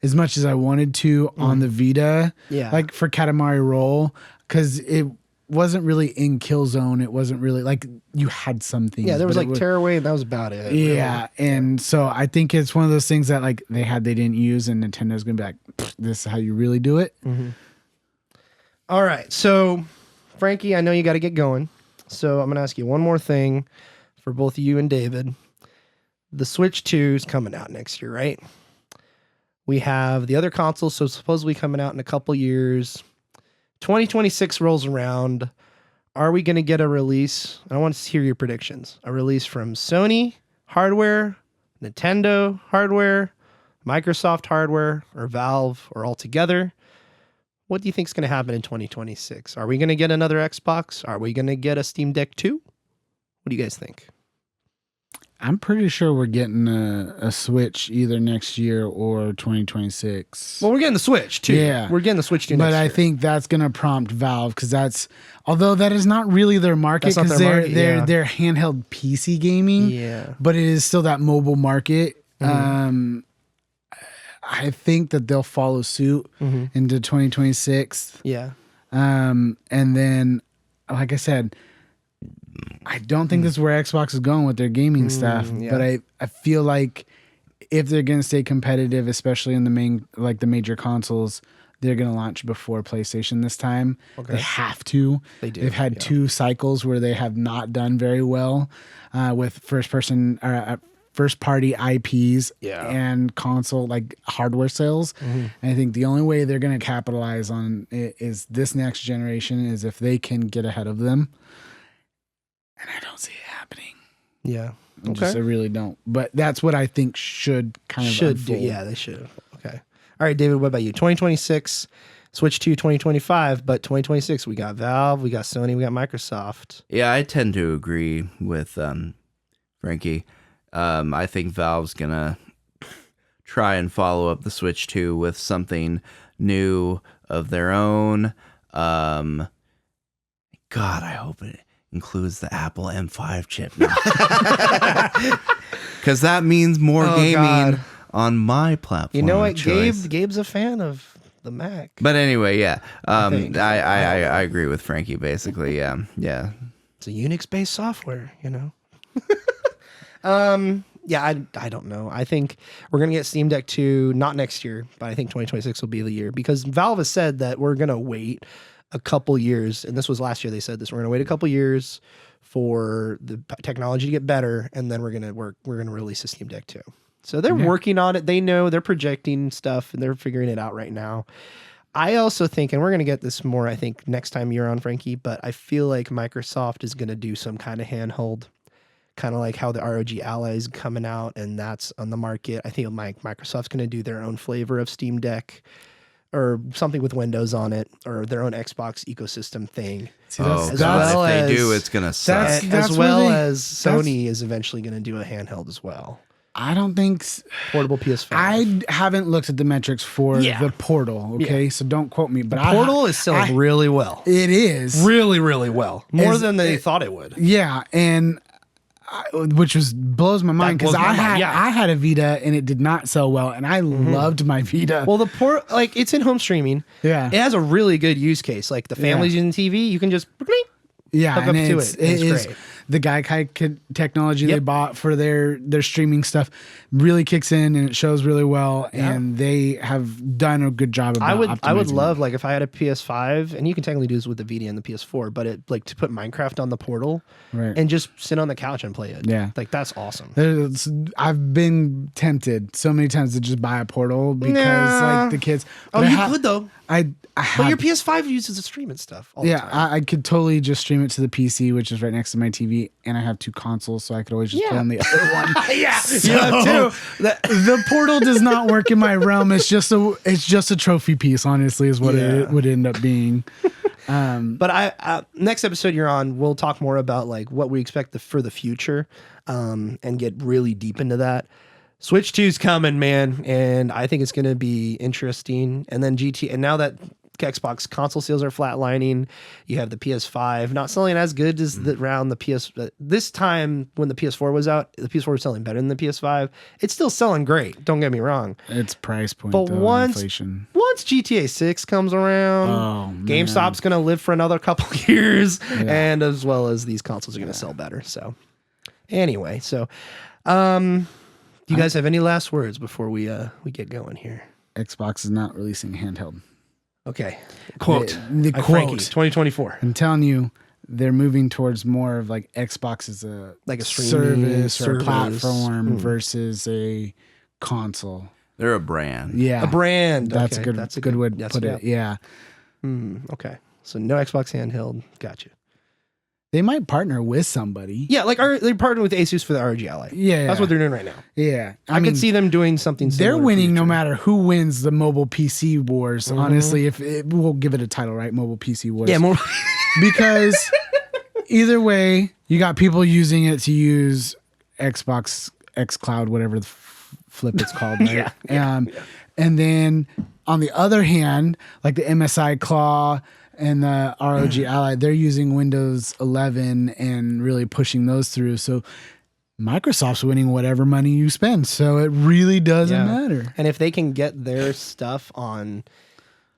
as much as I wanted to on the Vita. Yeah. Like for Katamari Roll, because it wasn't really in Killzone. It wasn't really like you had something. Yeah, there was like Tearaway, and that was about it. Yeah, and so I think it's one of those things that like they didn't use, and Nintendo's gonna be like, "This is how you really do it." All right, so Frankie, I know you got to get going, so I'm gonna ask you one more thing for both you and David. The Switch 2 is coming out next year, right? We have the other consoles, so supposedly coming out in a couple years. 2026 rolls around. Are we going to get a release? I want to hear your predictions. A release from Sony hardware, Nintendo hardware, Microsoft hardware, or Valve, or all together? What do you think is going to happen in 2026? Are we going to get another Xbox? Are we going to get a Steam Deck 2? What do you guys think? I'm pretty sure we're getting a Switch either next year or 2026. Well, we're getting the Switch, too. Yeah. We're getting the Switch 2 next But year. I think that's going to prompt Valve because although that is not really their market That's not because their market, yeah. they're handheld PC gaming. Yeah. But it is still that mobile market. I think that they'll follow suit into 2026. Yeah. And then, like I said, I don't think this is where Xbox is going with their gaming stuff. yeah. But I feel like if they're going to stay competitive, especially in the major consoles, they're going to launch before PlayStation this time. Okay. They have to. They do, They've had 2 cycles where they have not done very well with first party IPs and console like hardware sales. And I think the only way they're going to capitalize on it is this next generation is if they can get ahead of them. And I don't see it happening. Yeah. I really don't. But that's what I think should kind of unfold. Yeah, they should. Okay. All right, David, what about you? 2026, Switch 2, 2025, but 2026, we got Valve, we got Sony, we got Microsoft. Yeah, I tend to agree with Frankie. I think Valve's gonna try and follow up the Switch 2 with something new of their own. God, I hope it includes the Apple M5 chip. Because that means more gaming on my platform. You know what? of choice. Gabe's a fan of the Mac. But anyway, yeah. think. I agree with Frankie, basically. Yeah. Yeah. It's a Unix-based software, you know? Yeah, I don't know. I think we're going to get Steam Deck 2, not next year, but I think 2026 will be the year because Valve has said that we're going to wait a couple years. And this was last year they said this. We're going to wait a couple years for the technology to get better. And then we're going to release a Steam Deck 2. So they're working on it. They know they're projecting stuff and they're figuring it out right now. I also think, and we're going to get this more, I think, next time you're on, Frankie, but I feel like Microsoft is going to do some kind of handheld, kind of like how the ROG Ally is coming out and that's on the market. I think Microsoft's going to do their own flavor of Steam Deck or something with Windows on it or their own Xbox ecosystem thing. See, If they do, it's going to suck. As well as Sony is eventually going to do a handheld as well. I don't think Portable PS5. I haven't looked at the metrics for the Portal. Okay, so don't quote me. But Portal is selling really well. It is Really, really well. More than they thought it would. Yeah, and which blows my mind because I had a Vita and it did not sell well, and I loved my Vita. Well, it's in home streaming. Yeah, it has a really good use case. Like the family's using TV, you can just Yeah, hook up and to it It's is great. the Gaikai technology they Yep. bought for their streaming stuff really kicks in and it shows really well, Yeah. and they have done a good job. About I would optimizing love it. like if I had a PS5, and you can technically do this with the Vita and the PS4, but it like to put Minecraft on the Portal Right. and just sit on the couch and play it. Yeah. like that's awesome. I've been tempted so many times to just buy a Portal because Nah. like the kids. Oh, but you could though. I But have, your PS5 uses the streaming stuff. All the yeah, time. I could totally just stream it to the PC, which is right next to my TV, and I have 2 consoles, so I could always just play Yeah. on the other one. yeah, So, you have too. the Portal does not work in my realm. It's just a trophy piece, honestly, is what Yeah. it would end up being. But next episode you're on, we'll talk more about like what we expect for the future, and get really deep into that. Switch 2's coming, man, and I think it's going to be interesting. And then and now that Xbox console sales are flatlining, you have the PS5 not selling as good as around the PS. This time when the PS4 was out, the PS4 was selling better than the PS5. It's still selling great. Don't get me wrong. It's price point, But though, once inflation. GTA 6 comes around, Oh, man. GameStop's going to live for another couple years, Yeah. and as well as these consoles are going to sell better. So, anyway, do you guys have any last words before we get going here? Xbox is not releasing handheld. Okay, quote The by quote. Frankie, 2024. I'm telling you, they're moving towards more of like Xbox as Like a streaming service or a service. platform versus a console. They're a brand. Yeah, A brand. That's okay, a good way to that's put it. Yeah, Okay, so no Xbox handheld. Got you. they might partner with somebody. Yeah, like they partnered with Asus for the ROG Ally. Yeah, That's what they're doing right now. Yeah, I could see them doing something similar. they're in the winning no future. matter who wins the mobile PC wars. Honestly, if we'll give it a title, right? Mobile PC wars. Yeah, more. Because either way, you got people using it to use Xbox xCloud, whatever the flip it's called, right? And then on the other hand, like the MSI Claw and the ROG Ally, they're using Windows 11 and really pushing those through. So Microsoft's winning whatever money you spend. So it really doesn't matter. And if they can get their stuff on,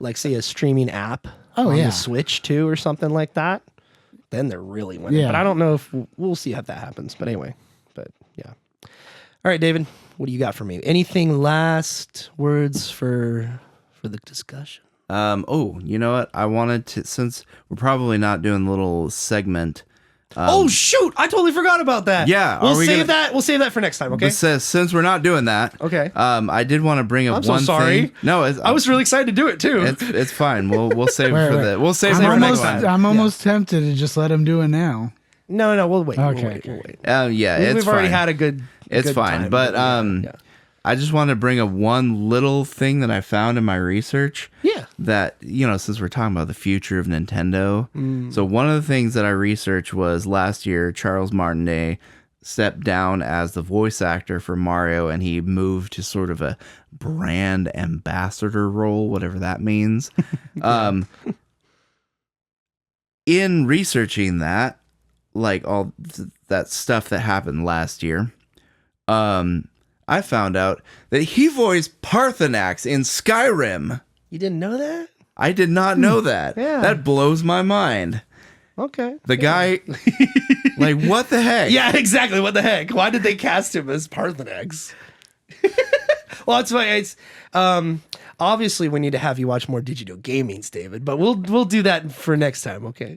like, say, a streaming app Oh, on yeah. the Switch too, or something like that, then they're really winning. Yeah. But I don't know if we'll see how that happens. But anyway, yeah. All right, David, what do you got for me? Anything last words for the discussion? You know what? I wanted to, since we're probably not doing a little segment. Oh shoot! I totally forgot about that. Yeah, we'll are we save gonna- that. We'll save that for next time. Okay. But since we're not doing that, Okay. I did want to bring up I'm so one sorry. thing. No, I was really excited to do it too. it's fine. We'll save Wait, it for wait. the. We'll save it I'm for next almost- time. I'm almost tempted to just let them do it now. No, we'll wait. Okay, We'll wait. Yeah, it's We've already fine. had a good. It's good fine, time. but Yeah. I just want to bring up one little thing that I found in my research. Yeah. That, since we're talking about the future of Nintendo. So one of the things that I researched was last year, Charles Martinet stepped down as the voice actor for Mario, and he moved to sort of a brand ambassador role, whatever that means. In researching that, like all that stuff that happened last year, I found out that he voiced Parthenax in Skyrim. You didn't know that? I did not know that. Yeah. That blows my mind. Okay. The guy, like, what the heck? Yeah, exactly. What the heck? Why did they cast him as Parthenax? Well, that's why it's obviously we need to have you watch more digital gamings, David. But we'll do that for next time. Okay.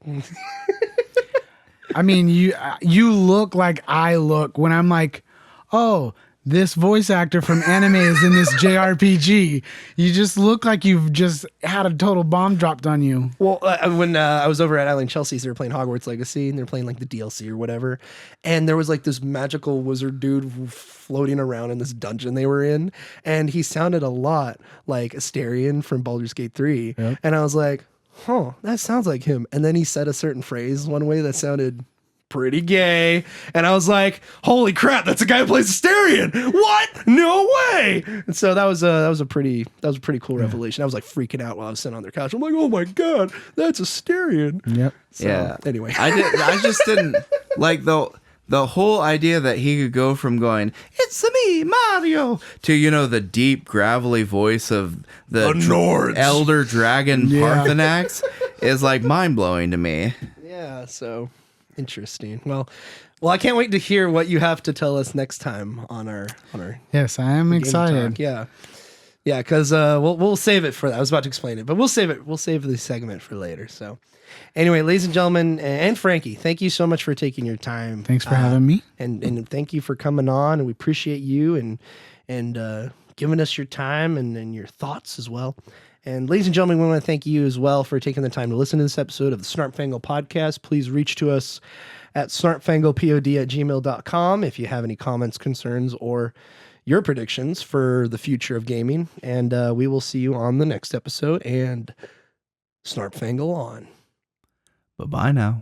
I mean, you look like I look when I'm like, oh, this voice actor from anime is in this JRPG. You just look like you've just had a total bomb dropped on you. Well, when I was over at Island Chelsea's, they were playing Hogwarts Legacy, and they're playing like the DLC or whatever. And there was like this magical wizard dude floating around in this dungeon they were in, and he sounded a lot like Asterion from Baldur's Gate 3. Yep. And I was like, huh, that sounds like him. And then he said a certain phrase one way that sounded pretty gay, and I was like, holy crap, that's a guy who plays Asterion. What? No way. And so that was a pretty cool revelation. I was like freaking out while I was sitting on their couch. I'm like, oh my god, that's Asterion. Yep. So, Yeah. Anyway. I just didn't like the whole idea that he could go from going, it's me, Mario, to, the deep, gravelly voice of the Nords. elder dragon Yeah. Parthenax is like mind blowing to me. Yeah, so interesting. Well, I can't wait to hear what you have to tell us next time on our Yes, I am game excited. talk. Yeah. Yeah, because we'll save it for that. I was about to explain it, but we'll save it. We'll save the segment for later. So, anyway, ladies and gentlemen, and Frankie, thank you so much for taking your time. Thanks for having me. And thank you for coming on. And we appreciate you and giving us your time and your thoughts as well. And ladies and gentlemen, we want to thank you as well for taking the time to listen to this episode of the Snarp Fangle Podcast. Please reach to us at snarpfanglepod@gmail.com if you have any comments, concerns, or your predictions for the future of gaming. And we will see you on the next episode. And Snarp Fangle on. Bye-bye now.